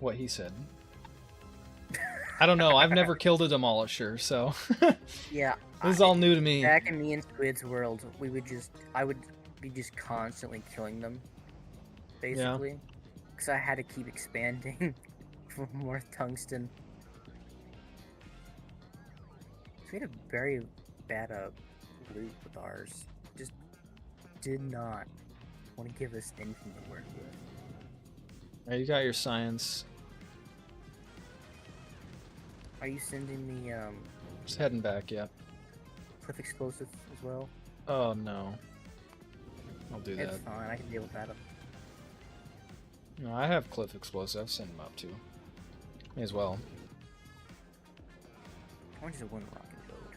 What he said. I don't know. I've never killed a demolisher, so Yeah. this is all new to me. Back in me and Squid's world, I would be just constantly killing them, basically, because I had to keep expanding for more tungsten. So we had a very bad loop with ours. Just did not want to give us anything to work with. Alright, you got your science. Are you sending me Just heading back, yeah. cliff explosives as well? Oh no. I'll do that. It's fine. I can deal with that. No, I have cliff explosives. I'll send them up too. May as well. I want you to win rocket load.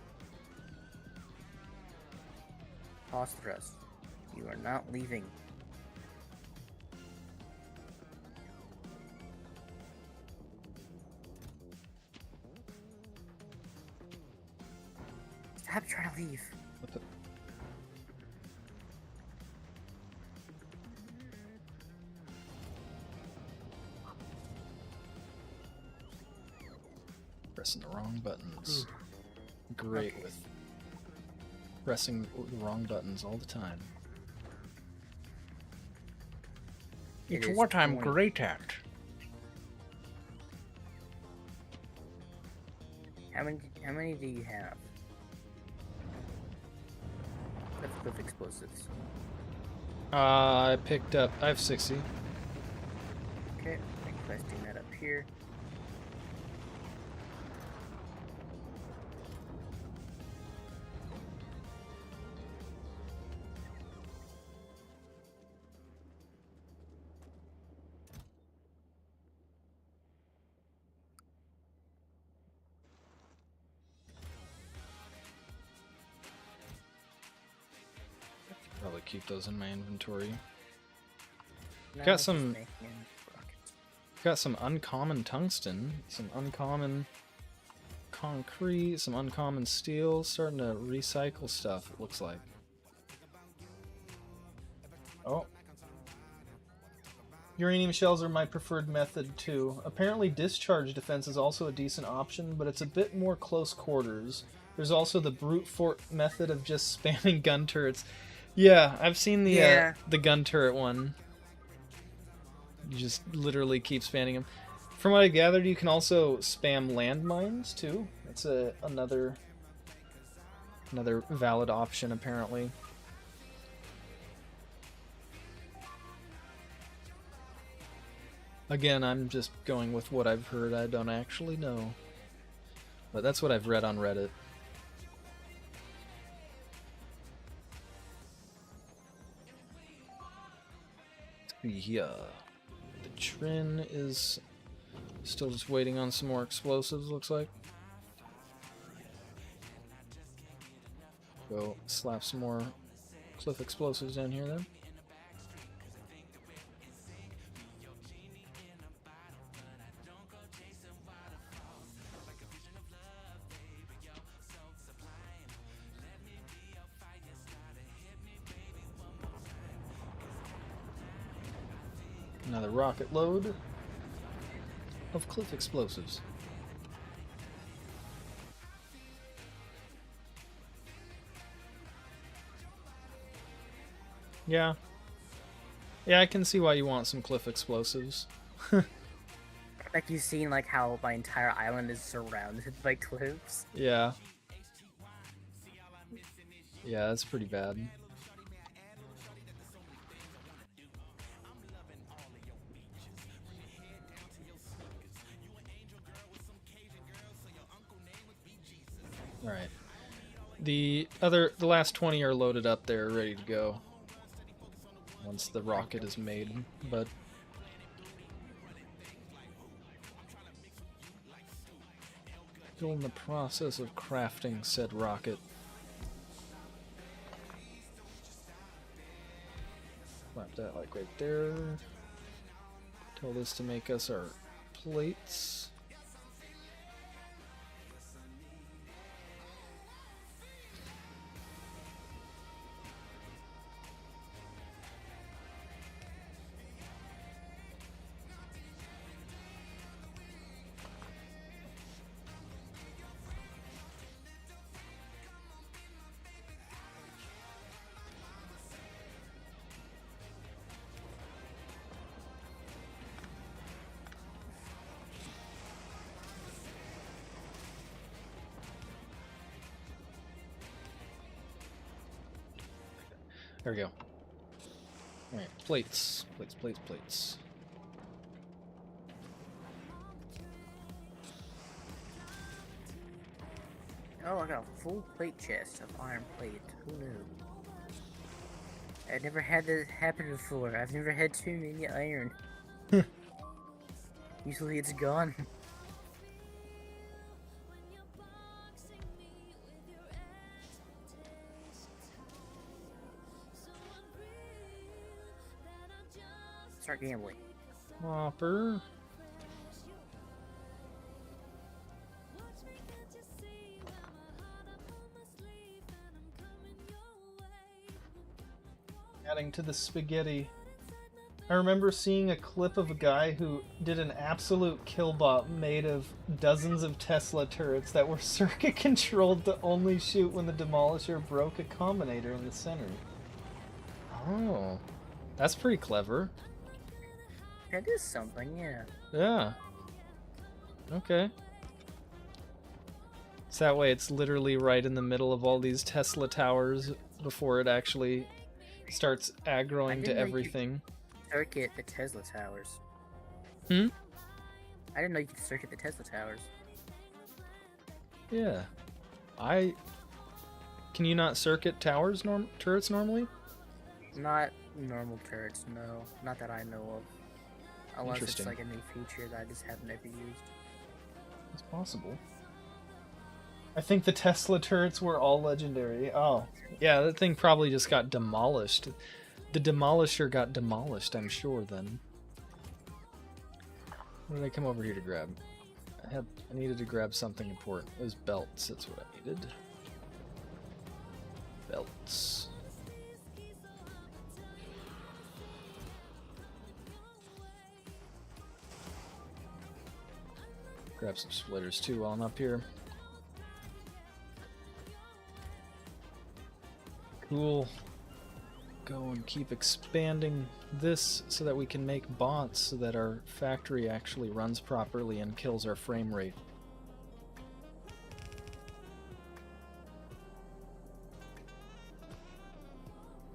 Pause thrust. You are not leaving. Stop trying to leave. What the? Pressing the wrong buttons. Great Okay. with pressing the wrong buttons all the time. It It's is what I'm 20. great at. How many do you have? That's cliff explosives. I picked up. I have 60. Okay, requesting that up here. Probably keep those in my inventory. Now Got it's just some- making rockets. Got some uncommon tungsten, some uncommon concrete, some uncommon steel. Starting to recycle stuff, it looks like. Oh. Uranium shells are my preferred method too. Apparently discharge defense is also a decent option, but it's a bit more close quarters. There's also the brute force method of just spamming gun turrets. Yeah, I've seen the gun turret one. You just literally keep spamming them. From what I gathered, you can also spam landmines too. That's another valid option apparently. Again, I'm just going with what I've heard. I don't actually know. But that's what I've read on Reddit. Yeah. The Trin is still just waiting on some more explosives, looks like. go slap some more cliff explosives down here then. Another rocket load of cliff explosives. Yeah. Yeah, I can see why you want some cliff explosives. Like you've seen like how my entire island is surrounded by cliffs. Yeah. Yeah, that's pretty bad. Alright. The last 20 are loaded up there, ready to go. Once the rocket is made, but still in the process of crafting said rocket. Slap that like right there. Tell this to make us our plates. There we go. Alright, plates. Plates. Oh, I got a full plate chest of iron plate. Who knew? I've never had that happen before. I've never had too many iron. Usually it's gone. Start gambling. Whopper. Adding to the spaghetti. I remember seeing a clip of a guy who did an absolute killbot made of dozens of Tesla turrets that were circuit controlled to only shoot when the demolisher broke a combinator in the center. Oh, that's pretty clever. That is something, yeah. Yeah. Okay. So that way it's literally right in the middle of all these Tesla towers before it actually starts aggroing to everything. Circuit the Tesla towers. Hmm? I didn't know you could circuit the Tesla towers. Yeah. Can you not circuit turrets normally? Not normal turrets, no. Not that I know of. Unless it's Interesting. like a new feature that I just haven't ever used. It's possible. I think the Tesla turrets were all legendary. Oh, yeah, that thing probably just got demolished. The demolisher got demolished, I'm sure, then. What did I come over here to grab? I needed to grab something important. It was belts, that's what I needed. Belts. Grab some splitters too while I'm up here. Cool. Go and keep expanding this so that we can make bots so that our factory actually runs properly and kills our frame rate.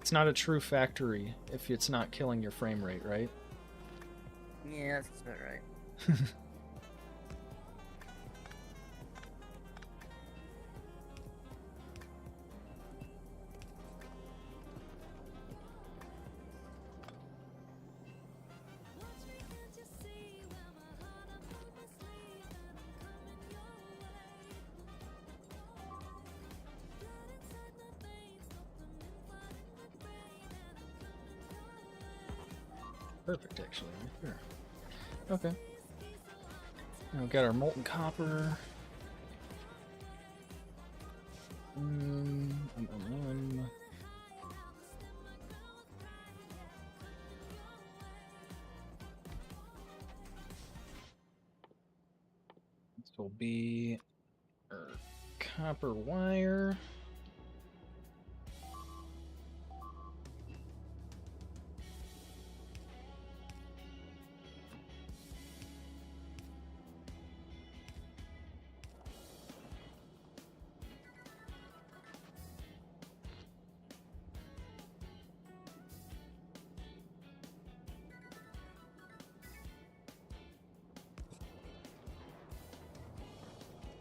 It's not a true factory if it's not killing your frame rate, right? Yeah, that's about right. perfect, actually. Right there. Okay. Now we've got our molten copper. This will be our copper wire.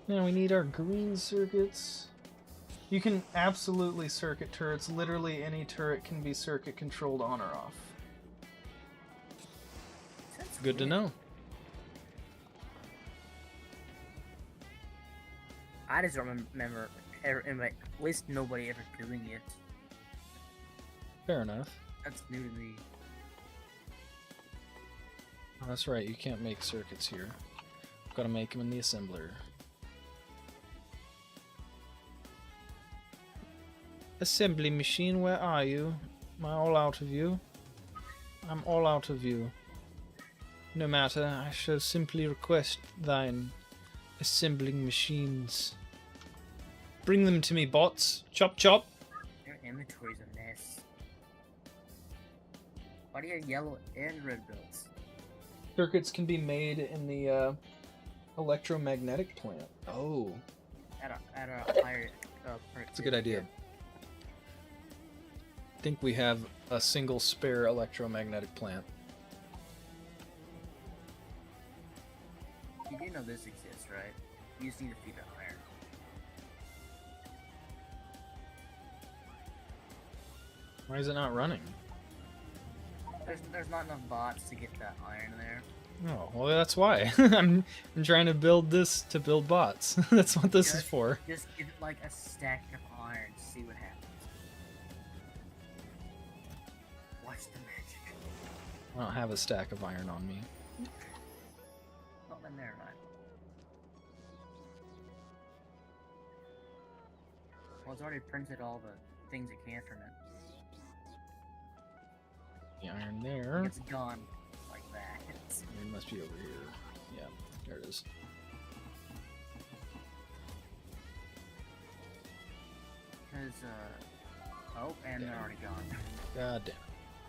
Now we need our green circuits. You can absolutely circuit turrets. Literally any turret can be circuit controlled on or off. That's Good to weird. know. I just don't remember ever, at least nobody ever doing it. Fair enough. That's new to me. Oh, that's right, you can't make circuits here. Gotta make them in the assembler. Assembly machine, where are you? Am I all out of you? I'm all out of you. No matter, I shall simply request thine assembling machines. Bring them to me, bots. Chop chop. Their inventory's a mess. Why do you have yellow and red builds? Circuits can be made in the electromagnetic plant. Oh, At a higher that's a good idea. I think we have a single spare electromagnetic plant. You do know this exists, right? You just need to feed it iron. Why is it not running? There's not enough bots to get that iron there. Oh, well, that's why. I'm trying to build this to build bots. That's what this is for. Just give it like a stack of iron to see what happens. Watch the magic. I don't have a stack of iron on me. Not in there, right? Well, it's already printed all the things it can from it. The iron there. It's gone like that. It must be over here. Yeah, there it is. Because, oh, and they're already gone. God damn.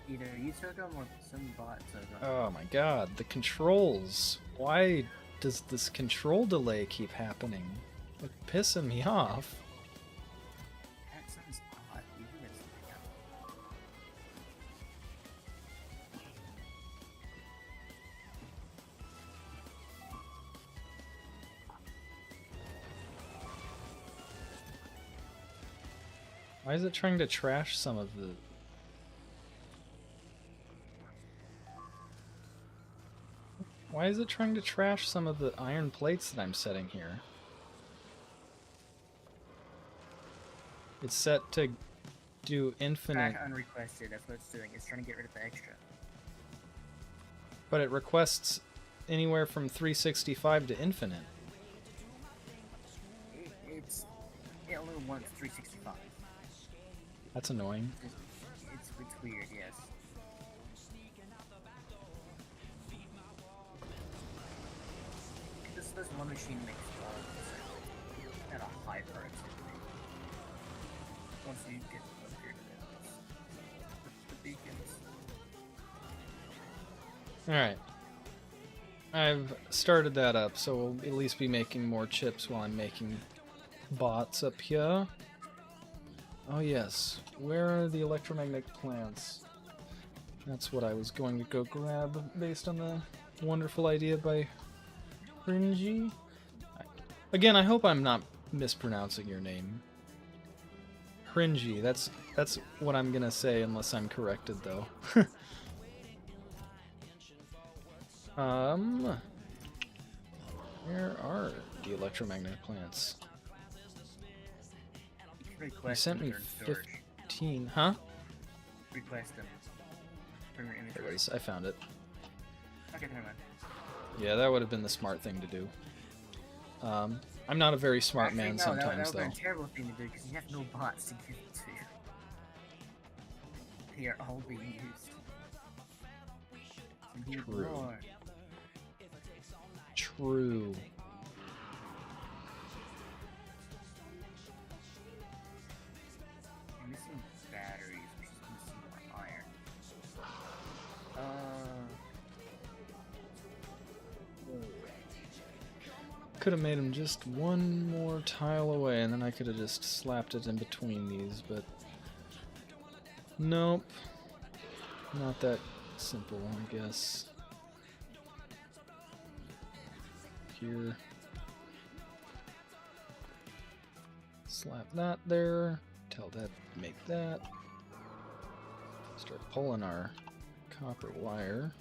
Either you took them or some bot took them. Oh my god, the controls. Why does this control delay keep happening? It's pissing me off. That sounds odd. You think it's something else. Why is it trying to trash some of the... Why is it trying to trash some of the iron plates that I'm setting here? It's set to do infinite, Track unrequested, that's what it's doing. It's trying to get rid of the extra. but it requests anywhere from 365 to infinite. It only wants 365. That's annoying. It's weird, yes. This one machine makes a lot of sense at a high productivity. Once you get up here to the beacons. Alright. I've started that up, so we'll at least be making more chips while I'm making bots up here. Oh yes, where are the electromagnetic plants? That's what I was going to go grab based on the wonderful idea by Cringy. Again, I hope I'm not mispronouncing your name. Cringy, that's what I'm gonna say unless I'm corrected though. Where are the electromagnetic plants? You Request sent them me during storage. 15, huh? Request them from your There inventory. it is. I found it. Okay, never mind. Yeah, that would have been the smart thing to do. I'm not a very smart Actually, man no, sometimes, that would have though. been a terrible thing to do because you have no bots to give it to. They are all being used. You need True. more. True. I'm missing batteries, which is missing more iron. Could have made him just one more tile away, and then I could have just slapped it in between these, but nope. Not that simple, I guess. Here. Slap that there. Tell that to make that. Start pulling our copper wire.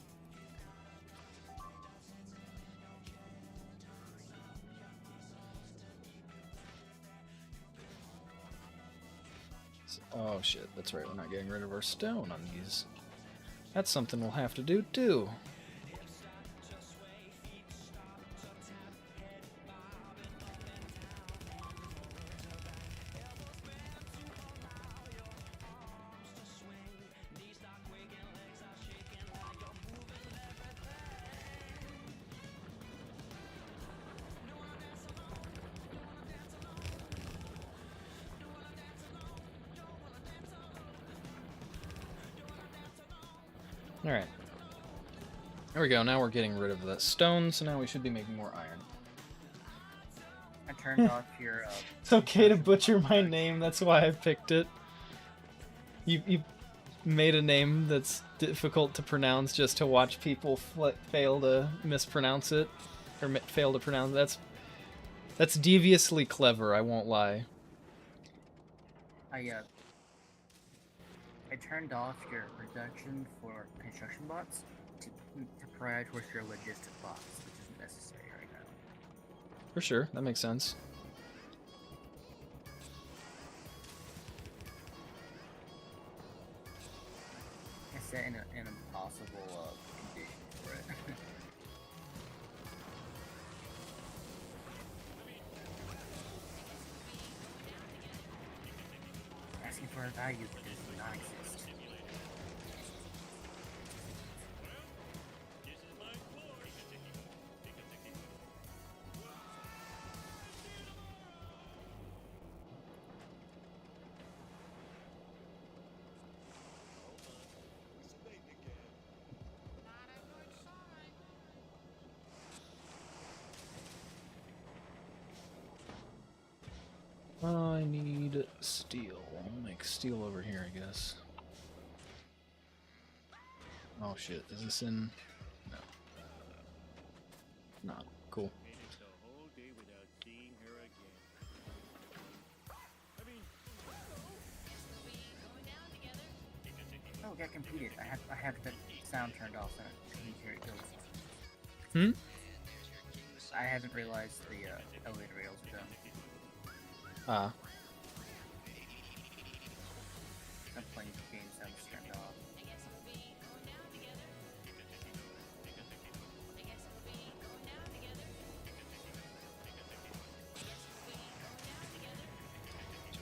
Oh shit, that's right, we're not getting rid of our stone on these. That's something we'll have to do too. Alright. There we go, now we're getting rid of the stone, so now we should be making more iron. I turned off your. It's okay to butcher my name, that's why I picked it. You made a name that's difficult to pronounce just to watch people fail to mispronounce it. Or fail to pronounce it. That's deviously clever, I won't lie. I turned off your production for construction bots to prioritize your logistic bots, which isn't necessary right now. For sure, that makes sense. I set in an impossible condition for it. Asking for a value that does not exist. I need steel. I'll make steel over here, I guess. Oh shit, is this in? No. Not. Cool. Oh, got completed. I have the sound turned off, so I can hear it goes. Hmm? I haven't realized the elevator rails are done. Ah. I'm playing the game sound is turned off.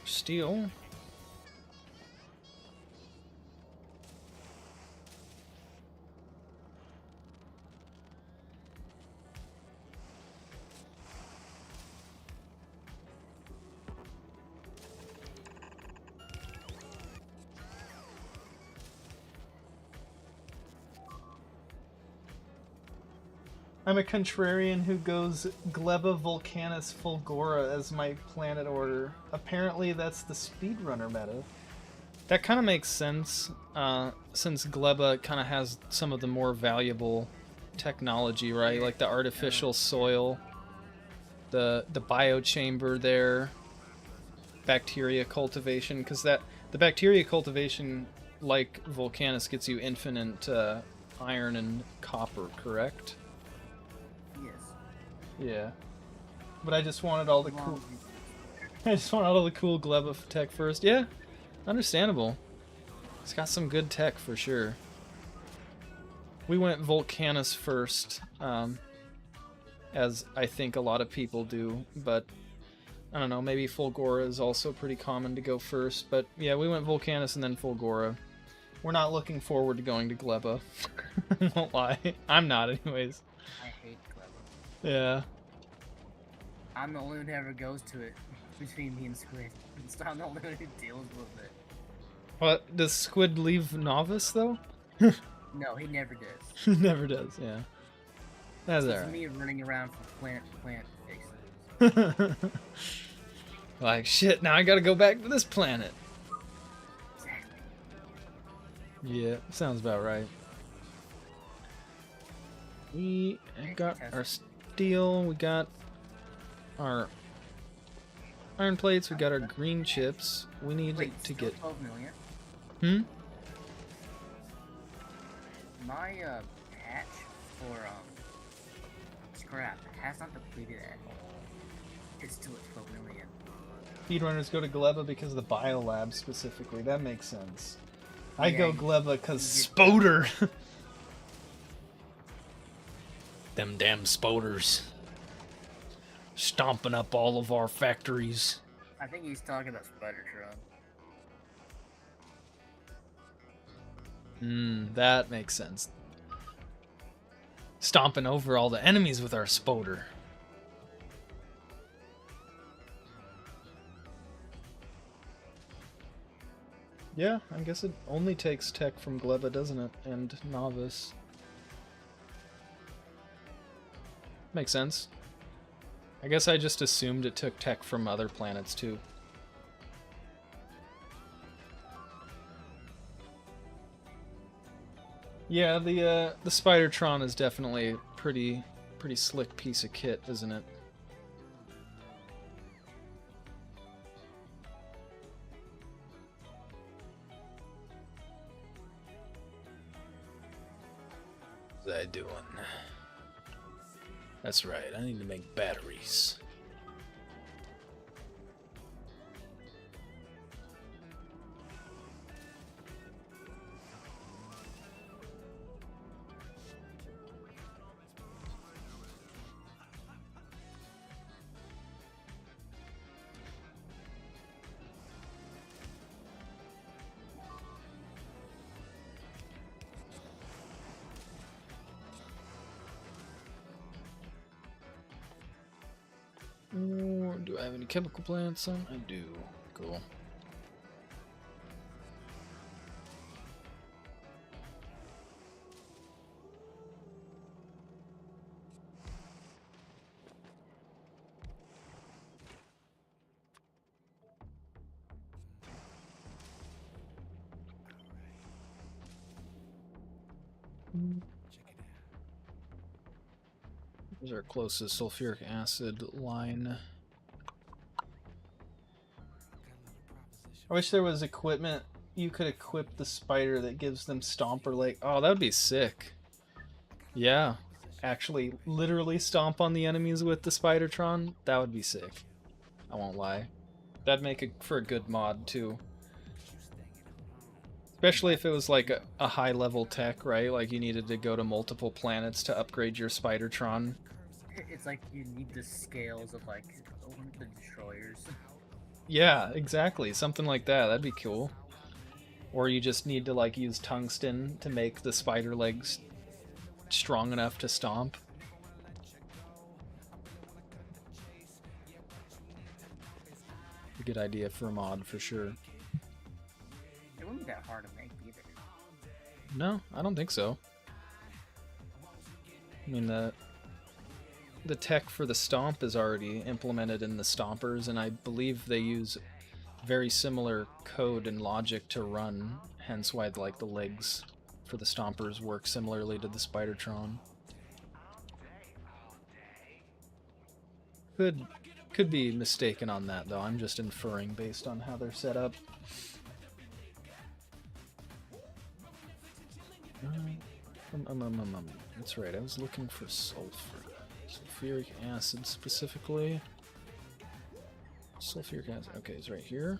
Steel. I'm a contrarian who goes Gleba Volcanus Fulgora as my planet order. Apparently that's the speedrunner meta. That kind of makes sense, since Gleba kind of has some of the more valuable technology, right? Like the artificial soil, the biochamber there, bacteria cultivation, because the bacteria cultivation, like Volcanus, gets you infinite iron and copper, correct? Yes. Yeah. But I just wanted all the cool. I just wanted all the cool Gleba tech first. Yeah, understandable. It's got some good tech for sure. We went Volcanus first, as I think a lot of people do, but I don't know, maybe Fulgora is also pretty common to go first, but yeah, we went Volcanus and then Fulgora. We're not looking forward to going to Gleba. Won't lie. I'm not anyways. I hate Clever. Yeah. I'm the only one who ever goes to it between me and Squid. So I'm the only one who deals with it. What, does Squid leave Novice though? No, he never does. He never does, yeah. That's It's alright. me running around from planet to planet fixing it. Like, shit, now I gotta go back to this planet. Exactly. Yeah, sounds about right. We got our steel, we got our iron plates, we got our green chips. We need Wait, to still get... 12 million? Hmm? My patch for scrap has not depleted at all. It's still at 12 million. Speedrunners go to Gleba because of the biolab specifically. That makes sense. I Yeah, go you- Gleba because you get- Spoder. Them damn Spoders. Stomping up all of our factories. I think he's talking about Spider-Tron. That makes sense. Stomping over all the enemies with our Spoder. Yeah, I guess it only takes tech from Gleba, doesn't it? And Novice. Makes sense. I guess I just assumed it took tech from other planets too. Yeah, the Spider-Tron is definitely a pretty slick piece of kit, isn't it? What's I doing? That's right, I need to make batteries. Do I have any chemical plants on? I do. Cool. Here's our closest sulfuric acid line. I wish there was equipment you could equip the spider that gives them stomper leg. Oh, that would be sick. Yeah. Actually, literally stomp on the enemies with the Spidertron. That would be sick. I won't lie. That'd make it for a good mod, too. Especially if it was like a high-level tech, right? Like you needed to go to multiple planets to upgrade your Spidertron. It's like you need the scales of like the destroyers. Yeah, exactly. Something like that. That'd be cool. Or you just need to like use tungsten to make the spider legs strong enough to stomp. A good idea for a mod for sure. It wouldn't be that hard to make either. No, I don't think so. I mean, the tech for the stomp is already implemented in the stompers, and I believe they use very similar code and logic to run, hence why like the legs for the stompers work similarly to the Spidertron. Could be mistaken on that though. I'm just inferring based on how they're set up. That's right, I was looking for sulfuric acid specifically. Sulfuric acid, okay, it's right here.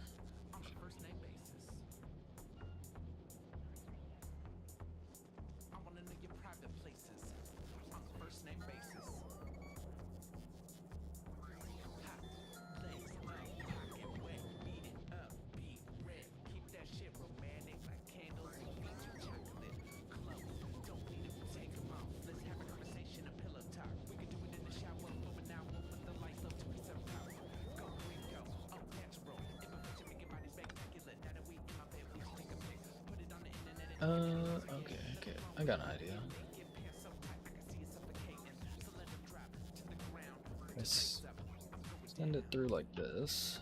Okay. I got an idea. Let's send it through like this.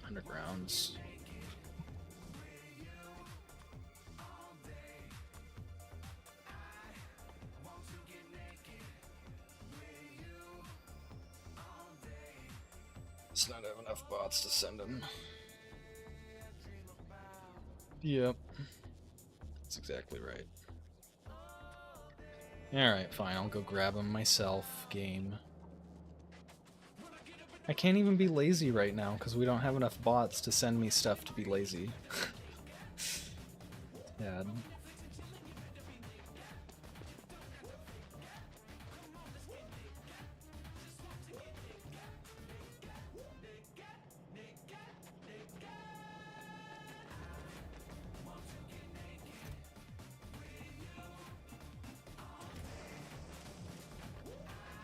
Undergrounds. Let's not have enough bots to send them. Yep. That's exactly right. Alright, fine. I'll go grab them myself. Game. I can't even be lazy right now because we don't have enough bots to send me stuff to be lazy. Sad.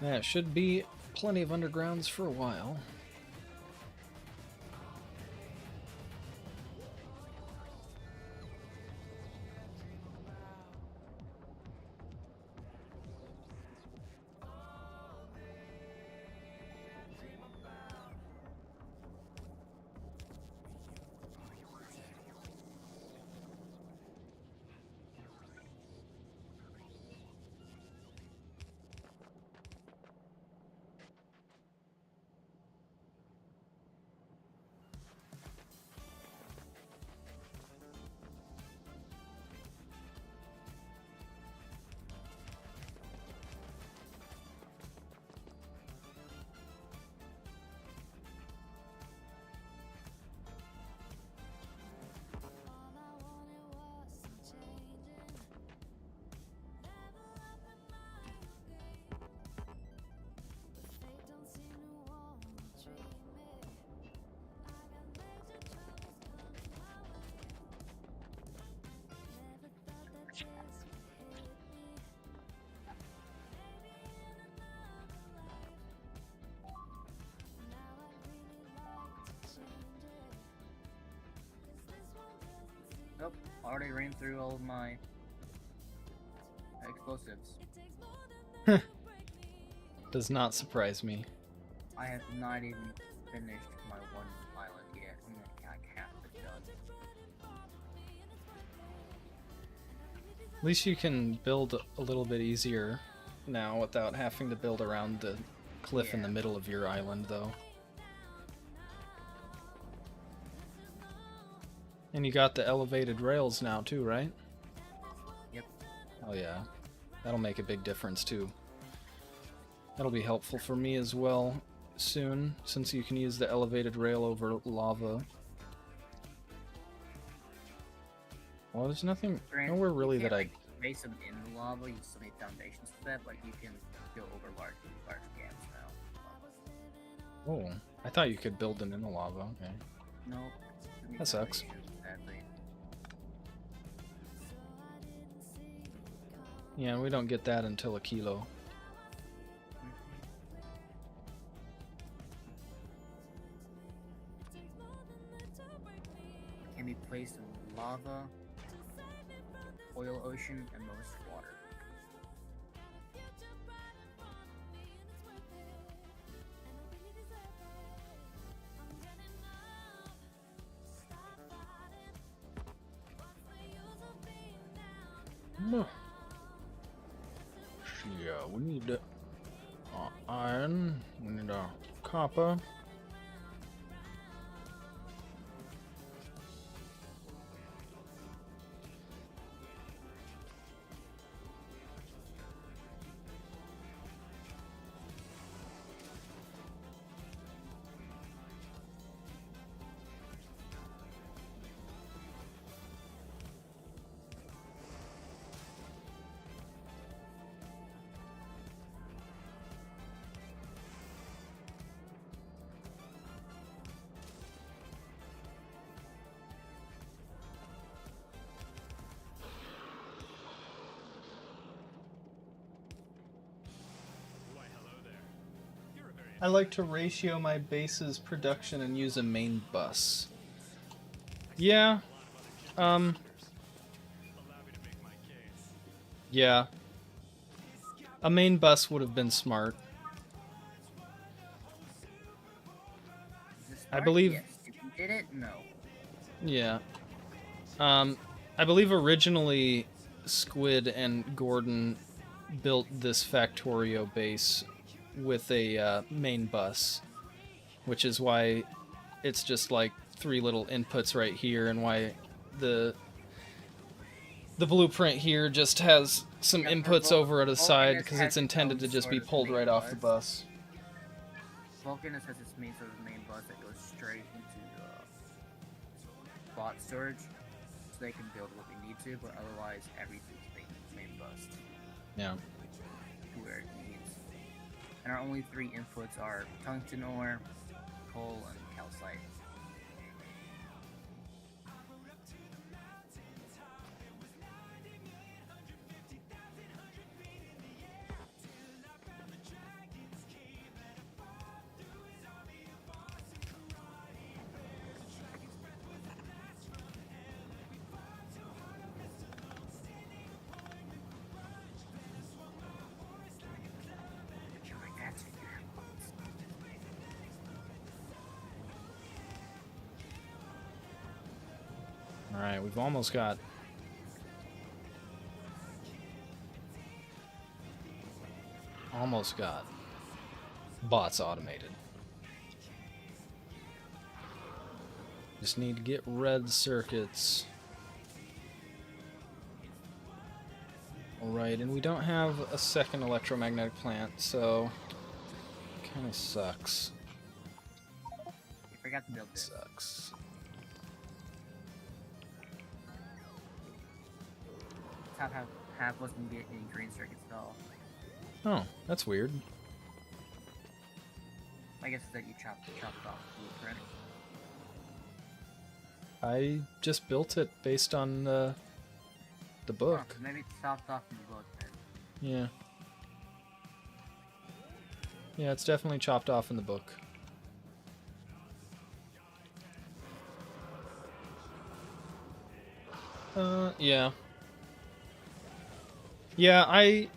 That should be plenty of undergrounds for a while. Nope, already ran through all of my explosives. Does not surprise me. I have not even finished my one island yet. I'm like half of it done. At least you can build a little bit easier now without having to build around the cliff in the middle of your island, though. And you got the elevated rails now, too, right? Yep. Oh, yeah. That'll make a big difference, too. That'll be helpful for me as well soon, since you can use the elevated rail over lava. Well, there's nothing, nowhere really that I... Base them in the lava, you still need foundations for that, but you can go over large gaps now. Oh, I thought you could build them in the lava, okay. No. That sucks. Sadly. Yeah, we don't get that until a kilo. Can be placed in lava, oil ocean, and most water. Yeah, we need iron, we need copper. I like to ratio my base's production and use a main bus. Yeah. Yeah. A main bus would have been smart. Is this I smart? believe- Yes. If you did it, no. Yeah. I believe originally Squid and Gordon built this Factorio base with a main bus, which is why it's just like 3 little inputs right here, and why the blueprint here just has some Yeah, for inputs over at the side Vulcanus because has it's its intended to own just sort be of pulled main right off the bus. Vulcanus has its main sort of main bus that goes straight into bot storage, so they can build what they need to, but otherwise everything's main bus Yeah. to where it needs. And our only 3 inputs are tungsten ore, coal, and calcite. Alright, we've almost got... bots automated. Just need to get red circuits. Alright, and we don't have a second electromagnetic plant, so... kinda sucks. You forgot to build this. Sucks. Half wasn't getting any green circuits at all. Oh, that's weird. I guess that you chopped off the blueprint. I just built it based on the book. Huh, maybe it's chopped off in the book then. Yeah. Yeah, it's definitely chopped off in the book. Yeah. Yeah, I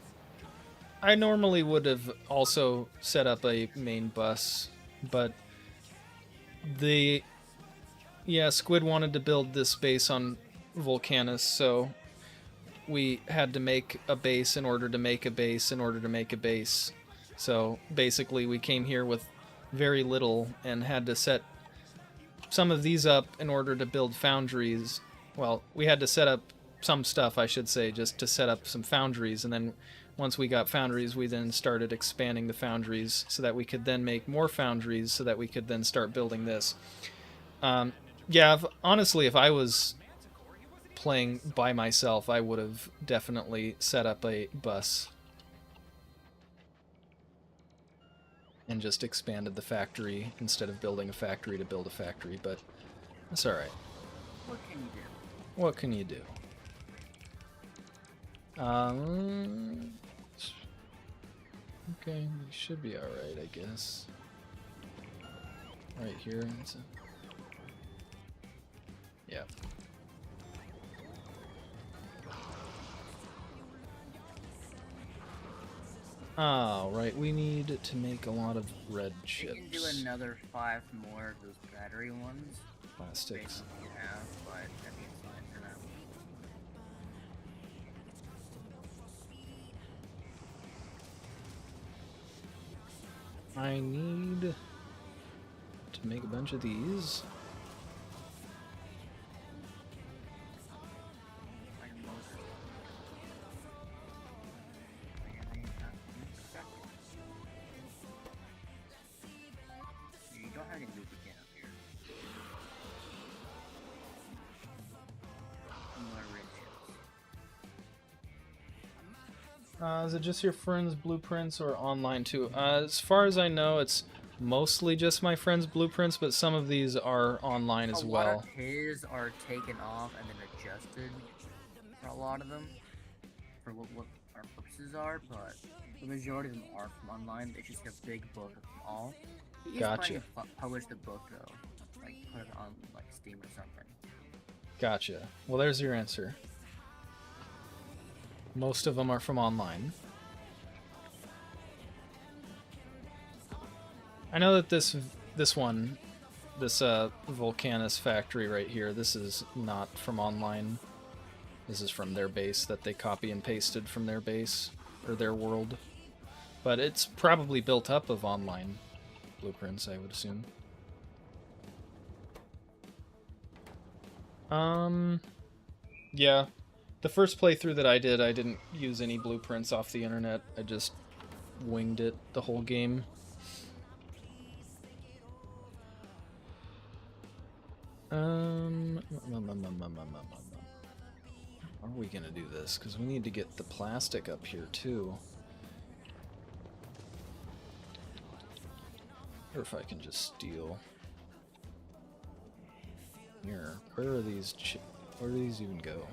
normally would have also set up a main bus, but Squid wanted to build this base on Volcanus, so we had to make a base in order to make a base in order to make a base. So basically we came here with very little and had to set some of these up in order to build foundries. Well, we had to set up some stuff, I should say, just to set up some foundries, and then once we got foundries, we then started expanding the foundries so that we could then make more foundries so that we could then start building this. Honestly, if I was playing by myself, I would have definitely set up a bus and just expanded the factory instead of building a factory to build a factory, but that's alright. What can you do? What can you do? Okay, we should be alright, I guess. Right here. Yeah. Oh, right, we need to make a lot of red chips. You can do another 5 more of those battery ones. Plastics. Based on what you have, but that means fine for now. I need to make a bunch of these. You don't have any lubricant up here. More red chips. Is it just your friends' blueprints or online too? As far as I know, it's mostly just my friends' blueprints, but some of these are online as A lot well. of his are taken off and then adjusted for a lot of them. For what our purposes are, but the majority of them are from online. It's just a big book of them all. He is Gotcha. planning to publish the book though, like put it on like Steam or something. Gotcha. Well, there's your answer. Most of them are from online. I know that this one, this Volcanus factory right here, this is not from online. This is from their base that they copy and pasted from their base, or their world. But it's probably built up of online blueprints, I would assume. Yeah. The first playthrough that I did, I didn't use any blueprints off the internet. I just winged it the whole game. How are we gonna do this? Because we need to get the plastic up here too. Or if I can just steal. Here, where are these? Where do these even go?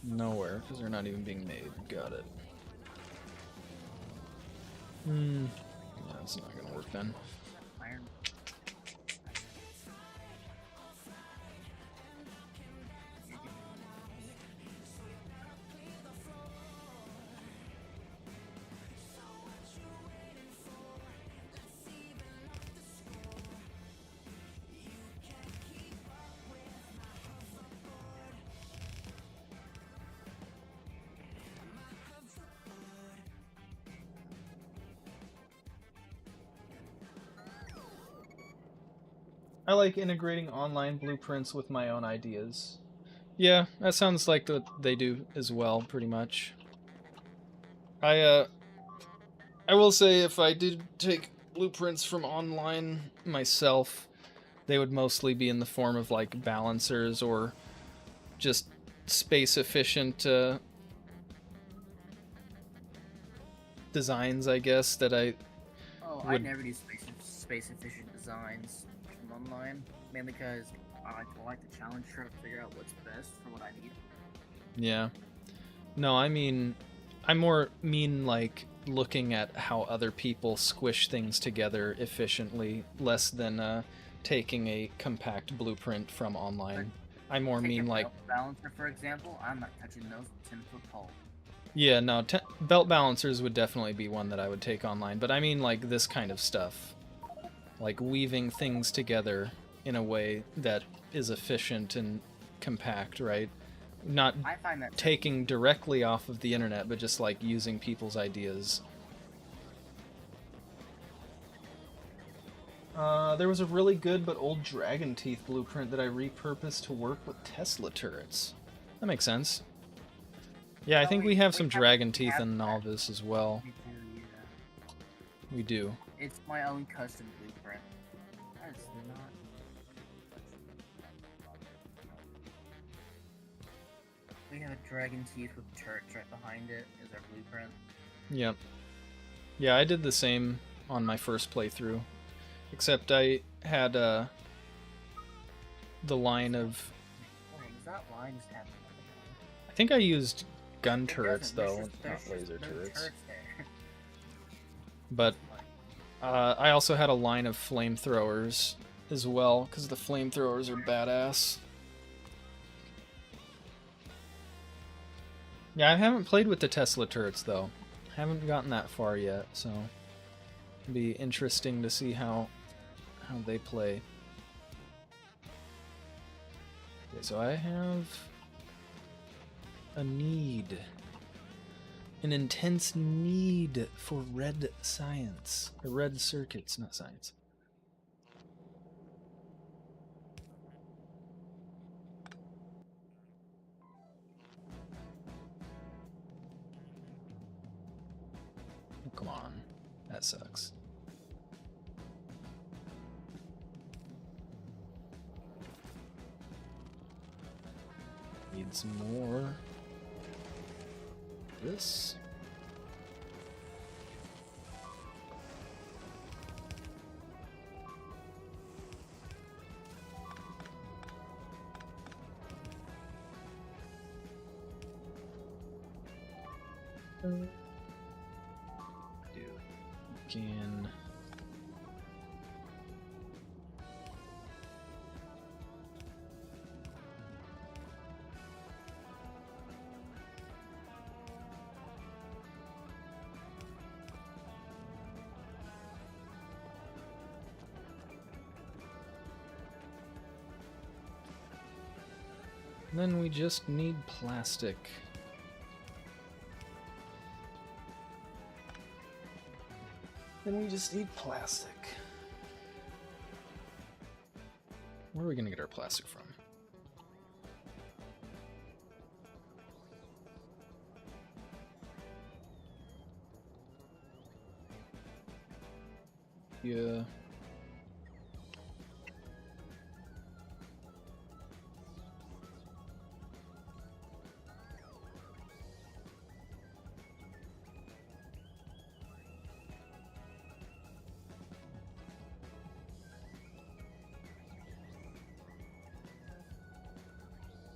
Nowhere, because they're not even being made. Got it. Yeah, that's not gonna work then. Iron. I like integrating online blueprints with my own ideas. Yeah, that sounds like what they do as well, pretty much. I will say if I did take blueprints from online myself, they would mostly be in the form of like balancers or just space efficient designs, I guess, that I I would... never do space efficient designs from online, mainly because I like the challenge, trying to figure out what's best for what I need. Yeah. No, I mean, I more mean like looking at how other people squish things together efficiently, less than taking a compact blueprint from online. I more Take mean a like... belt balancer, for example. I'm not touching those 10-foot pole. Yeah, no, belt balancers would definitely be one that I would take online, but I mean like this kind of stuff. Like weaving things together in a way that is efficient and compact, right? Not I find that taking directly off of the internet, but just like using people's ideas. There was a really good but old dragon teeth blueprint that I repurposed to work with Tesla turrets. That makes sense. Yeah, I think we have some dragon teeth in Novice as well. we do, yeah. We do. It's my own custom blueprint. That's not. We have a dragon teeth with turrets right behind it as our blueprint. Yep. Yeah, I did the same on my first playthrough. Except I had the line of... Oh, does that line just have... I think I used gun It turrets, doesn't, though, there's not laser no turrets. there. But I also had a line of flamethrowers as well, because the flamethrowers are badass. Yeah, I haven't played with the Tesla turrets, though. Haven't gotten that far yet, so it'll be interesting to see how they play. Okay, so I have a need. An intense need for red science. Or red circuits, not science. Oh, come on. That sucks. Need some more. This. Can then we just need plastic. Then we just need plastic. Where are we gonna get our plastic from? Yeah.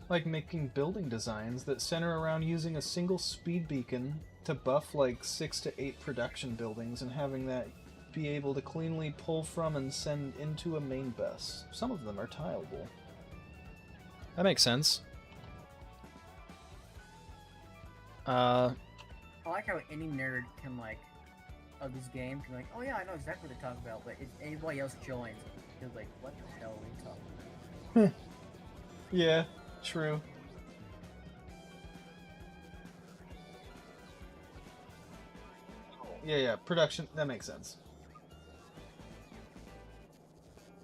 Like making building designs that center around using a single speed beacon to buff like 6 to 8 production buildings and having that be able to cleanly pull from and send into a main bus. Some of them are tileable. That makes sense. I like how any nerd can like of this game can be like, oh yeah, I know exactly what they're talking about, but if anybody else joins, they're like, what the hell are we talking about? Yeah, true. Yeah, production, that makes sense.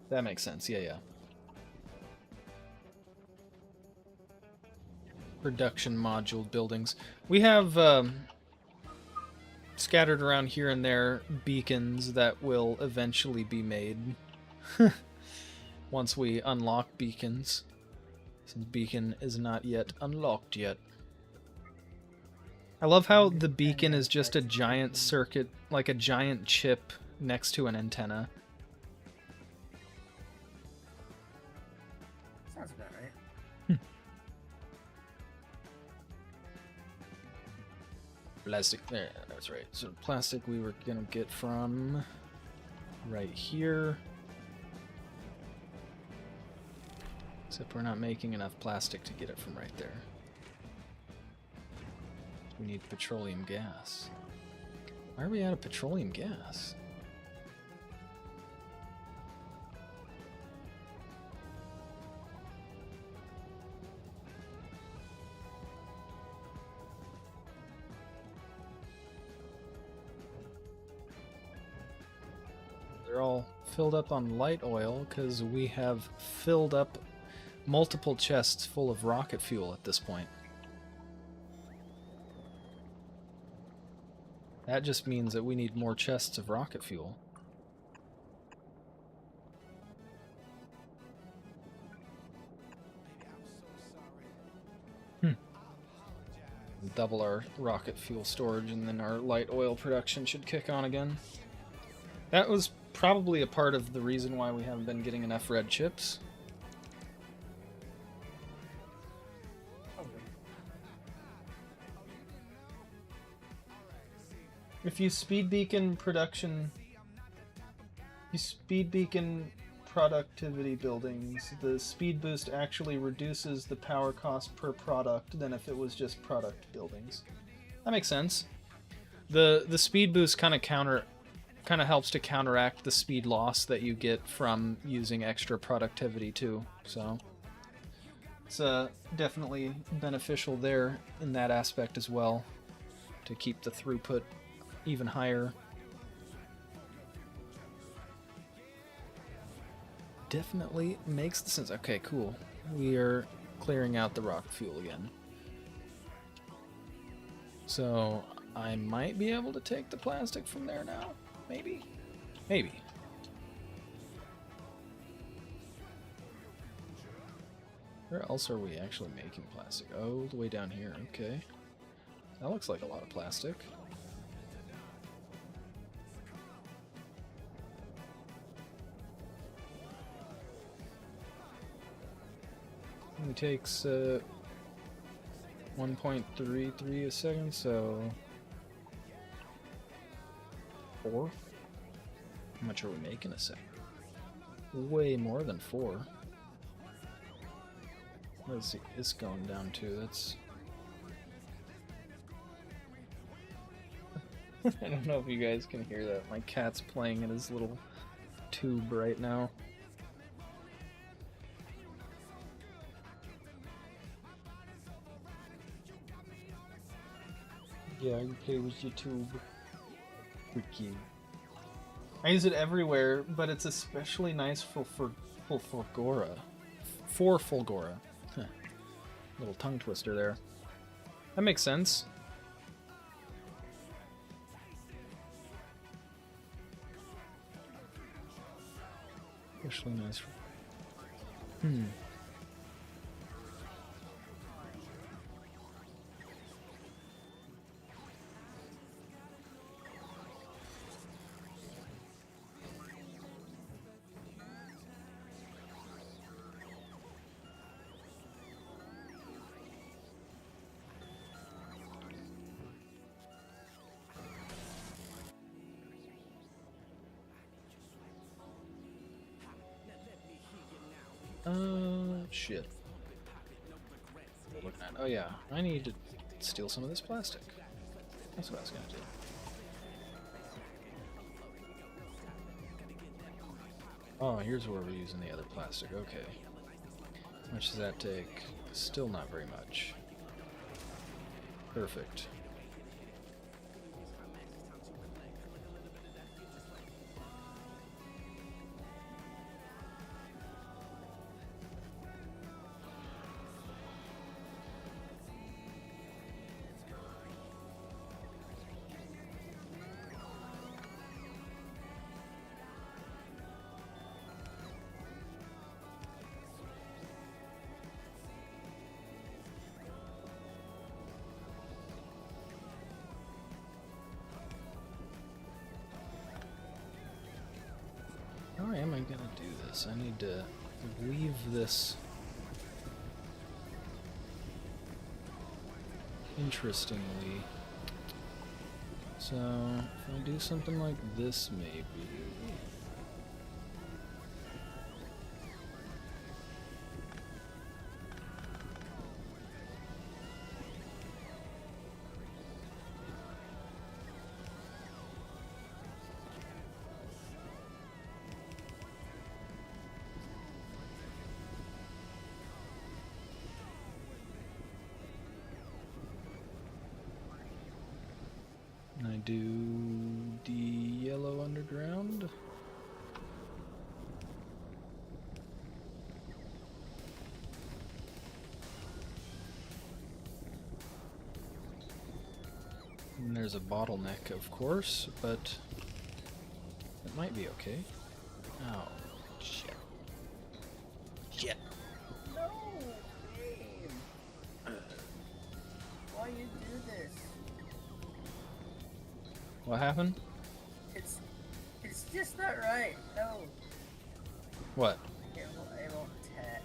That makes sense, yeah. Production module buildings. We have scattered around here and there beacons that will eventually be made once we unlock beacons, since beacon is not yet unlocked yet. I love how the beacon is just a giant circuit, like a giant chip next to an antenna. Sounds about right. Plastic, there, that's right. So plastic we were gonna get from right here. Except we're not making enough plastic to get it from right there. We need petroleum gas. Why are we out of petroleum gas? They're all filled up on light oil because we have filled up multiple chests full of rocket fuel at this point. That just means that we need more chests of rocket fuel. Double our rocket fuel storage and then our light oil production should kick on again. That was probably a part of the reason why we haven't been getting enough red chips. If you speed beacon productivity buildings, the speed boost actually reduces the power cost per product than if it was just product buildings. That makes sense. The speed boost kind of helps to counteract the speed loss that you get from using extra productivity too. So it's definitely beneficial there in that aspect as well, to keep the throughput even higher. Definitely makes sense. Okay, cool. We are clearing out the rock fuel again. So I might be able to take the plastic from there now. Maybe. Maybe. Where else are we actually making plastic? Oh, the way down here. Okay. That looks like a lot of plastic. It takes 1.33 a second, so 4? How much are we making a sec? Way more than 4. Let's see, it's going down too. That's. I don't know if you guys can hear that. My cat's playing in his little tube right now. Yeah, you play with your tube. Freaky. I use it everywhere, but it's especially nice for Fulgora. For Fulgora. Huh. Little tongue twister there. That makes sense. Especially nice for... Shit. What am I looking at? Oh yeah, I need to steal some of this plastic. That's what I was gonna do. Oh, here's where we're using the other plastic. Okay. How much does that take? Still not very much. Perfect. How am I gonna do this? I need to leave this interestingly. So, if I do something like this, maybe. I do the yellow underground. And there's a bottleneck, of course, but it might be okay. Oh, shit. Shit. No, game. Why you do this? What happened? It's just not right. No. What? It won't attack.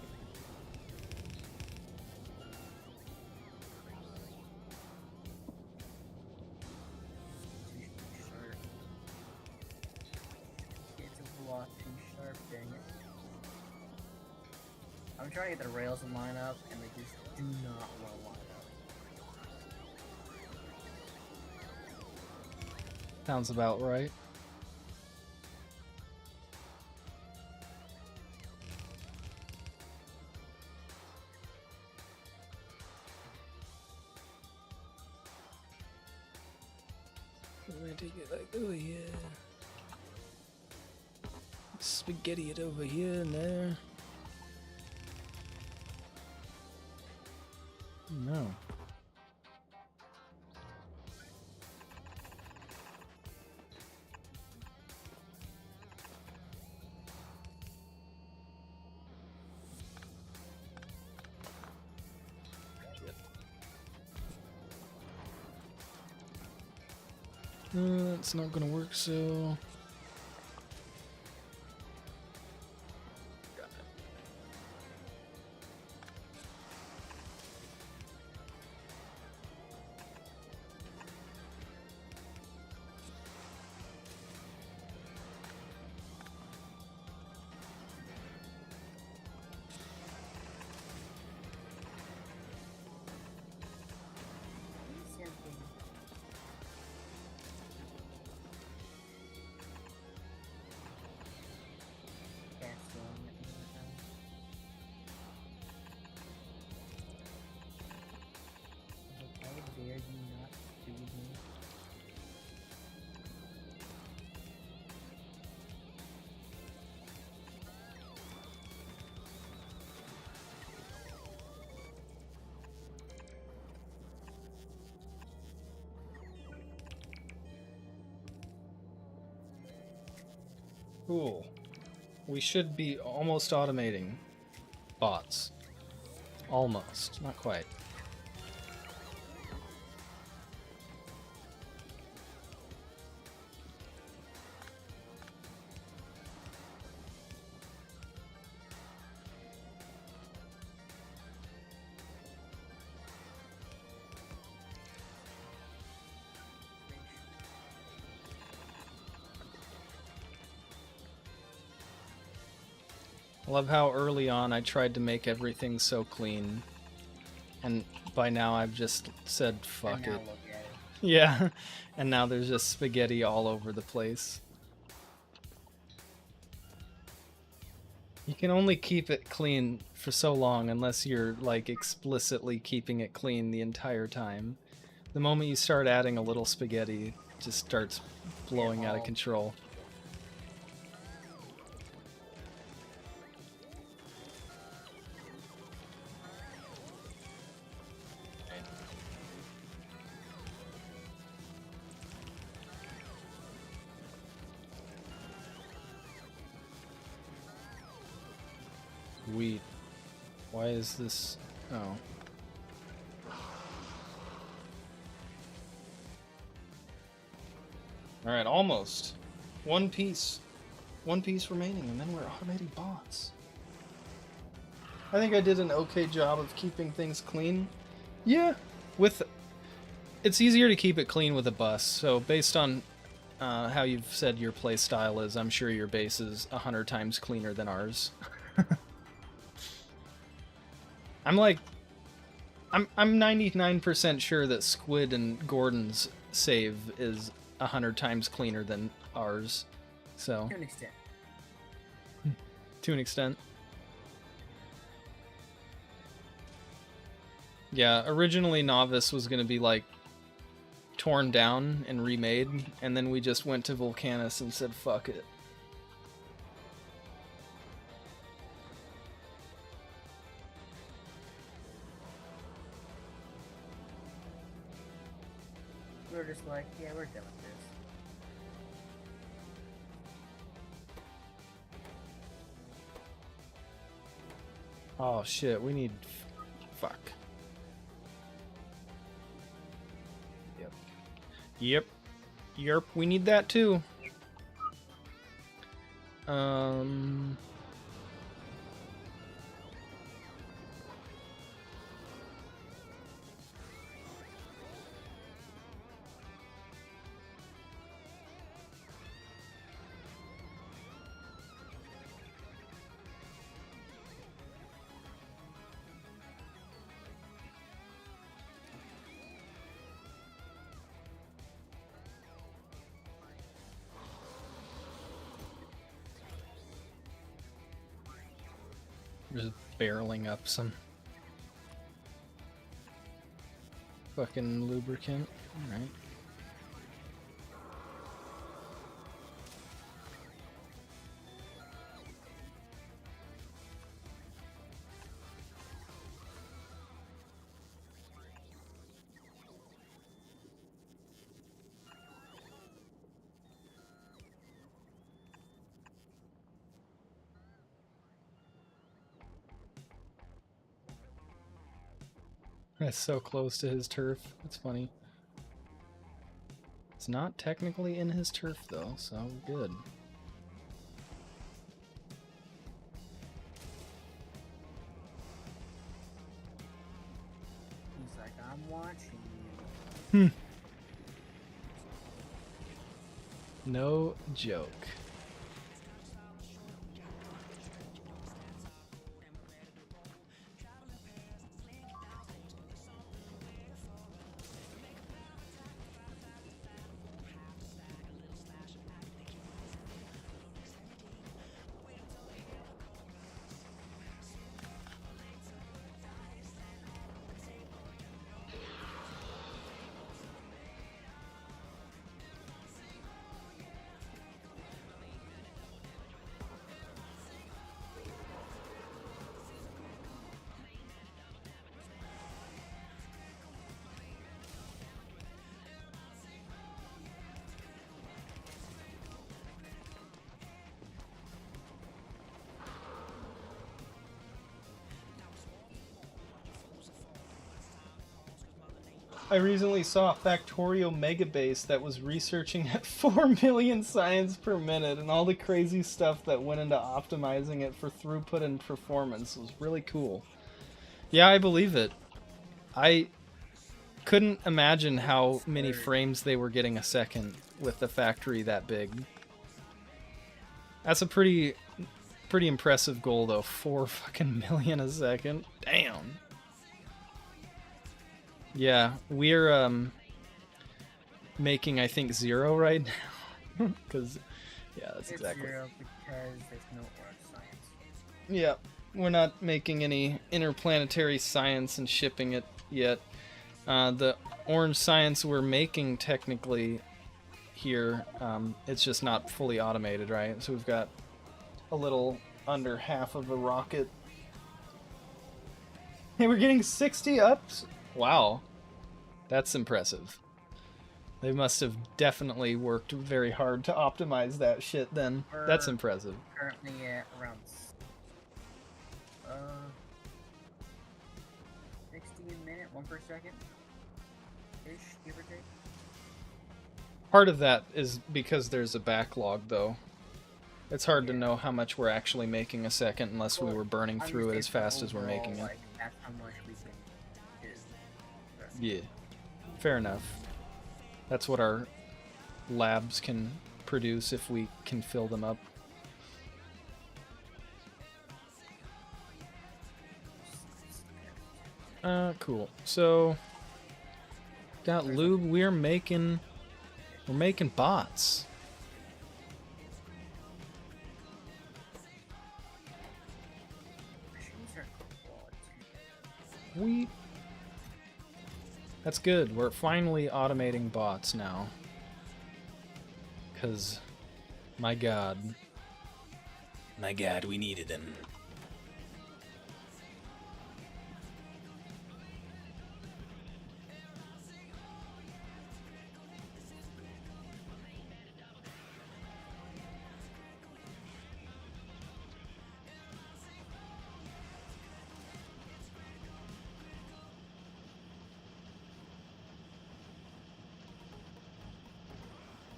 Too sharp. It's a lot too sharp, dang it. I'm trying to get the rails to line up, and they just do not want to line up. Sounds about right. I'm gonna take it like over here. Spaghetti it over here and there. No. It's not gonna work, so... Got it. Cool. We should be almost automating bots. Almost. Not quite. I love how early on I tried to make everything so clean, and by now I've just said fuck And now it. look at it. Yeah, and now there's just spaghetti all over the place. You can only keep it clean for so long unless you're like explicitly keeping it clean the entire time. The moment you start adding a little spaghetti, it just starts blowing out of control. Wheat. Why is this? Oh. Alright, almost. One piece. One piece remaining, and then we're automating bots. I think I did an okay job of keeping things clean. Yeah, it's easier to keep it clean with a bus, so based on how you've said your play style is, I'm sure your base is 100 times cleaner than ours. I'm 99% sure that Squid and Gordon's save is 100 times cleaner than ours. So To an extent. to an extent. Yeah, originally Novice was going to be like torn down and remade, and then we just went to Volcanus and said fuck it. We were just like, yeah, we're done with this. Oh shit, we need fuck. Yep, we need that too. Just barreling up some fucking lubricant. Alright. That's so close to his turf. That's funny. It's not technically in his turf though, so good. He's like, I'm watching you. No joke. I recently saw a Factorio megabase that was researching at 4 million science per minute, and all the crazy stuff that went into optimizing it for throughput and performance was really cool. Yeah, I believe it. I couldn't imagine how many frames they were getting a second with the factory that big. That's a pretty impressive goal, though. 4 fucking million a second. Damn. Yeah, we're making, I think, 0 right now. Because, yeah, that's It's exactly. 0 because there's no orange science. Yeah, we're not making any interplanetary science and shipping it yet. The orange science we're making technically here, it's just not fully automated, right? So we've got a little under half of a rocket. Hey, we're getting 60 ups? Wow. That's impressive. They must have definitely worked very hard to optimize that shit then. That's impressive. Currently at around 60 a minute, 1 per second ish, give or take. Part of that is because there's a backlog, though. It's hard to know how much we're actually making a second unless we were burning through it as fast as we're making it. Like, that's how much we can do. Yeah, fair enough. That's what our labs can produce if we can fill them up. Cool. So, got lube. We're making bots. That's good. We're finally automating bots now. Cause, my god, we needed them.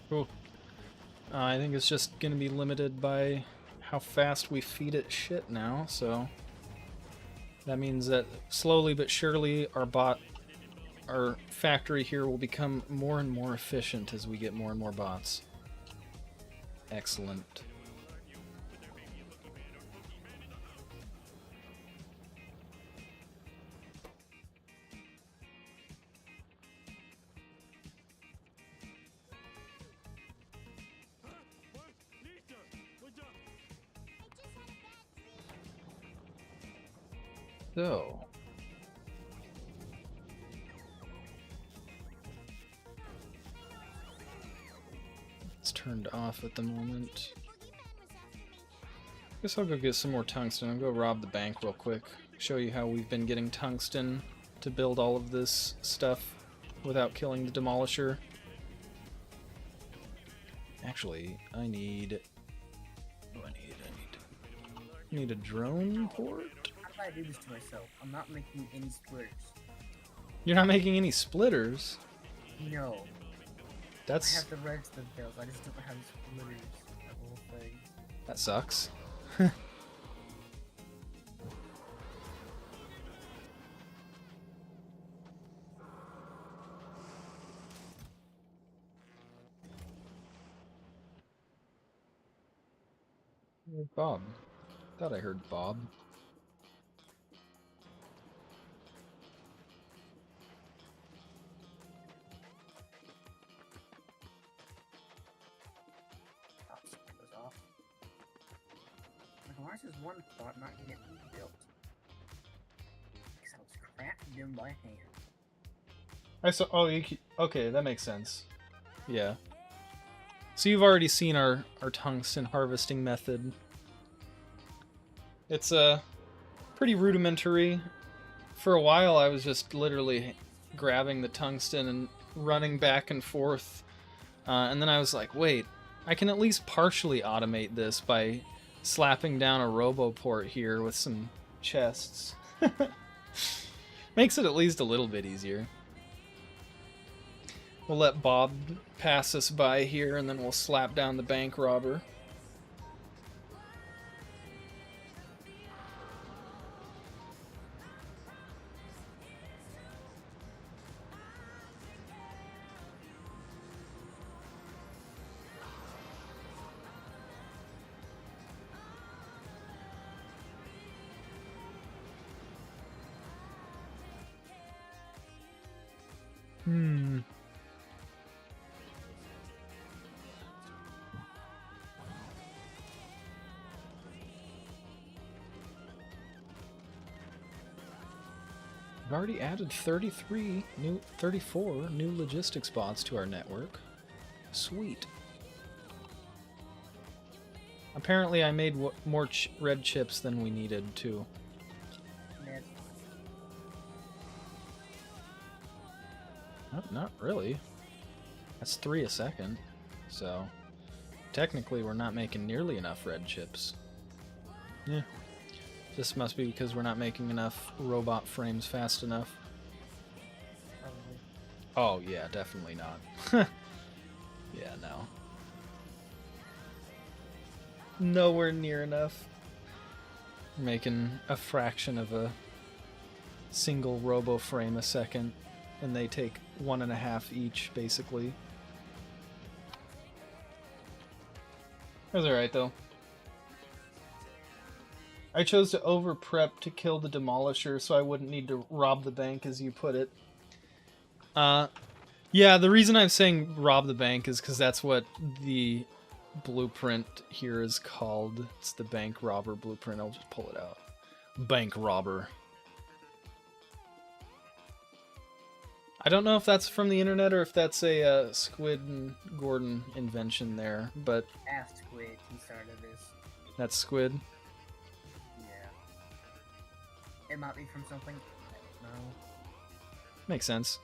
Cool. I think it's just going to be limited by how fast we feed it shit now, so that means that slowly but surely our factory here will become more and more efficient as we get more and more bots. Excellent. So, it's turned off at the moment. Guess I'll go get some more tungsten. I'll go rob the bank real quick. Show you how we've been getting tungsten to build all of this stuff without killing the demolisher. Actually, I need a drone port? How did I do this to myself? I'm not making any splitters. You're not making any splitters? No. That's... I have the rest of those. I just don't have splitters. That whole thing. That sucks. Bob. Thought I heard Bob. Why is this one thought not getting built? Because I was crafting them by hand. I saw. Oh, okay, that makes sense. Yeah. So you've already seen our tungsten harvesting method. It's pretty rudimentary. For a while, I was just literally grabbing the tungsten and running back and forth, and then I was like, wait, I can at least partially automate this by slapping down a roboport here with some chests. Makes it at least a little bit easier. We'll let Bob pass us by here, and then we'll slap down the bank robber. We've already added 34 new logistics bots to our network. Sweet. Apparently I made more red chips than we needed to. Not really. That's 3 a second. So, technically we're not making nearly enough red chips. Yeah. This must be because we're not making enough robot frames fast enough. Oh, yeah, definitely not. Yeah, no. Nowhere near enough. We're making a fraction of a single robo frame a second, and they take 1.5 each, basically. That was alright, though. I chose to over-prep to kill the Demolisher so I wouldn't need to rob the bank, as you put it. Yeah, the reason I'm saying rob the bank is because that's what the blueprint here is called. It's the bank robber blueprint. I'll just pull it out. Bank robber. I don't know if that's from the internet or if that's a Squid and Gordon invention there, but... Ask Squid, he started this. That's Squid? It might be from something. I don't know. Makes sense.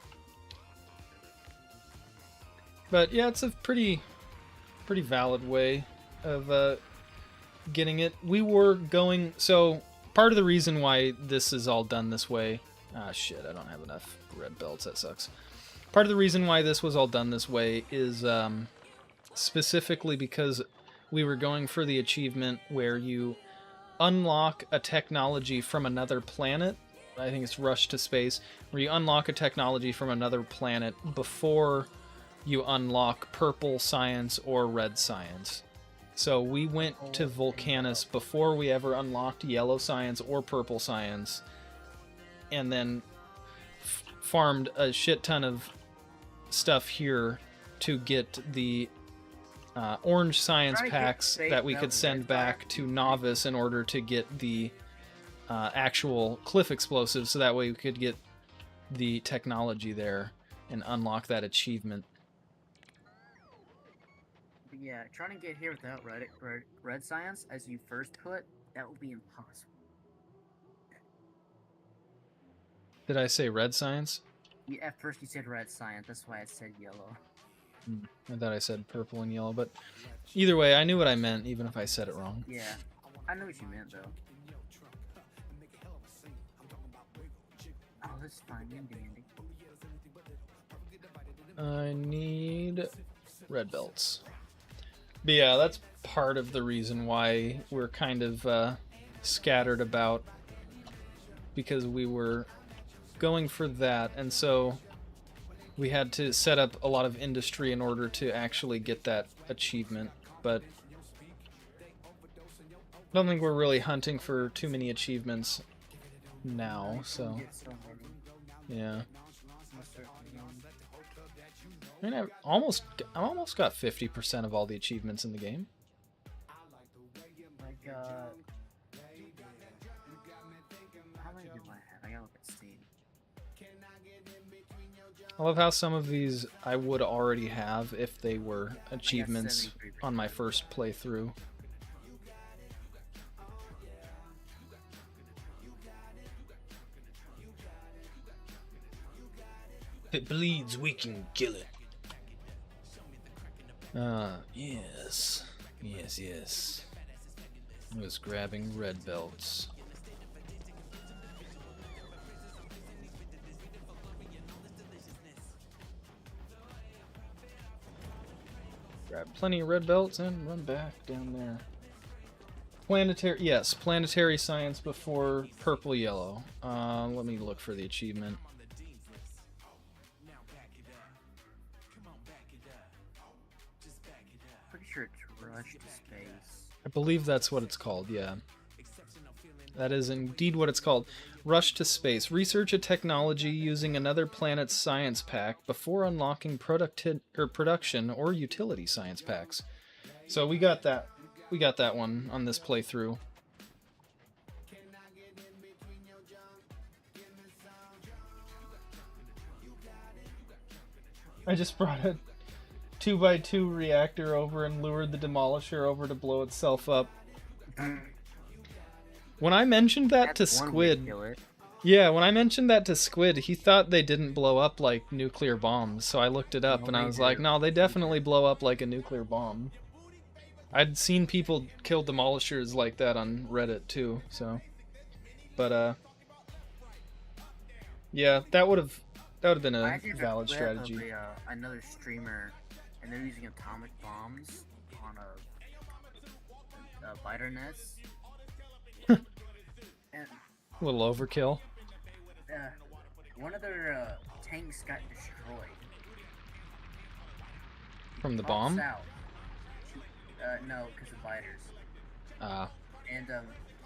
But yeah, it's a pretty valid way of getting it. We were going... So, part of the reason why this is all done this way... Ah, shit, I don't have enough red belts. That sucks. Part of the reason why this was all done this way is specifically because we were going for the achievement where you unlock a technology from another planet. I think it's Rush to Space, where you unlock a technology from another planet before you unlock purple science or red science. So we went to Volcanus before we ever unlocked yellow science or purple science, and then farmed a shit ton of stuff here to get the orange science packs that we could send back to Novice in order to get the actual cliff explosives, so that way we could get the technology there and unlock that achievement. But yeah, trying to get here without red science, as you first put, that would be impossible. Did I say red science? Yeah, at first you said red science, that's why I said yellow. I thought I said purple and yellow, but either way, I knew what I meant, even if I said it wrong. Yeah, I know what you meant, though. Oh, that's fine and dandy. I need red belts. But yeah, that's part of the reason why we're kind of scattered about, because we were going for that, and so we had to set up a lot of industry in order to actually get that achievement, but I don't think we're really hunting for too many achievements now, so yeah. I mean, I've almost got 50% of all the achievements in the game. My god. How many do I have? I gotta look at Steam. I love how some of these I would already have if they were achievements on my first playthrough. If it bleeds, we can kill it. Yes. Yes. I was grabbing red belts. Grab plenty of red belts and run back down there. Planetary, yes, planetary science before purple yellow. Let me look for the achievement. Pretty sure it's Rush to Space. I believe that's what it's called, yeah. That is indeed what it's called. Rush to space. Research a technology using another planet's science pack before unlocking production or utility science packs. So we got that. We got that one on this playthrough. I just brought a 2x2 reactor over and lured the Demolisher over to blow itself up. When I mentioned that to Squid, yeah, when I mentioned that to Squid, he thought they didn't blow up like nuclear bombs. So I looked it up and I was like, no, they definitely blow up like a nuclear bomb. I'd seen people kill Demolishers like that on Reddit too. So, but yeah, that would have been a valid strategy. Another streamer, and they're using atomic bombs on a biter nest. And a little overkill. One of their tanks got destroyed. From the bomb? No, because of biters. And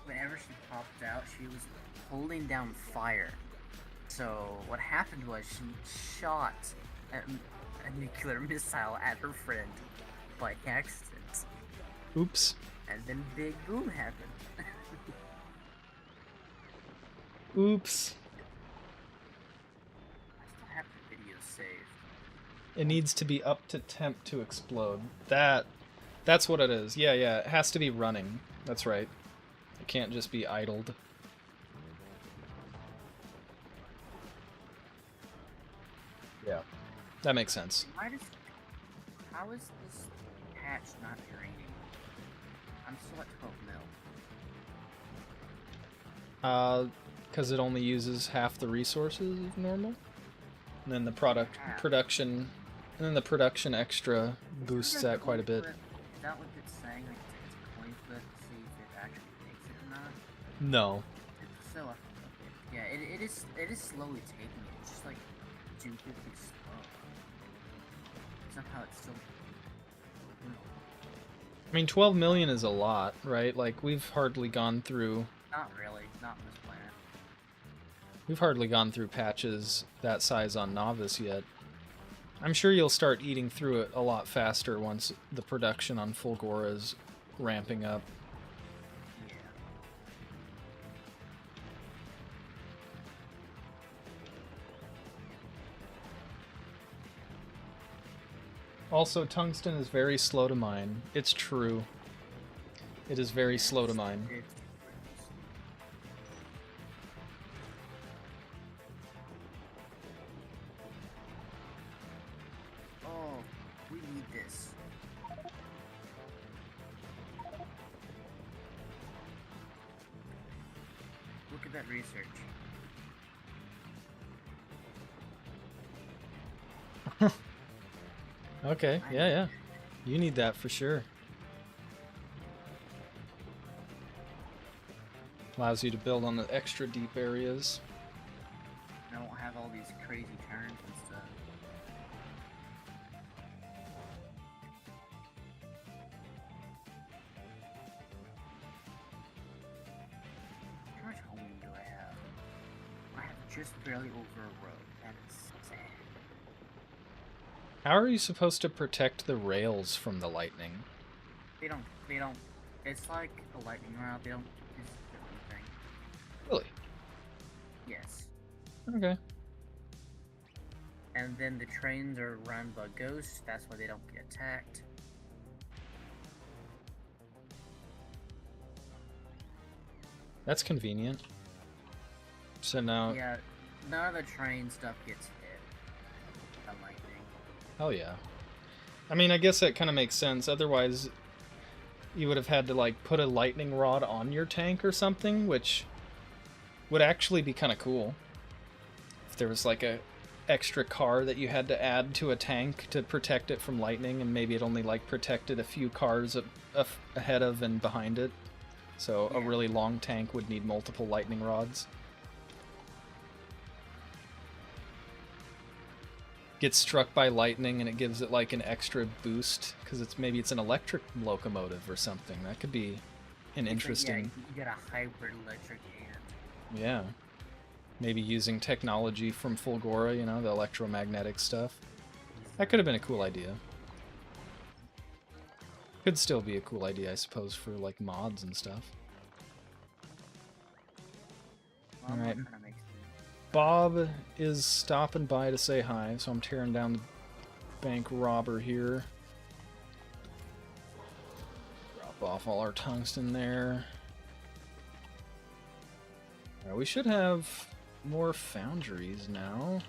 whenever she popped out, she was holding down fire. So what happened was she shot a nuclear missile at her friend by accident. Oops. And then big boom happened. Oops. I still have the video saved. It needs to be up to temp to explode. That's what it is. Yeah, it has to be running. That's right. It can't just be idled. Yeah. That makes sense. How is this patch not draining? I'm still at 12 mil. Because it only uses half the resources of normal. And then the production extra boosts that quite a bit. Is that what it's saying? Like, it's a coin flip to see if it actually takes it or not? No. It's so yeah, it is slowly taking it. It's just like stupidly slow. Somehow it's still. I mean, 12 million is a lot, right? Like, we've hardly gone through... Not really. Not on this planet. We've hardly gone through patches that size on Novice yet. I'm sure you'll start eating through it a lot faster once the production on Fulgora is ramping up. Yeah. Also, tungsten is very slow to mine. It's true. It is very slow to mine. Oh, we need this. Look at that research. Okay, yeah. You need that for sure. Allows you to build on the extra deep areas. I won't have all these crazy turns and stuff. How much homing do I have? I have just barely over a road. That is sad. How are you supposed to protect the rails from the lightning? They don't, it's like a lightning route, they don't do anything. Really? Yes. Okay. And then the trains are run by ghosts, that's why they don't get attacked. That's convenient. So now... Yeah, none of the train stuff gets hit by lightning. Oh yeah. I mean, I guess that kind of makes sense. Otherwise, you would have had to, like, put a lightning rod on your tank or something, which would actually be kind of cool. If there was, like, a extra car that you had to add to a tank to protect it from lightning, and maybe it only like protected a few cars ahead of and behind it. So a Yeah. really long tank would need multiple lightning rods. Gets struck by lightning and it gives it like an extra boost because maybe it's an electric locomotive or something. That could be an interesting. You get a hybrid electric and Yeah. Maybe using technology from Fulgora, you know, the electromagnetic stuff. That could have been a cool idea. Could still be a cool idea, I suppose, for like mods and stuff. well, Alright. that kinda makes sense. Bob is stopping by to say hi, so I'm tearing down the bank robber here. Drop off all our tungsten there. Alright, we should have more foundries now.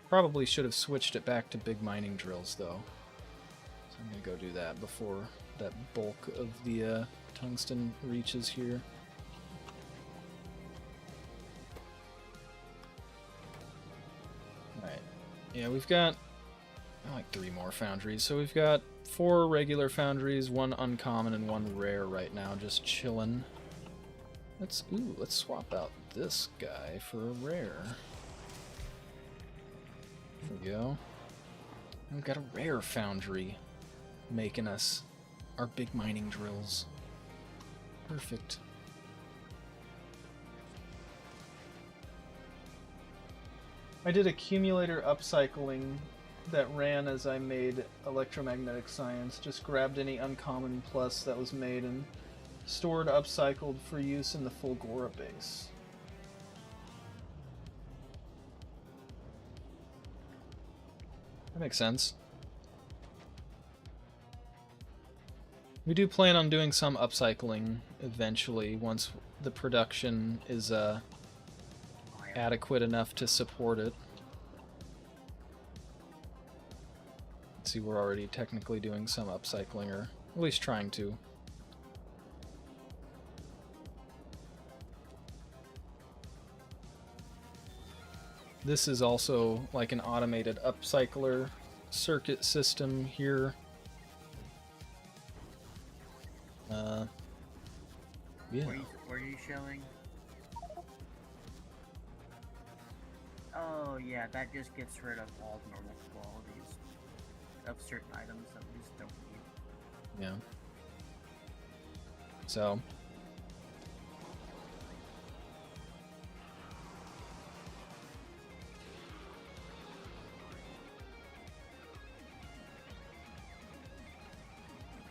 Probably should have switched it back to big mining drills, though. So I'm gonna go do that before that bulk of the tungsten reaches here. Alright. Yeah, we've got like 3 more foundries. So we've got 4 regular foundries, 1 uncommon, and 1 rare right now, just chilling. Let's swap out this guy for a rare. There we go. We've got a rare foundry making us our big mining drills. Perfect. I did accumulator upcycling that ran as I made electromagnetic science. Just grabbed any uncommon plus that was made and stored upcycled for use in the Fulgora base. That makes sense. We do plan on doing some upcycling eventually once the production is adequate enough to support it. Let's see, we're already technically doing some upcycling, or at least trying to. This is also like an automated upcycler circuit system here. Yeah. Were you showing? Oh yeah, that just gets rid of all normal qualities of certain items that we just don't need. Yeah. So.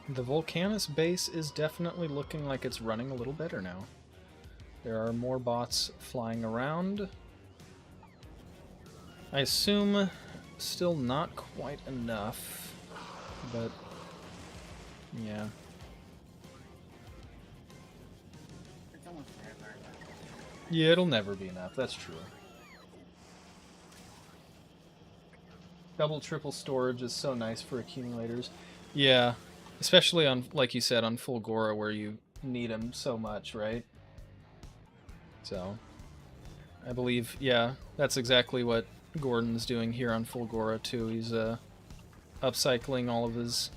The Volcanus base is definitely looking like it's running a little better now. There are more bots flying around. I assume still not quite enough, but yeah. It's almost never. Yeah, it'll never be enough, that's true. Double, triple storage is so nice for accumulators. Yeah, especially on, like you said, on Fulgora where you need them so much, right? So, I believe, yeah, that's exactly what Gordon's doing here on Fulgora too. He's upcycling all of his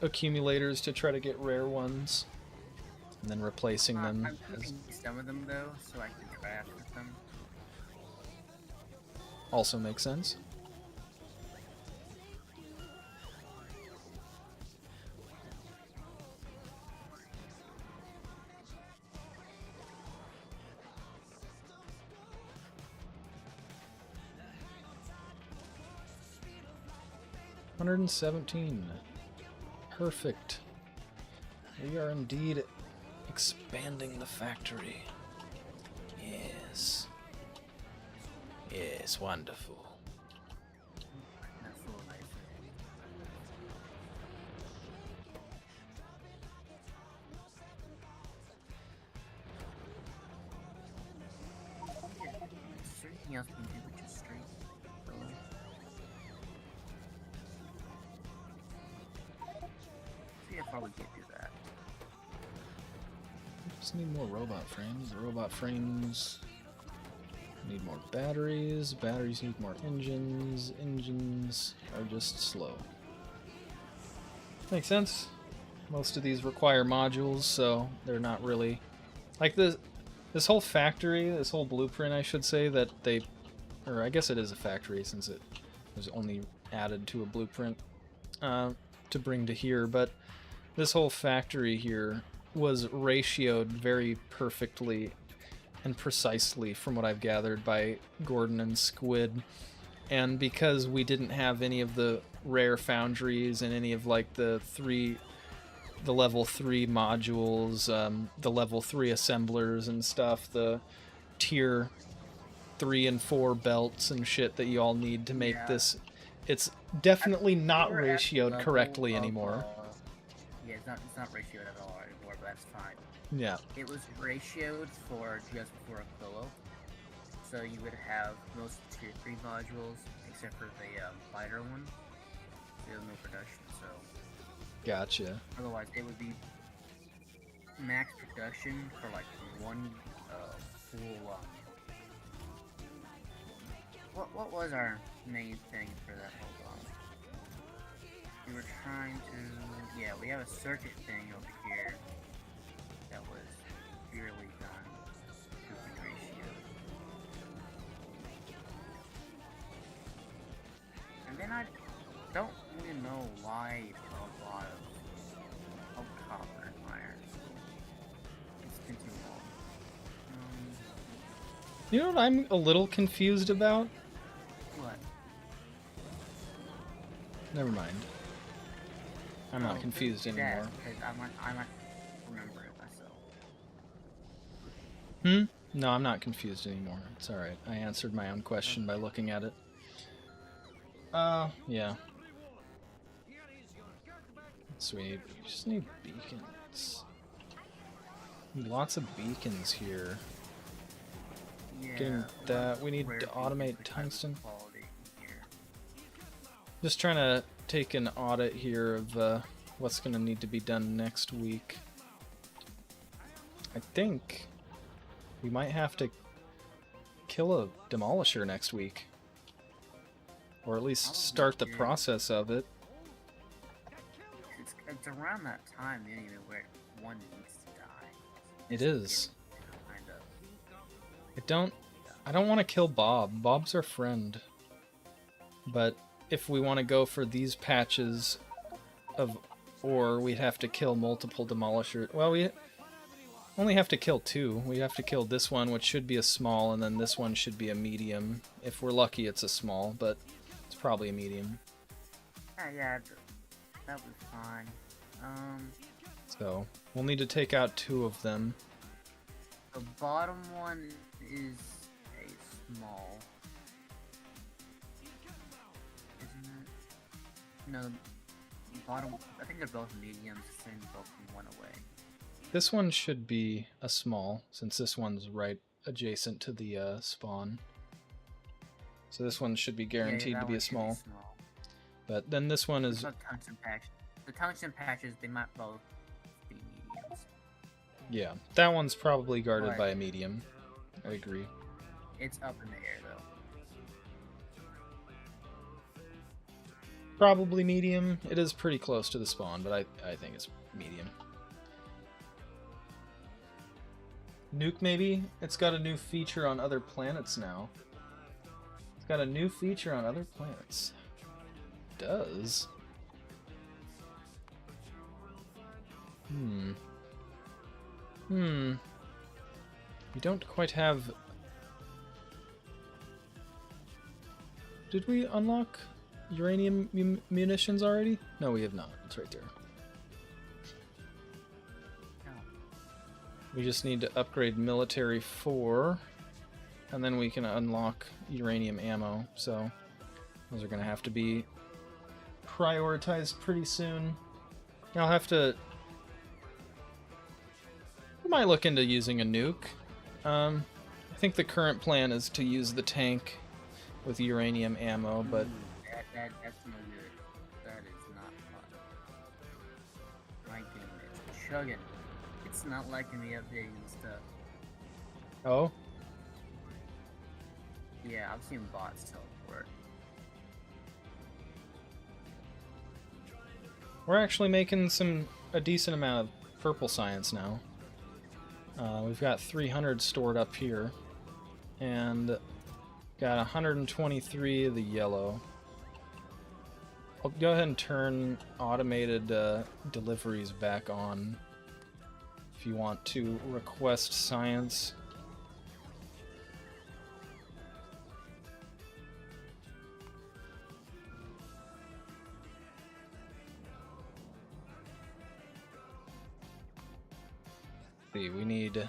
accumulators to try to get rare ones, and then replacing them. I'm keeping some of them though, so I can craft with them. Also makes sense. $117. Perfect. We are indeed expanding the factory. Yes. Yes, wonderful. That's a little nicer. Yeah, is there anything else we can do with just straight? See how far we can do that. Just need more robot frames. The robot frames Need more batteries. Batteries need more engines. Engines are just slow. Makes sense. Most of these require modules, so they're not really like this whole factory, this whole blueprint, I should say, that they, or I guess it is a factory since it was only added to a blueprint to bring to here, but this whole factory here was ratioed very perfectly and precisely from what I've gathered by Gordon and Squid. And because we didn't have any of the rare foundries and any of like the level 3 modules, the level 3 assemblers and stuff, the tier 3 and 4 belts and shit that you all need to make this, it's definitely not We're at the ratioed level correctly of, anymore. Yeah, it's not ratioed at all anymore, but that's fine. Yeah. It was ratioed for just before a pillow, so you would have most tier 3 modules, except for the fighter one. There's no production, so Gotcha. otherwise it would be max production for like one full. What was our main thing for that? Hold on. We were trying to, yeah, we have a circuit thing over here that was purely done to the ratio. And then I don't really know why you put a lot of copper and iron. It's been too long. You know what I'm a little confused about? What? Never mind. I'm not confused anymore. Because I might remember it myself. No, I'm not confused anymore. It's alright. I answered my own question by looking at it. Yeah. So we just need beacons. Need lots of beacons here. Yeah, Getting that. We need rare to beacons automate with tungsten. quality here. Just trying to take an audit here of what's going to need to be done next week. I think we might have to kill a demolisher next week. Or at least Probably, start the yeah. process of it. It's around that time anyway where one needs to die. It is. Kind of. I don't want to kill Bob. Bob's our friend. But if we want to go for these patches of ore, we'd have to kill multiple demolishers. Well, we only have to kill 2. We have to kill this one, which should be a small, and then this one should be a medium. If we're lucky, it's a small, but it's probably a medium. Yeah, that was fine. So, we'll need to take out 2 of them. The bottom one is a small. Isn't it? No, the bottom. I think they're both mediums, send both from one away. This one should be a small, since this one's right adjacent to the spawn. So this one should be guaranteed that to be one a should small. But then this one is... The tungsten patch. The tungsten patches, they might both be mediums. Yeah, that one's probably guarded Right. by a medium. I agree. It's up in the air though. Probably medium. It is pretty close to the spawn, but I think it's medium. Nuke, maybe? It's got a new feature on other planets now. It's got a new feature on other planets. It does. We don't quite have... Did we unlock uranium munitions already? No, we have not. It's right there. We just need to upgrade military 4, and then we can unlock uranium ammo. So those are going to have to be prioritized pretty soon. I'll have to... We might look into using a nuke. I think the current plan is to use the tank with uranium ammo, but... That's no good. That is not fun. My game is chugging. It's not liking me updating and stuff. Oh? Yeah, I've seen bots teleport. We're actually making a decent amount of purple science now. We've got 300 stored up here, and got 123 of the yellow. I'll go ahead and turn automated deliveries back on if you want to request science. See, we need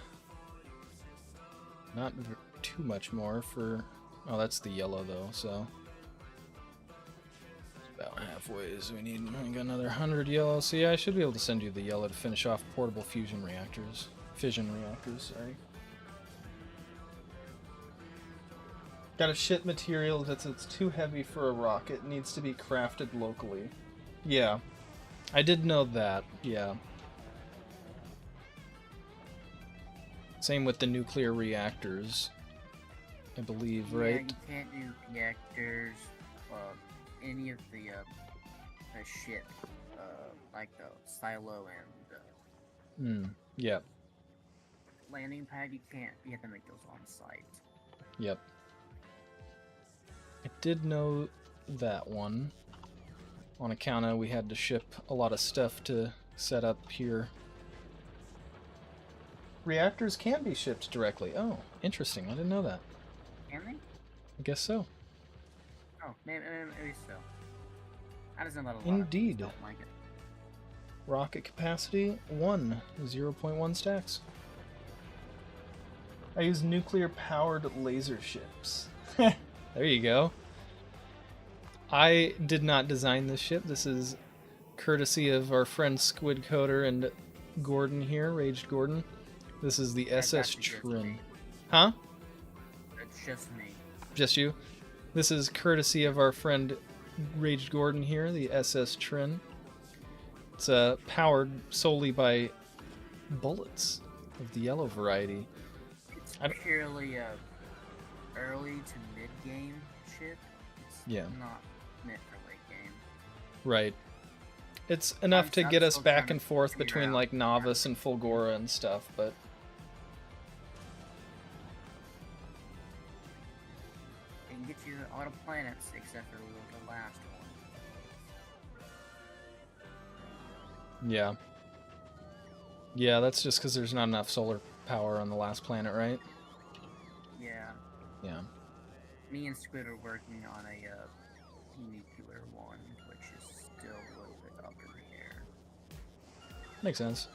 not too much more for... Oh, that's the yellow though, so about halfway. So we got another 100 yellow. So yeah, I should be able to send you the yellow to finish off portable fusion reactors. Fission reactors, sorry. Got a shit material it's too heavy for a rocket. It needs to be crafted locally. Yeah, I did know that. Yeah. Same with the nuclear reactors, I believe, right? Yeah, you can't do reactors, any of the shit, like the silo and yeah. landing pad. You have to make those on site. Yep. I did know that one. On account of we had to ship a lot of stuff to set up here. Reactors can be shipped directly. Oh, interesting. I didn't know that. Can they? I guess so. Oh, maybe so. I just know that a lot Indeed. of people don't like it. Rocket capacity 1, 0.1 stacks. I use nuclear powered laser ships. There you go. I did not design this ship. This is courtesy of our friend Squid Coder and Gordon here, Raged Gordon. This is the That's SS actually just Trin. me. Huh? It's just me. Just you? This is courtesy of our friend Raged Gordon here, the SS Trin. It's powered solely by bullets of the yellow variety. It's purely a early to mid game ship. It's not meant for late game. Right. It's enough to get us still back trying and to forth figure between out like Novice and Fulgora and stuff, but It can get you to all the planets except for the last one. yeah. Yeah, that's just because there's not enough solar power on the last planet, right? Yeah. Yeah. Me and Squid are working on a nuclear one, which is still a little bit up in the air. Makes sense.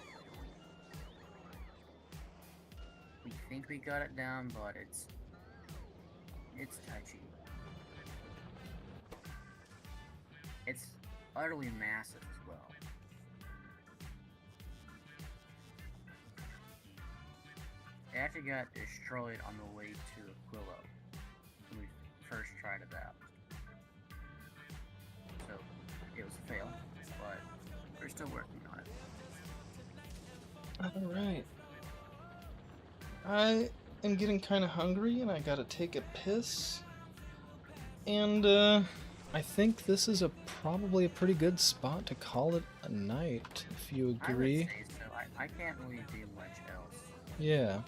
We think we got it down, but it's touchy. It's utterly massive as well. It actually got destroyed on the way to Aquilo when we first tried it out. So it was a fail, but we're still working on it. Alright. I am getting kind of hungry and I gotta take a piss. And I think this is probably a pretty good spot to call it a night, if you agree. I would say so. I can't really do much else. Yeah.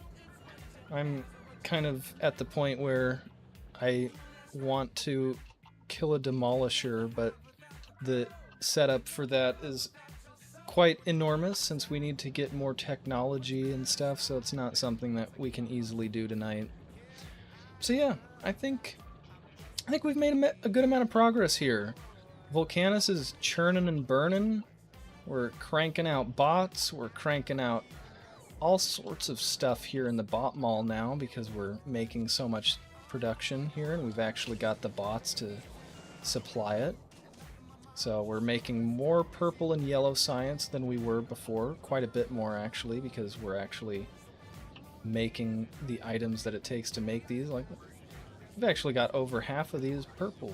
I'm kind of at the point where I want to kill a demolisher, but the setup for that is quite enormous since we need to get more technology and stuff, so it's not something that we can easily do tonight. So yeah, I think we've made a good amount of progress here. Volcanus is churning and burning. We're cranking out bots. We're cranking out all sorts of stuff here in the bot mall now because we're making so much production here and we've actually got the bots to supply it. So we're making more purple and yellow science than we were before. Quite a bit more actually, because we're actually making the items that it takes to make these. Like, we've actually got over half of these purple.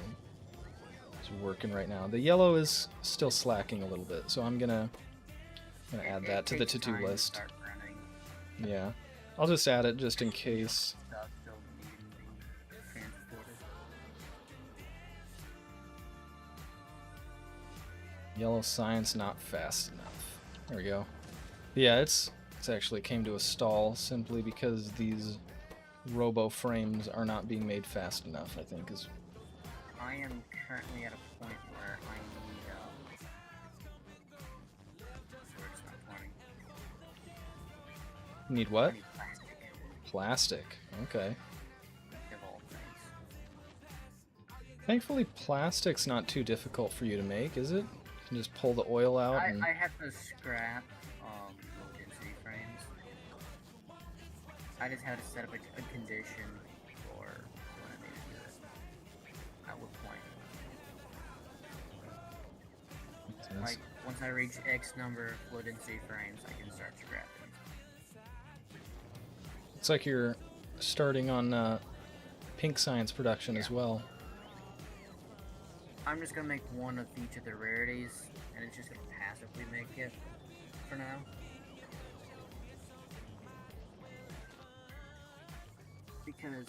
It's working right now. The yellow is still slacking a little bit, so I'm gonna add that to the to-do list. Yeah, I'll just add it just in case. Yellow science not fast enough. There we go. Yeah, it's actually came to a stall simply because these robo frames are not being made fast enough, I think is. I am currently at a point where I need, where it's not pointing. Need I what? need plastic Plastic. Okay. of all things. Thankfully, plastic's not too difficult for you to make, is it? You can just pull the oil out and... I have to scrap, low density frames. I just have to set up a condition for when I need to do it. At what point? Like, once I reach X number of low density frames, I can start scrapping. It's like you're starting on pink science production as well. I'm just gonna make one of each of the rarities, and it's just gonna passively make it for now. Because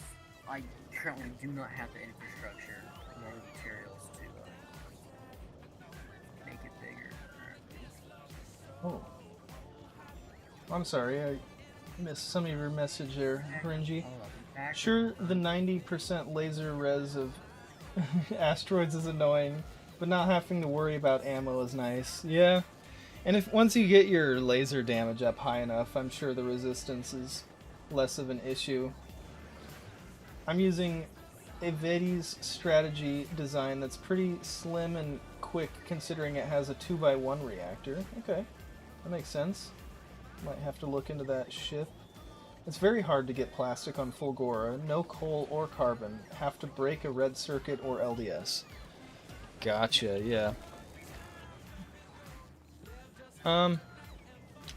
I currently do not have the infrastructure nor the materials to make it bigger. Oh. I'm sorry, I missed some of your message there, Renji. Sure, the 90% laser res of asteroids is annoying, but not having to worry about ammo is nice. Yeah, and if once you get your laser damage up high enough, I'm sure the resistance is less of an issue. I'm using a Vedes strategy design that's pretty slim and quick considering it has a 2x1 reactor. Okay, that makes sense. Might have to look into that ship. It's very hard to get plastic on Fulgora. No coal or carbon. Have to break a red circuit or LDS. Gotcha, yeah. I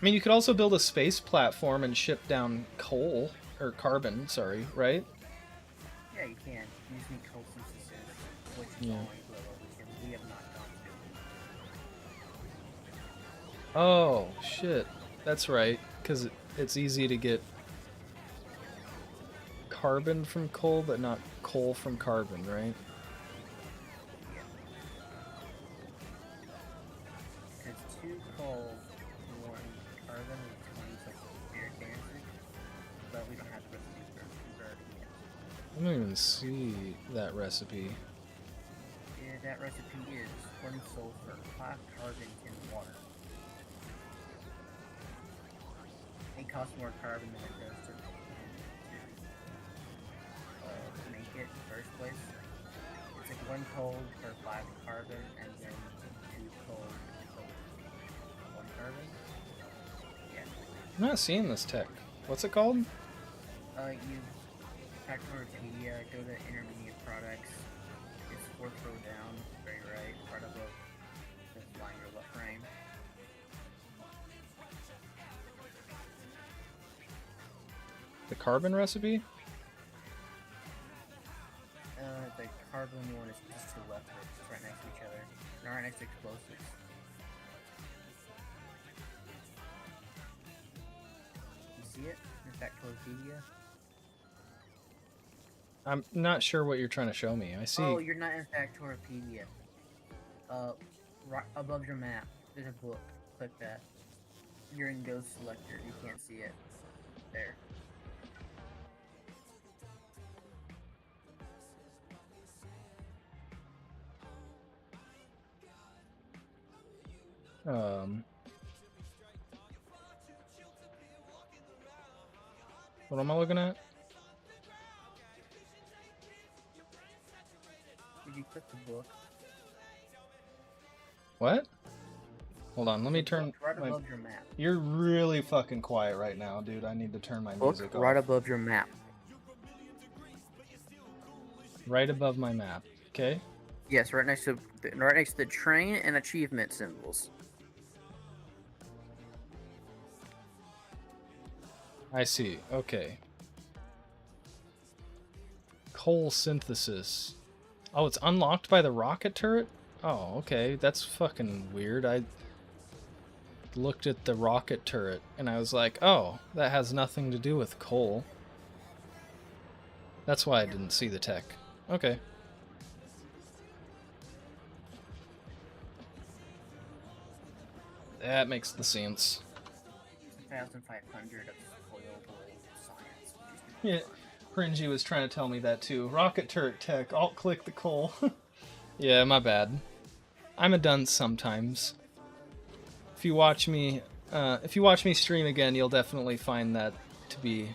mean, you could also build a space platform and ship down coal, or carbon, sorry, right? Yeah, you can. Using coal synthesis, which is Yeah. only little because we have not gone to. Oh, shit. That's right, because it's easy to get carbon from coal, but not coal from carbon, right? It's 2 coal, 1 carbon, and 20 like uric acid, but we don't have the recipe for it yet. I don't even see that recipe. Yeah, that recipe is 1 sulfur, 5 carbon, 10 water. It costs more carbon than it does to make it in the first place. It's like 1 coal for 5 carbon, and then 2 coal for 1 carbon. Yeah. I'm not seeing this tech. What's it called? You Factorio, go to intermediate products. It's 4th row down, very right, right above the flying robot frame. The carbon recipe? The carbon one is just to the left of it, it's right next to each other. And right next to explosives. You see it? In Factorio? I'm not sure what you're trying to show me. I see. Oh, you're not in Factorio. Right above your map, there's a book. Click that. You're in Ghost Selector. You can't see it. There. What am I looking at? Did you click the book? What? Hold on, let me turn Right my... above your map. You're really fucking quiet right now, dude. I need to turn my Book music right off. above your map. Right above my map. Okay. Yes, right next to the train and achievement symbols. I see. Okay. Coal synthesis. Oh, it's unlocked by the rocket turret? Oh, okay. That's fucking weird. I looked at the rocket turret and I was like, oh, that has nothing to do with coal. That's why I didn't see the tech. Okay. That makes the sense. 1,500 of spoilable science. Yeah, Cringy was trying to tell me that too. Rocket turret tech, alt-click the coal. Yeah, my bad. I'm a dunce sometimes. If you watch me stream again, you'll definitely find that to be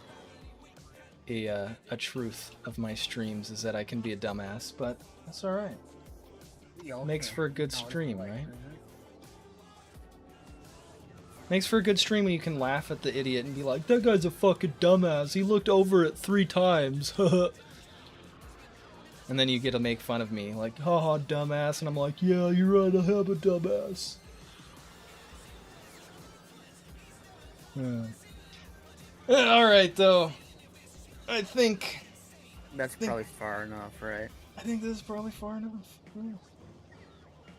a truth of my streams, is that I can be a dumbass, but that's alright. Makes for a good stream, right? Makes for a good stream when you can laugh at the idiot and be like, that guy's a fucking dumbass, he looked over it 3 times, and then you get to make fun of me, like, haha, dumbass, and I'm like, yeah, you're right, I am a dumbass. Alright, though. I think That's probably far enough, right? I think this is probably far enough. Yeah.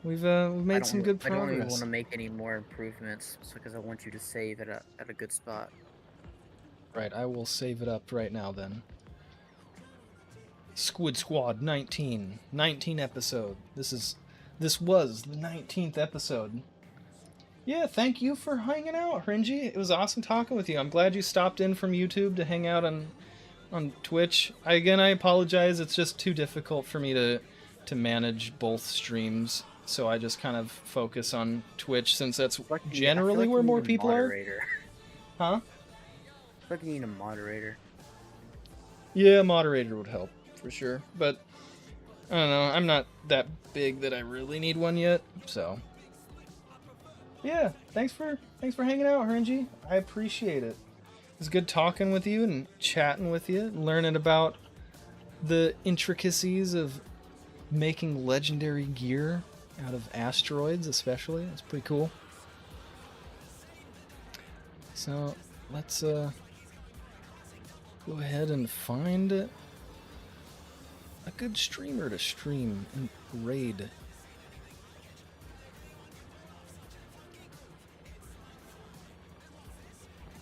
We've made some good I don't even progress. want to make any more improvements because I want you to save at a good spot. Right, I will save it up right now then. Squid Squad 19. 19 episode. This was the 19th episode. Yeah, thank you for hanging out, Ringy. It was awesome talking with you. I'm glad you stopped in from YouTube to hang out on Twitch. I apologize. It's just too difficult for me to manage both streams. So I just kind of focus on Twitch since that's generally where more people are. Huh? I feel like you need a moderator. Yeah, a moderator would help for sure. But I don't know. I'm not that big that I really need one yet. So yeah, thanks for hanging out, Renji. I appreciate it. It's good talking with you and chatting with you, learning about the intricacies of making legendary gear out of asteroids, especially. It's pretty cool. So let's go ahead and find a good streamer to stream and raid.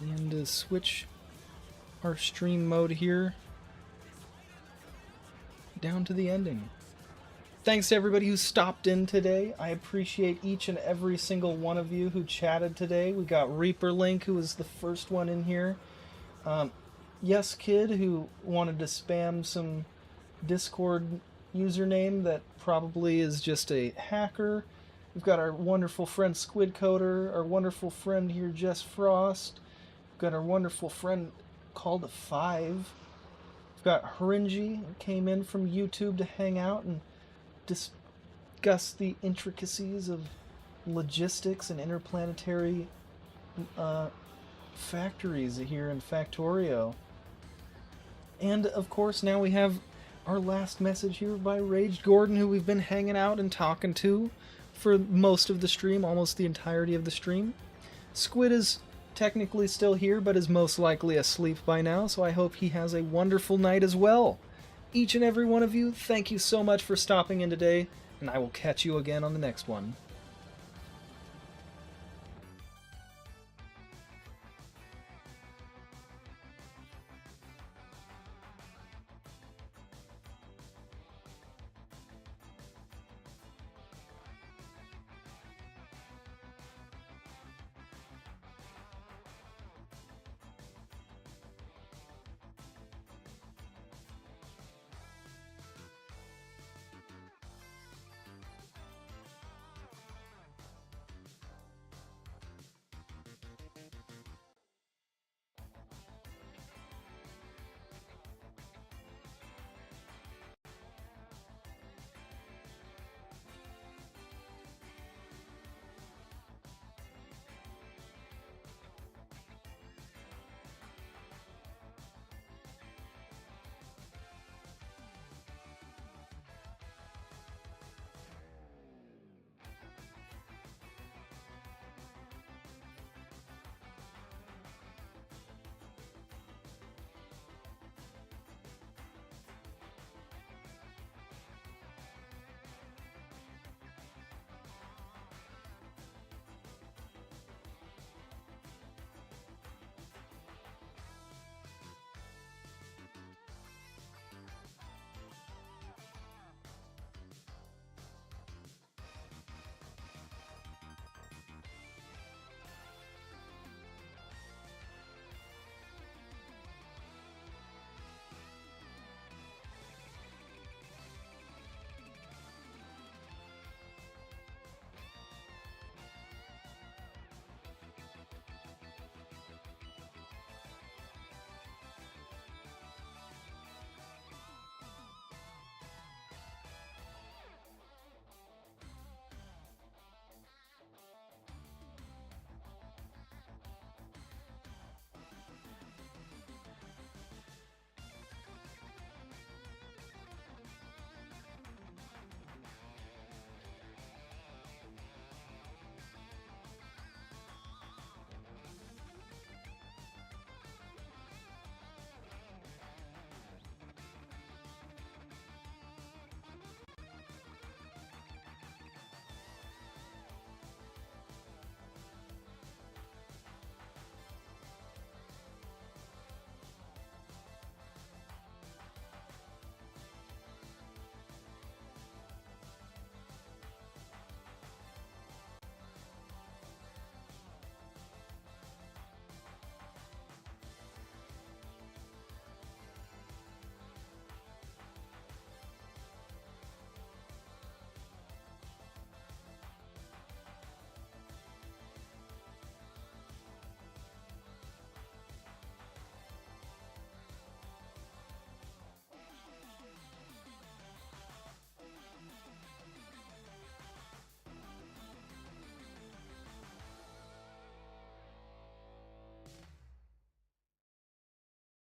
And switch our stream mode here down to the ending. Thanks to everybody who stopped in today. I appreciate each and every single one of you who chatted today. We got Reaper Link, who was the first one in here. Yes Kid, who wanted to spam some Discord username that probably is just a hacker. We've got our wonderful friend Squidcoder, our wonderful friend here Jess Frost. We've got our wonderful friend called a 5. We've got Harinji, who came in from YouTube to hang out and discuss the intricacies of logistics and interplanetary factories here in Factorio. And of course now we have our last message here by Raged Gordon, who we've been hanging out and talking to for most of the stream, almost the entirety of the stream. Squid is technically still here, but is most likely asleep by now, so I hope he has a wonderful night as well. Each and every one of you, thank you so much for stopping in today, and I will catch you again on the next one.